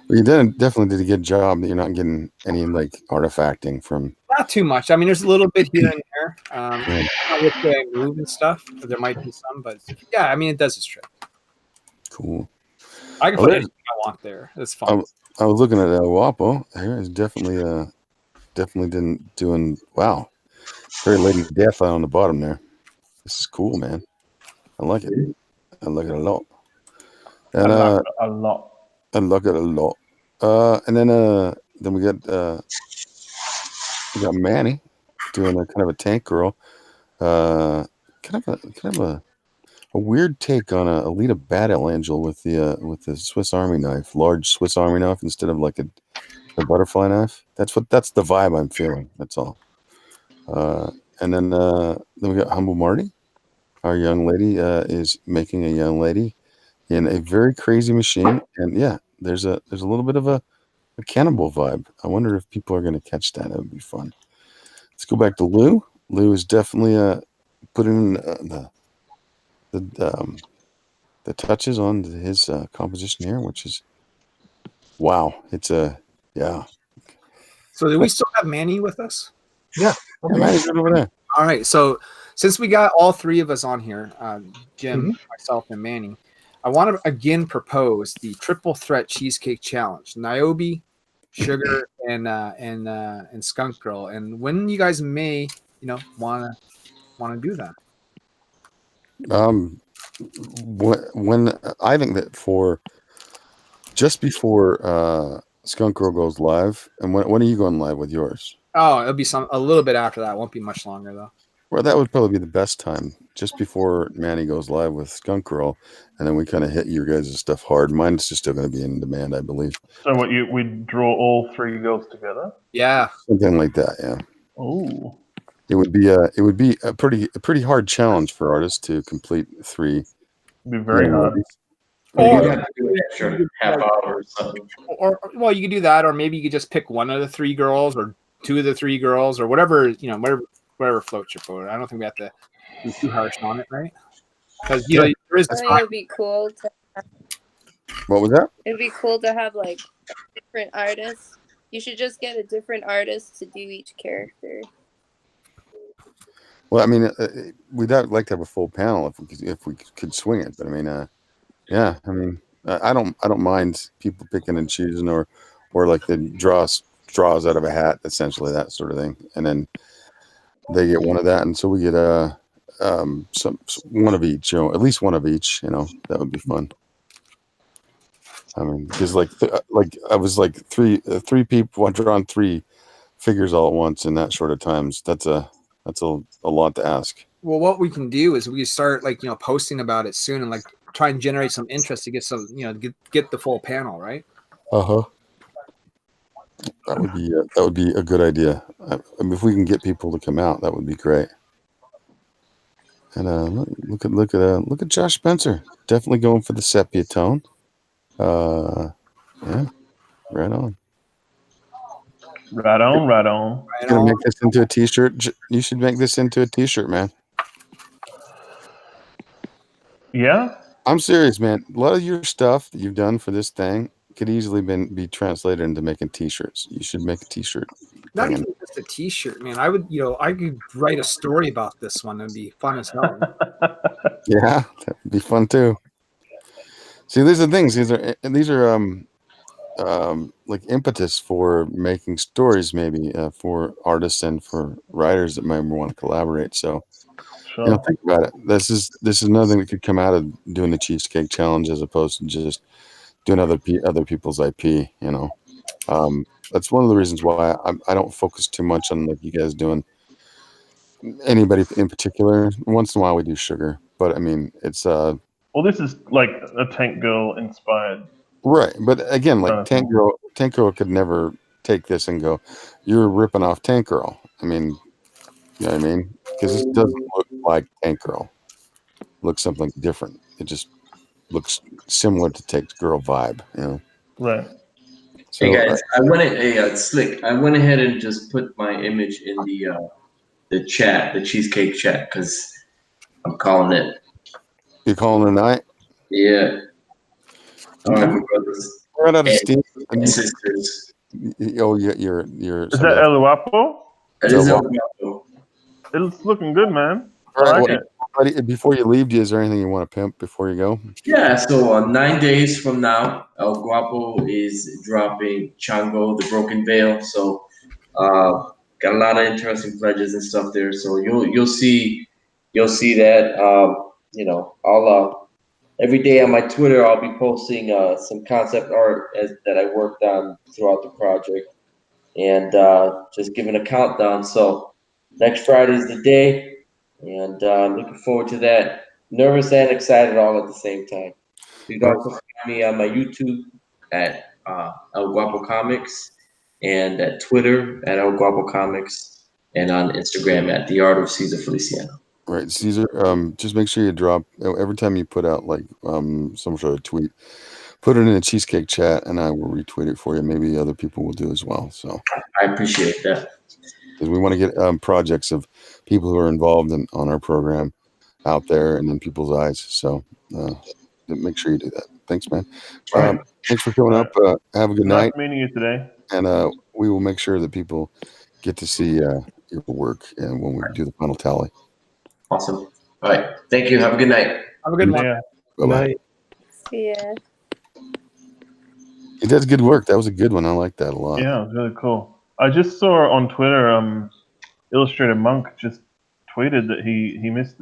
Well, you definitely did a good job that you're not getting any like artifacting from. Not too much. I mean, there's a little bit here and there. Not with the move and stuff. There might be some, but yeah, I mean, it does its trick. Cool. I can put anything I want there. It's fun. I was looking at Wapo. Here is definitely doing wow. Very Lady Death on the bottom there. This is cool, man. I like it. I like it a lot. And I like it a lot. I like it a lot. And then we got Manny doing a kind of a tank girl. Kind of a weird take on a Alita Battle Angel with the Swiss Army knife, large Swiss Army knife instead of like a butterfly knife. That's the vibe I'm feeling. That's all. And then we got Humble Marty. Our young lady is making a young lady in a very crazy machine, and yeah, there's a little bit of a cannibal vibe. I wonder if people are going to catch that. It would be fun. Let's go back to Lou. Lou is definitely putting the touches on his composition here, which is wow. It's yeah. So do we still have Manny with us? Yeah. Okay. Manny's right over there. All right. So since we got all 3 of us on here, Jim, myself, and Manny, I want to again propose the triple threat cheesecake challenge: Niobe, Sugar, and Skunk Girl. And when you guys may, want to do that. When I think that for just before Skunk Girl goes live, and when are you going live with yours? Oh, it'll be a little bit after that. It won't be much longer though. Well, that would probably be the best time, just before Manny goes live with Skunk Girl, and then we kind of hit your guys' stuff hard. Mine's just still going to be in demand, I believe. So what we draw all 3 girls together? Yeah, something like that. Yeah. Oh. It would be a pretty hard challenge for artists to complete 3. It'd be very hard. Or you have to do an extra half hour or something. Or well, you could do that, or maybe you could just pick one of the 3 girls, or 2 of the 3 girls, or whatever whatever floats your boat. I don't think we have to be too harsh on it, right? Because there is. I think it would be cool to. What was that? It'd be cool to have like different artists. You should just get a different artist to do each character. Well, I mean, we'd like to have a full panel if we could swing it. But I mean, yeah, I mean, I don't mind people picking and choosing or like the draws out of a hat, essentially that sort of thing, and then they get one of that, and so we get some one of each, at least one of each, that would be fun. I mean, because like I was like three people drawing 3 figures all at once in that short of times. That's a lot to ask. Well, what we can do is we start posting about it soon and like try and generate some interest to get some get the full panel, right? That would be a good idea. I mean, if we can get people to come out, that would be great. And look at Josh Spencer, definitely going for the sepia tone. Yeah, right on. Right on. You're gonna make this into a t-shirt. You should make this into a t-shirt, man. Yeah. I'm serious, man. A lot of your stuff that you've done for this thing could easily be translated into making T-shirts. You should make a T-shirt. Not thing. even just a T-shirt, man. I would, I could write a story about this one. It'd be fun as hell. Yeah, that'd be fun too. See, these are things. These are like impetus for making stories, maybe for artists and for writers that might want to collaborate. So, Sure. think about it. This is another thing that could come out of doing the Cheesecake Challenge as opposed to just doing other people's IP. That's one of the reasons why I don't focus too much on like you guys doing anybody in particular. Once in a while we do Sugar, but I mean it's Well, this is like a Tank Girl inspired. right. But again, like Kind Tank Girl could never take this and go, "You're ripping off Tank Girl." I mean, you know what I mean? Because this doesn't look like Tank Girl. It looks something different. It just looks similar to Tank Girl vibe. Right. So, Hey guys, Slick. I went ahead and just put my image in the chat, the cheesecake chat, because I'm calling it. you're calling it a night? Yeah. All right, my brothers Run out of and, steam. and sisters. Oh, you're. Is that El Guapo? That So is what- El Guapo. It's looking good, man. I All right, like well, it. buddy, before you leave, is there anything you want to pimp before you go? Yeah, so 9 days from now, El Guapo is dropping Chango, the Broken Veil. So got a lot of interesting pledges and stuff there. So you'll see that. I'll every day on my Twitter I'll be posting some concept art that I worked on throughout the project, and just giving a countdown. So next Friday is the day, and looking forward to that. Nervous and excited all at the same time. You can also find me on my YouTube at El Guapo Comics, and at Twitter at El Guapo Comics, and on Instagram at The Art of Caesar Feliciano. Right, Caesar. Just make sure you drop every time you put out like some sort of tweet. Put it in a Cheesecake chat, and I will retweet it for you. Maybe other people will do as well. So I appreciate that. because we want to get projects of people who are involved on our program out there and in people's eyes. So make sure you do that. Thanks, man. Right. Thanks for showing up. Have a good Nice night, meeting you today. and we will make sure that people get to see your work and when we do the final tally. Awesome. All right. Thank you. Have a good night. Have a good one. Yeah. Bye-bye. Night. Yeah. He does good work. That was a good one. I like that a lot. Yeah, it was really cool. I just saw on Twitter, Illustrator Monk just tweeted that he missed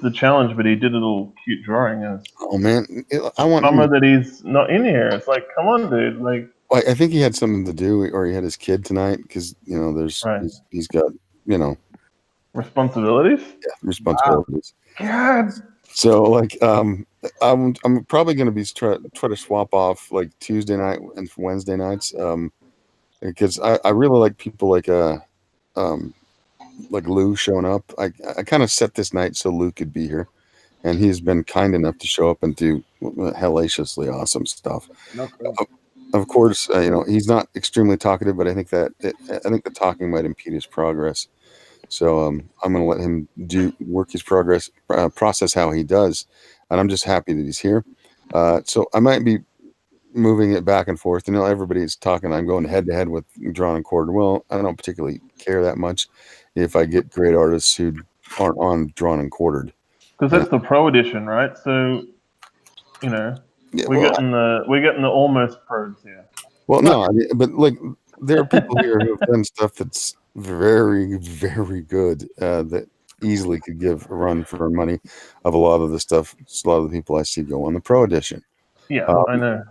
the challenge, but he did a little cute drawing. And it's Oh man, I want him bummer to, that he's not in here. It's like, come on, dude. Like, I think he had something to do, or he had his kid tonight because there's Right. he's got responsibilities. responsibilities. God. So like I'm probably going to be try to swap off like Tuesday night and Wednesday nights because I really like people like Lou showing up. I kind of set this night so Lou could be here, and he's been kind enough to show up and do hellaciously awesome stuff. No clue. Of course, he's not extremely talkative, but I think the talking might impede his progress. So I'm going to let him work his process how he does, and I'm just happy that he's here. So I might be moving it back and forth. Everybody's talking. I'm going head to head with Drawn and Quartered. Well, I don't particularly care that much if I get great artists who aren't on Drawn and Quartered. Because that's the pro edition, right? So, Yeah, we're getting the almost pros here. well, no, but like there are people here who have done stuff that's very, very good that easily could give a run for money of a lot of the stuff. A lot of the people I see go on the pro edition. Yeah, I know.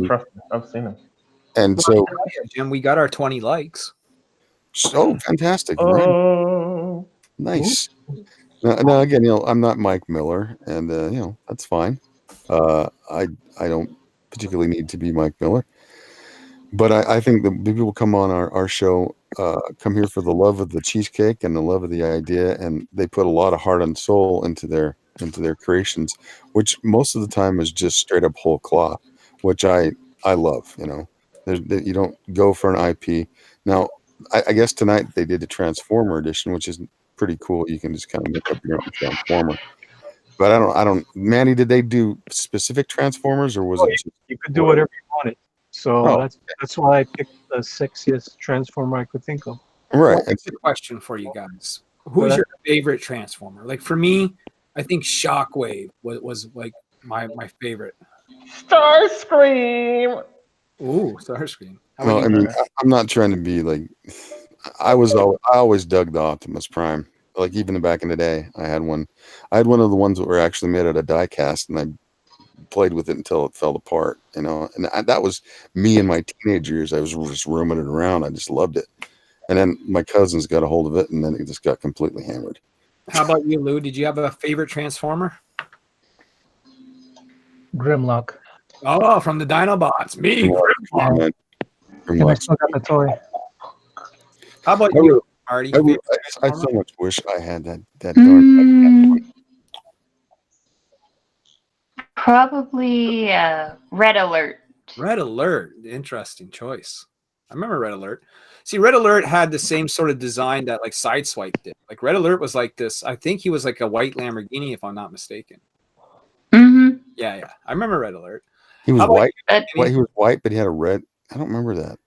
Trust me, I've seen them. And so, Jim, we got our 20 likes. fantastic, right? Oh, Nice. Now again, I'm not Mike Miller, and that's fine. I don't particularly need to be Mike Miller, but I think that people come on our show, come here for the love of the cheesecake and the love of the idea, and they put a lot of heart and soul into their creations, which most of the time is just straight up whole cloth, which I love. You don't go for an IP. Now, I guess tonight they did the Transformer edition, which is pretty cool. You can just kind of make up your own Transformer. But I don't. Manny, did they do specific Transformers or was Oh, it? Just, You could do whatever you wanted. So Oh. that's why I picked the sexiest Transformer I could think of. right. Here's a question for you guys. Go Who's ahead. your favorite Transformer? Like for me, I think Shockwave was like my favorite. Starscream. Ooh, Starscream. How Well, about I you? mean, I'm not trying to be like. I always dug the Optimus Prime. Like even back in the day, I had one. I had one of the ones that were actually made out of die cast, and I played with it until it fell apart. You know, and that was me in my teenage years. I was just roaming it around. I just loved it. And then my cousins got a hold of it, and then it just got completely hammered. How about you, Lou? Did you have a favorite Transformer? Grimlock. Oh, from the Dinobots. Me, Grimlock. Man, And I still got the toy. How about I you, Marty? I, Favorite I so Transformer? much wish I had that darn. Mm, probably Red Alert. Red Alert. Interesting choice. I remember Red Alert. See, Red Alert had the same sort of design that like Sideswipe did. Like Red Alert was like this. I think he was like a white Lamborghini, if I'm not mistaken. Mm-hmm. Yeah. I remember Red Alert. He was How about white. But, He was white, but he had a red. I don't remember that.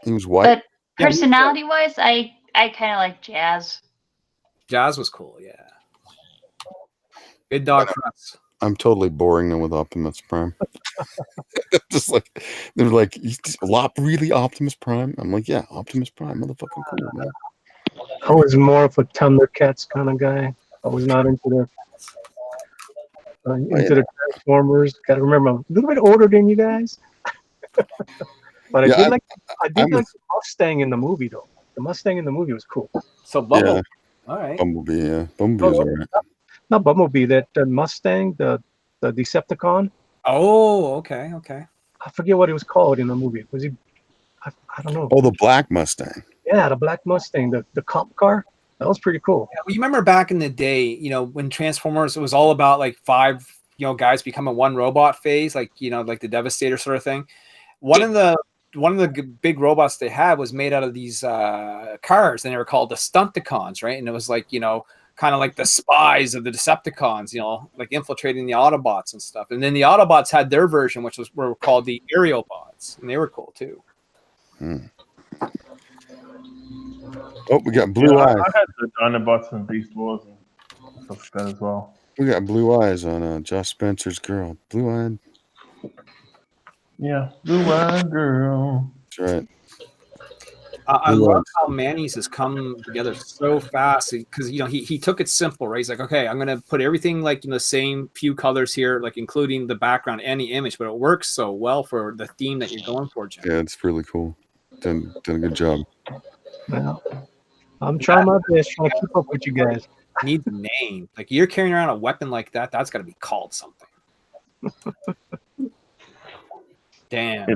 He was white. but personality-wise, I kind of like Jazz. Jazz was cool. Yeah. Good dog for us. I'm totally boring them with Optimus Prime. Just like they're like, really Optimus Prime? I'm like, yeah, Optimus Prime, motherfucking cool, man. I was more of a Thundercats kind of guy. I was not into the Transformers. Got to remember, I'm a little bit older than you guys. But Yeah, I did like the Mustang in the movie though. The Mustang in the movie was cool. So Bumblebee. Yeah. All right. Bumblebee, yeah. Bumblebee was alright. Not Bumblebee, that Mustang, the Decepticon. Oh, okay. I forget what it was called in the movie. Was he? I don't know. Oh, the Black Mustang. Yeah, the Black Mustang, the cop car. That was pretty cool. Yeah, well, you remember back in the day, you know, when Transformers, it was all about like 5, guys becoming one robot phase, like, like the Devastator sort of thing. One of the big robots they had was made out of these cars, and they were called the Stunticons, right? And it was like, kind of like the spies of the Decepticons, like infiltrating the Autobots and stuff. And then the Autobots had their version, which were called the Aerobots, and they were cool too. Oh, we got Blue Eyes. I had the Dinobots and Beast Wars and stuff like that as well. We got Blue Eyes on Josh Spencer's girl. Blue Eyed. Yeah, blue-eyed girl. That's right. I love how Manny's has come together so fast because he took it simple, right? He's like, okay, I'm gonna put everything like in the same few colors here, like including the background and the image, but it works so well for the theme that you're going for, Jim. Yeah, it's really cool. Done a good job. Yeah. I'm trying my best, trying to keep up with you guys. Needs a name. Like you're carrying around a weapon like that, that's got to be called something. Damn.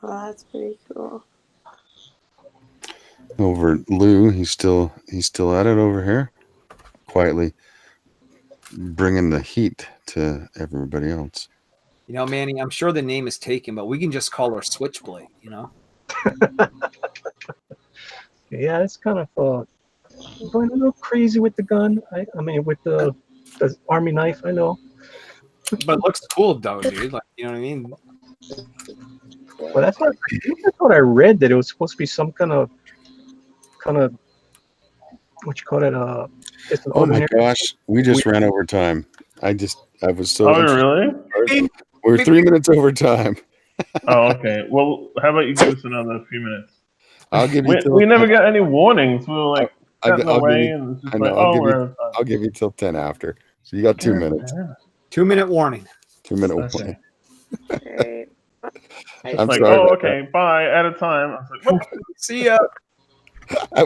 Oh, that's pretty cool. Over Lou, he's still at it over here, quietly bringing the heat to everybody else. Manny, I'm sure the name is taken, but we can just call her Switchblade. Yeah, it's kind of going a little crazy with the gun. I mean, with the army knife. I know, But it looks cool though, dude. Like, you know what I mean? but that's what I read, that it was supposed to be some kind of what you call it? It's an Oh my ordinary. gosh, we just ran over time. I was so. Oh, really? We're 3 minutes over time. Oh, okay. Well, how about you give us another few minutes? I'll give you. We never got any warnings. We were like cutting away, and it's just like, I'll give you till 10 after. So you got 2 minutes. 2 minute warning. 2 minute Okay. warning. Great. I'm like, sorry. oh, okay, bye. At a time. I was like, See ya. I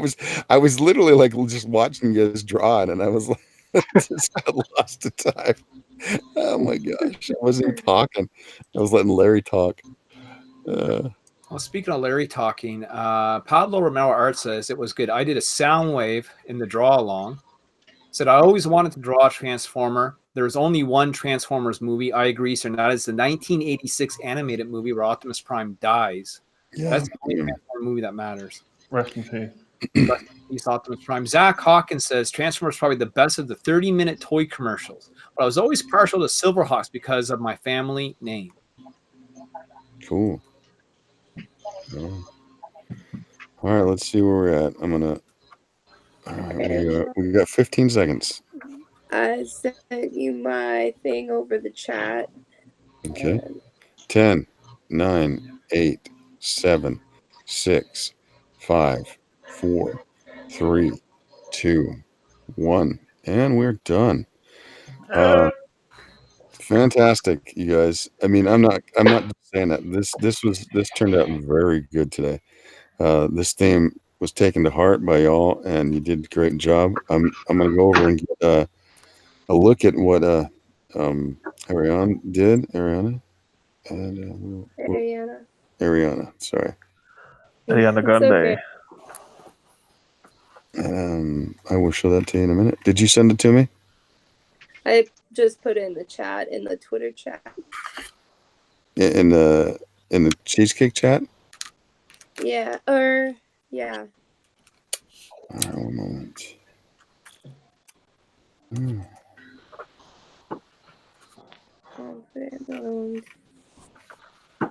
was literally like just watching you guys drawing, and I was like, just got lost to time. Oh my gosh, I wasn't even talking. I was letting Larry talk. Well, speaking of Larry talking, Pablo Romero Art says it was good. I did a sound wave in the draw along. Said I always wanted to draw a Transformer. There was only one Transformers movie. I agree, sir. And that is the 1986 animated movie where Optimus Prime dies. Yeah, That's the only Transformer movie that matters. rest in peace. He's Optimus Prime. Zach Hawkins says Transformers probably the best of the 30-minute toy commercials, but I was always partial to Silverhawks because of my family name. Cool. All right, let's see where we're at. I'm gonna. All right, we got 15 seconds. I sent you my thing over the chat. Okay. 10, 9, 8, 7, 6, 5, 4, 3, 2, 1, and we're done. Fantastic, you guys. I mean, I'm not just saying that. This turned out very good today. This theme was taken to heart by y'all, and you did a great job. I'm gonna go over and get a look at what Ariana did. Ariana. And Ariana, sorry. Ariana Grande. Okay. I will show that to you in a minute. Did you send it to me? I just put it in the chat, in the Twitter chat. In the Cheesecake chat? Yeah, yeah. One moment.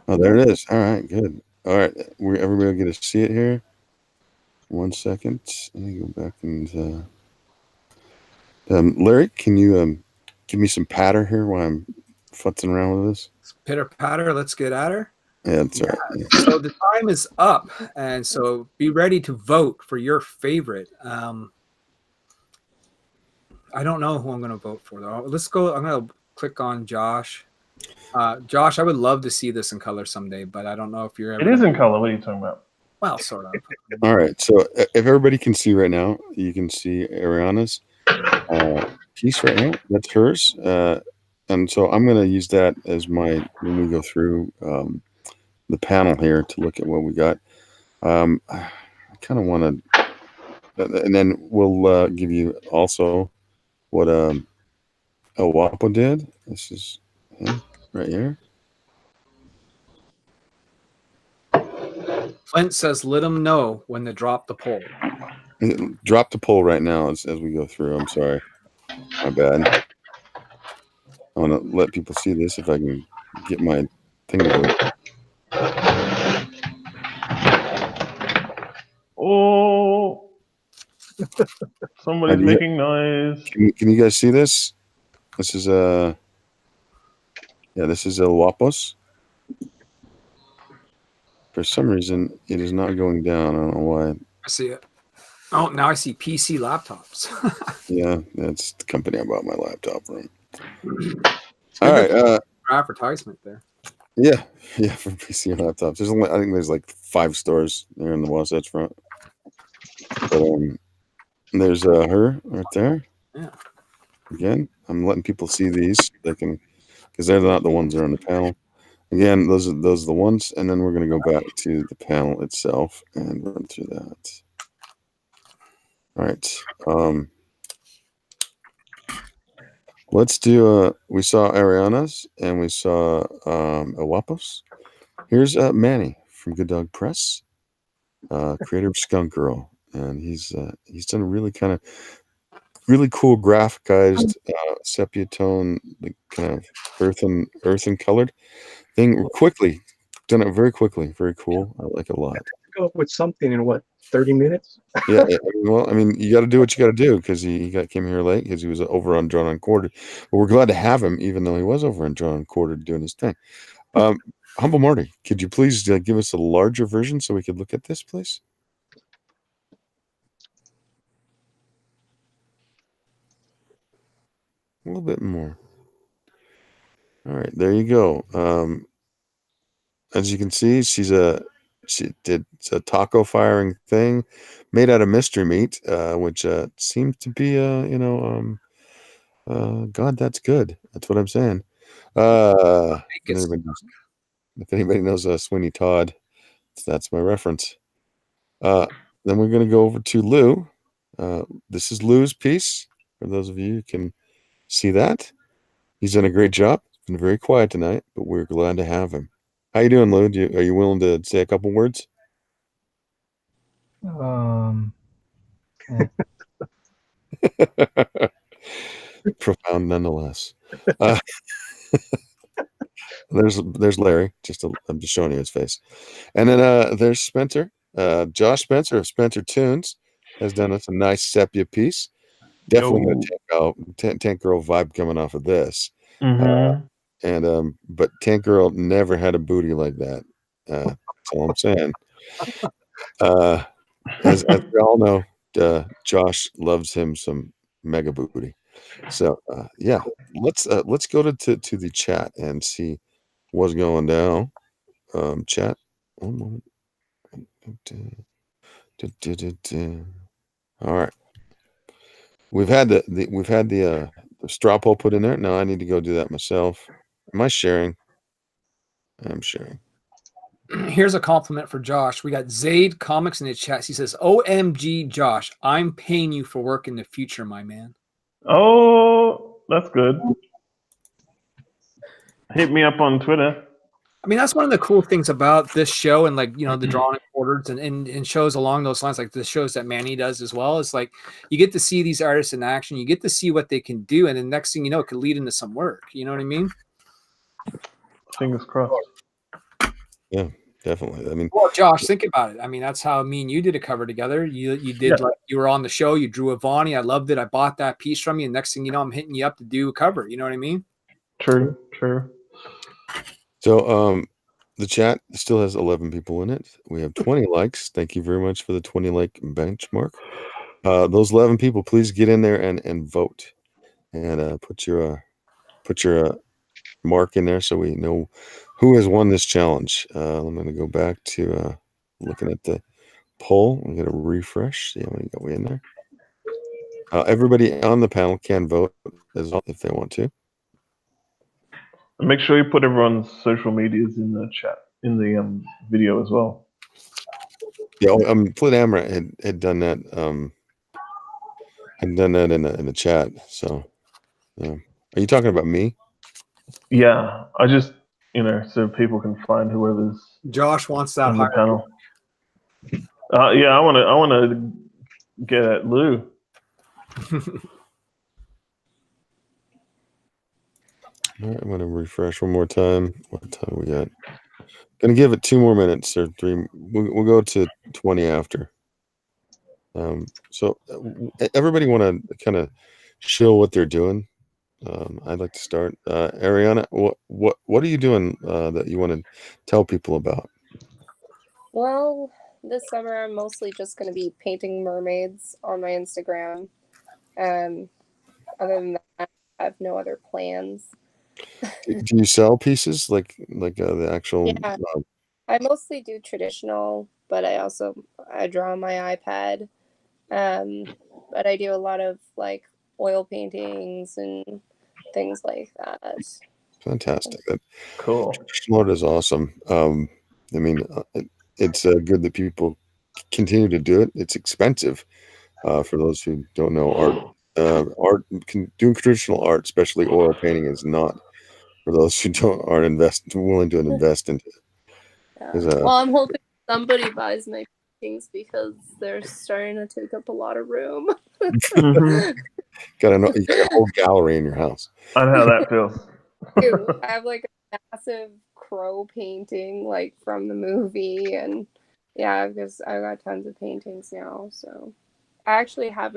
Oh, there it is. All right, good. All right, everybody get to see it here. 1 second. Let me go back and Larry, can you give me some patter here while I'm futzing around with this? Pitter patter, let's get at her. Yeah, that's right. Yeah. So the time is up, and so be ready to vote for your favorite. I don't know who I'm going to vote for though. Let's go. I'm going to click on Josh. Josh, I would love to see this in color someday, but I don't know if you're ever. It is in color. What are you talking about? Well, sort of. All right. So if everybody can see right now, you can see Ariana's piece right now. That's hers. And so I'm going to use that as when we go through the panel here to look at what we got. I kind of want to, and then we'll give you also what El Wapo did. This is him right here. Flint says, let them know when to drop the poll. Drop the poll right now as we go through. I'm sorry. My bad. I want to let people see this if I can get my thing to work. Oh, somebody's making noise. Can you guys see this? This is this is El Wapos. For some reason, it is not going down. I don't know why. I see it. Oh, now I see PC laptops. Yeah, that's the company I bought my laptop from. All right. Advertisement there. Yeah, for PC laptops. I think there's like 5 stores there in the Wasatch Front. But there's her right there. Yeah. Again, I'm letting people see these. They can, because they're not the ones that are on the panel. Again, those are the ones, and then we're going to go back to the panel itself and run through that. All right. Let's do. We saw Ariana's and we saw Awapos. Here's Manny from Good Dog Press, creator of Skunk Girl, and he's done a really cool graphicized sepia tone, like kind of earthen colored thing. Quickly done it very quickly, very cool. I like it a lot. Go up with something in what, 30 minutes? Yeah, well, I mean, you got to do what you got to do because he came here late because he was over on Drawn Uncorded. But we're glad to have him, even though he was over on Drawn Uncorded doing his thing. Humble Marty, could you please give us a larger version so we could look at this, please? A little bit more. All right, there you go. As you can see, she did a taco firing thing made out of mystery meat, which seems to be God, that's good. That's what I'm saying. If anybody knows Sweeney Todd, that's my reference. Then we're going to go over to Lou. This is Lou's piece. For those of you who can see that, he's done a great job. He's been very quiet tonight, but we're glad to have him. How you doing, Lou? Are you willing to say a couple words? Profound nonetheless. There's Larry. I'm just showing you his face. And then there's Spencer. Josh Spencer of Spencer Tunes has done us a nice sepia piece. Definitely going to check out Tank Girl vibe coming off of this. But Tank Girl never had a booty like that. That's all I'm saying. As we all know, Josh loves him some mega booty. So yeah, let's go to the chat and see what's going down. Chat. One moment. All right. We've had the straw poll put in there. Now I need to go do that myself. Am I sharing? I'm sharing. Here's a compliment for Josh. We got Zaid Comics in the chat. He says, "OMG, Josh, I'm paying you for work in the future, my man." Oh, that's good. Hit me up on Twitter. I mean, that's one of the cool things about this show and like, the Drawn and Quartered and shows along those lines, like the shows that Manny does as well. It's like you get to see these artists in action. You get to see what they can do. And the next thing you know, it could lead into some work. You know what I mean? Fingers crossed. Yeah, definitely. I mean, well, Josh, think about it. I mean, that's how me and you did a cover together. You did like you were on the show. You drew a Vonnie. I loved it. I bought that piece from you. And next thing you know, I'm hitting you up to do a cover. You know what I mean? True. So the chat still has 11 people in it. We have 20 likes. Thank you very much for the 20 like benchmark. Those 11 people, please get in there and vote, and put your mark in there so we know who has won this challenge. I'm going to go back to looking at the poll. I'm going to refresh. See how many got we in there. Everybody on the panel can vote as well if they want to. And make sure you put everyone's social medias in the chat, in the video as well. Yeah, Flint Amra had done that. Had done that in the chat. So, yeah. Are you talking about me? Yeah, I just so people can find whoever's. Josh wants that on the higher panel. Yeah, I want to get at Lou. All right, I'm going to refresh one more time. What time we got? Going to give it 2 more minutes or 3. We'll go to 20 after. So everybody want to kind of show what they're doing. I'd like to start. Ariana, what are you doing that you want to tell people about? Well, this summer I'm mostly just going to be painting mermaids on my Instagram. Other than that, I have no other plans. Do you sell pieces like the actual? Yeah, I mostly do traditional, but I draw on my iPad. But I do a lot of like oil paintings and things like that. Fantastic. Cool. Traditional art is awesome. I mean, it's good that people continue to do it. It's expensive for those who don't know art. Doing traditional art, especially oil painting, is not for those who aren't willing to invest into it. Yeah. Well, I'm hoping somebody buys my paintings because they're starting to take up a lot of room. Got a whole gallery in your house. I know how that feels. I have like a massive crow painting like from the movie, and yeah, because I got tons of paintings now. So I actually have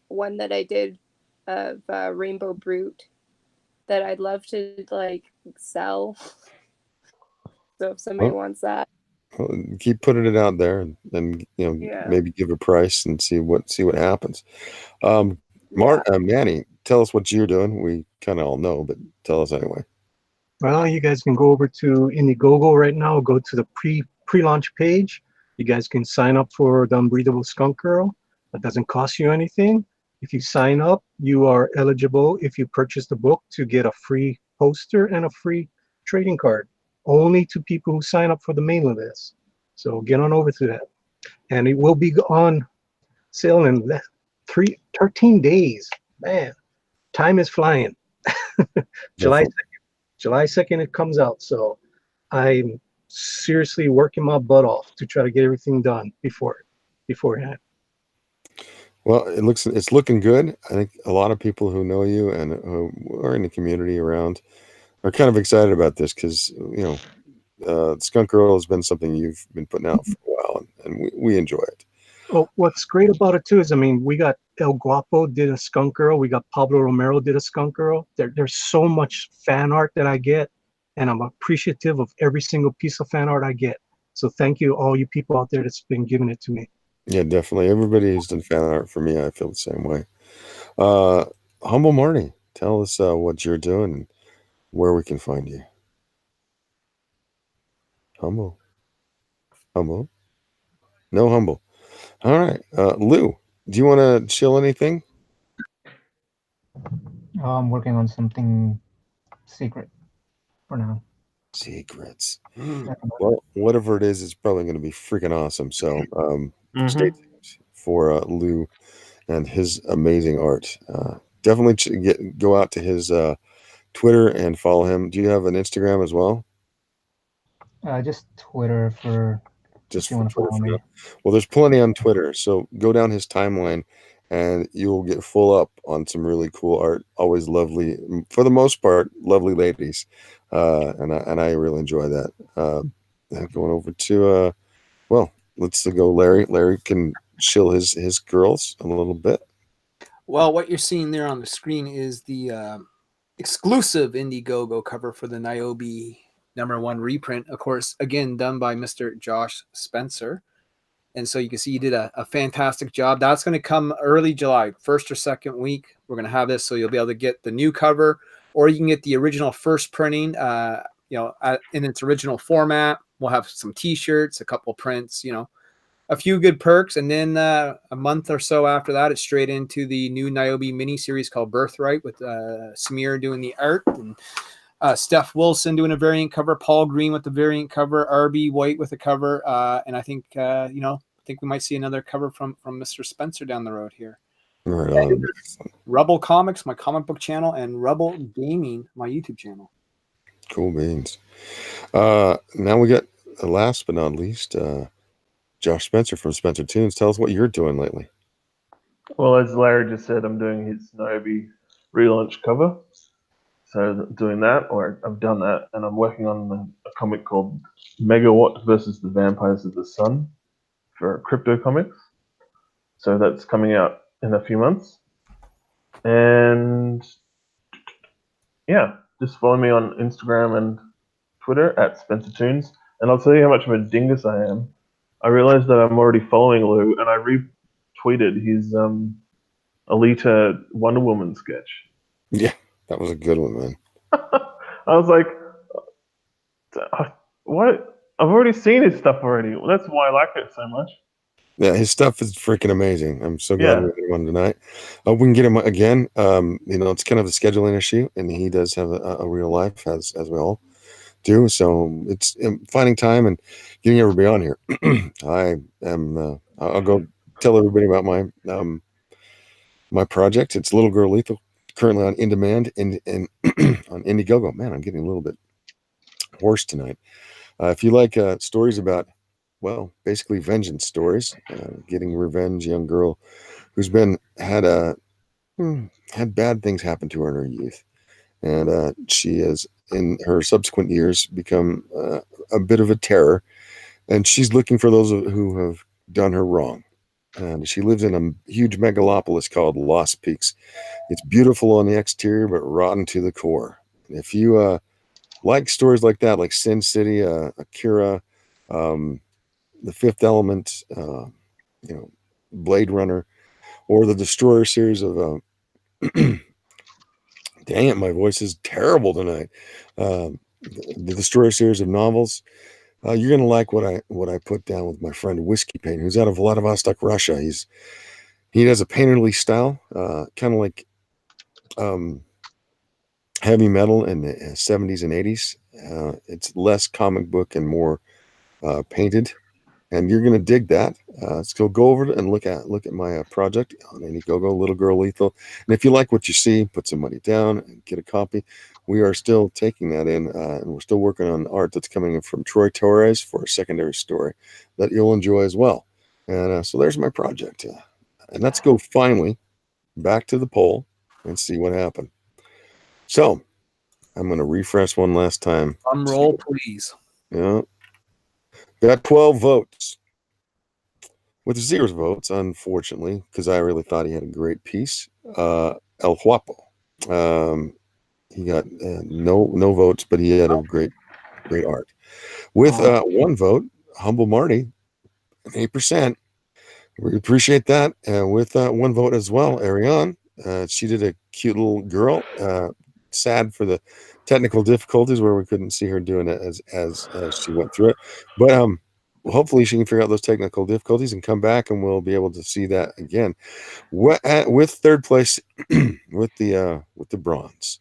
one that I did of Rainbow Brute that I'd love to like sell. So if somebody wants that, keep putting it out there, and maybe give a price and see what happens. Manny, tell us what you're doing. We kind of all know, but tell us anyway. Well, you guys can go over to Indiegogo right now. Go to the pre-launch page. You guys can sign up for the Unbreathable Skunk Girl. That doesn't cost you anything. If you sign up, you are eligible, if you purchase the book, to get a free poster and a free trading card. Only to people who sign up for the mailing list. So get on over to that. And it will be on sale in 13 days. Man, time is flying. July 2nd it comes out. So I'm seriously working my butt off to try to get everything done beforehand. Well, it's looking good. I think a lot of people who know you and who are in the community around are kind of excited about this because Skunk Girl has been something you've been putting out for a while, and we enjoy it. Well, what's great about it too is, I mean, we got El Guapo did a Skunk Girl. We got Pablo Romero did a Skunk Girl. There's so much fan art that I get, and I'm appreciative of every single piece of fan art I get. So thank you, all you people out there that's been giving it to me. Yeah, definitely. Everybody who's done fan art for me, I feel the same way. Humble Marty, tell us what you're doing and where we can find you. Humble. No humble. All right. Lou, do you want to chill anything? I'm working on something secret for now. Secrets. That's about it. Well, whatever it is, it's probably going to be freaking awesome. So stay tuned for Lou and his amazing art. Definitely go out to his Twitter and follow him. Do you have an Instagram as well? Just Twitter for Just if you for want to Twitter follow for me. now? Well, there's plenty on Twitter. So go down his timeline and you'll get full up on some really cool art. Always lovely, for the most part, lovely ladies. And I really enjoy that. Going over to, let's go Larry. Larry can chill his girls a little bit. Well, what you're seeing there on the screen is the exclusive Indiegogo cover for the Niobe #1 reprint. Of course, again, done by Mr. Josh Spencer. And so you can see he did a fantastic job. That's going to come early July, first or second week. We're going to have this, so you'll be able to get the new cover, or you can get the original first printing, in its original format. We'll have some T-shirts, a couple prints, a few good perks, and then a month or so after that, it's straight into the new Niobe mini series called Birthright with Samir doing the art and Steph Wilson doing a variant cover, Paul Green with the variant cover, RB White with a cover, and I think we might see another cover from Mr. Spencer down the road here. Right on. Rebel Comics, my comic book channel, and Rebel Gaming, my YouTube channel. Cool beans. Now we got last but not least, Josh Spencer from Spencer Tunes. Tell us what you're doing lately. Well, as Larry just said, I'm doing his Niobe relaunch cover. So doing that, or I've done that, and I'm working on a comic called Megawatt versus the Vampires of the Sun for Crypto Comics. So that's coming out in a few months. And yeah, just follow me on Instagram and Twitter at Spencer Tunes. And I'll tell you how much of a dingus I am. I realized that I'm already following Lou, and I retweeted his Alita Wonder Woman sketch. Yeah, that was a good one, man. I was like, what? I've already seen his stuff already. Well, that's why I like it so much. Yeah, his stuff is freaking amazing. I'm so glad we got him tonight. We can get him again. It's kind of a scheduling issue, and he does have a real life, as we all do. So it's finding time and getting everybody on here. I'll go tell everybody about my project. It's Little Girl Lethal, currently on In Demand and on Indiegogo. Man, I'm getting a little bit hoarse tonight. If you like stories about, basically vengeance stories, getting revenge, young girl who's had bad things happen to her in her youth, and she has in her subsequent years become a bit of a terror, and she's looking for those who have done her wrong. And she lives in a huge megalopolis called Lost Peaks. It's beautiful on the exterior, but rotten to the core. And if you like stories like that, like Sin City, Akira, The Fifth Element, Blade Runner, or the Destroyer series of dang it, my voice is terrible tonight. The Destroyer series of novels. You're gonna like what I put down with my friend Whiskey Paint, who's out of Vladivostok, Russia. He has a painterly style, kind of like heavy metal in the 70s and 80s. It's less comic book and more painted, and you're gonna dig that. So go over and look at my project on Indiegogo, Little Girl Lethal. And if you like what you see, put some money down and get a copy. We are still taking that in, and we're still working on art that's coming in from Troy Torres for a secondary story that you'll enjoy as well. And so there's my project. And let's go finally back to the poll and see what happened. So I'm going to refresh one last time. Roll, please. Yeah. Got 12 votes. With 0 votes, unfortunately, because I really thought he had a great piece. El Guapo. He got no votes, but he had a great art. With 1 vote, Humble Marty, 8%. We appreciate that. And with 1 vote as well, Ariane, she did a cute little girl. Sad for the technical difficulties where we couldn't see her doing it as she went through it. But hopefully she can figure out those technical difficulties and come back, and we'll be able to see that again. With 3rd place, with the bronze,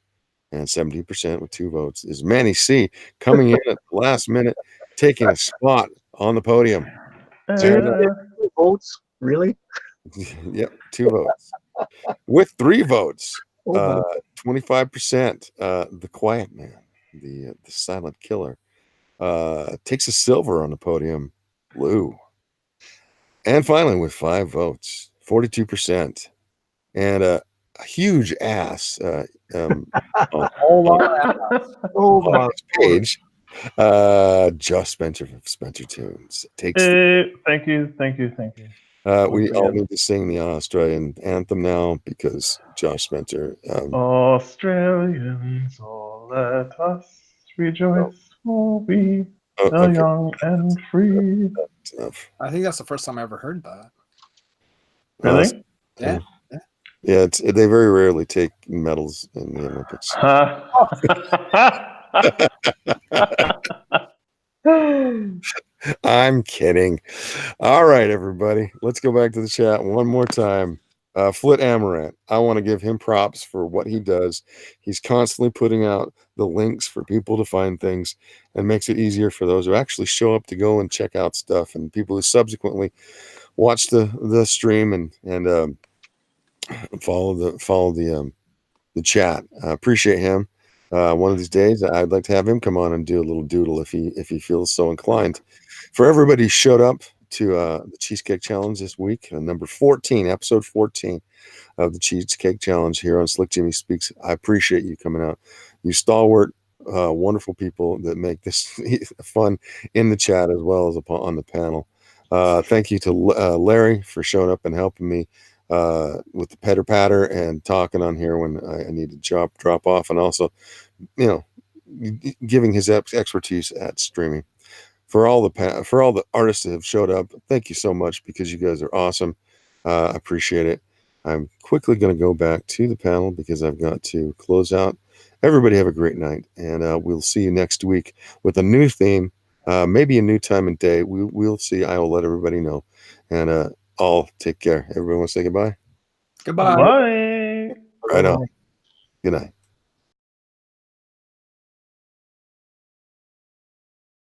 and 70% with 2 votes is Manny C, coming in at the last minute, taking a spot on the podium. 2 votes, really? Yep, 2 votes. With 3 votes, Oh, 25%, the quiet man, the silent killer, takes a silver on the podium, Lou. And finally, with 5 votes, 42%, and a huge ass on my page, Josh Spencer from Spencer Tunes takes. Thank you. We all need to sing the Australian anthem now because Josh Spencer. Australians, all let us rejoice, for we are young and free. I think that's the first time I ever heard that. Really? Yeah. Yeah, they very rarely take medals in the Olympics. I'm kidding. All right, everybody. Let's go back to the chat one more time. Flit Amaranth, I want to give him props for what he does. He's constantly putting out the links for people to find things and makes it easier for those who actually show up to go and check out stuff, and people who subsequently watch the stream and follow the chat. I appreciate him. One of these days, I'd like to have him come on and do a little doodle if he feels so inclined. For everybody who showed up to the Cheesecake Challenge this week, number 14, episode 14 of the Cheesecake Challenge here on Slick Jimmy Speaks. I appreciate you coming out. You stalwart, wonderful people that make this fun in the chat as well as on the panel. Thank you to Larry for showing up and helping me with the pitter patter and talking on here when I need to drop off, and also, giving his expertise at streaming. For all the artists that have showed up, thank you so much because you guys are awesome. I appreciate it. I'm quickly going to go back to the panel because I've got to close out. Everybody have a great night, and we'll see you next week with a new theme, maybe a new time and day. We'll see. I will let everybody know, and all take care. Everyone, say goodbye. Goodbye. Bye. Right on. Good night.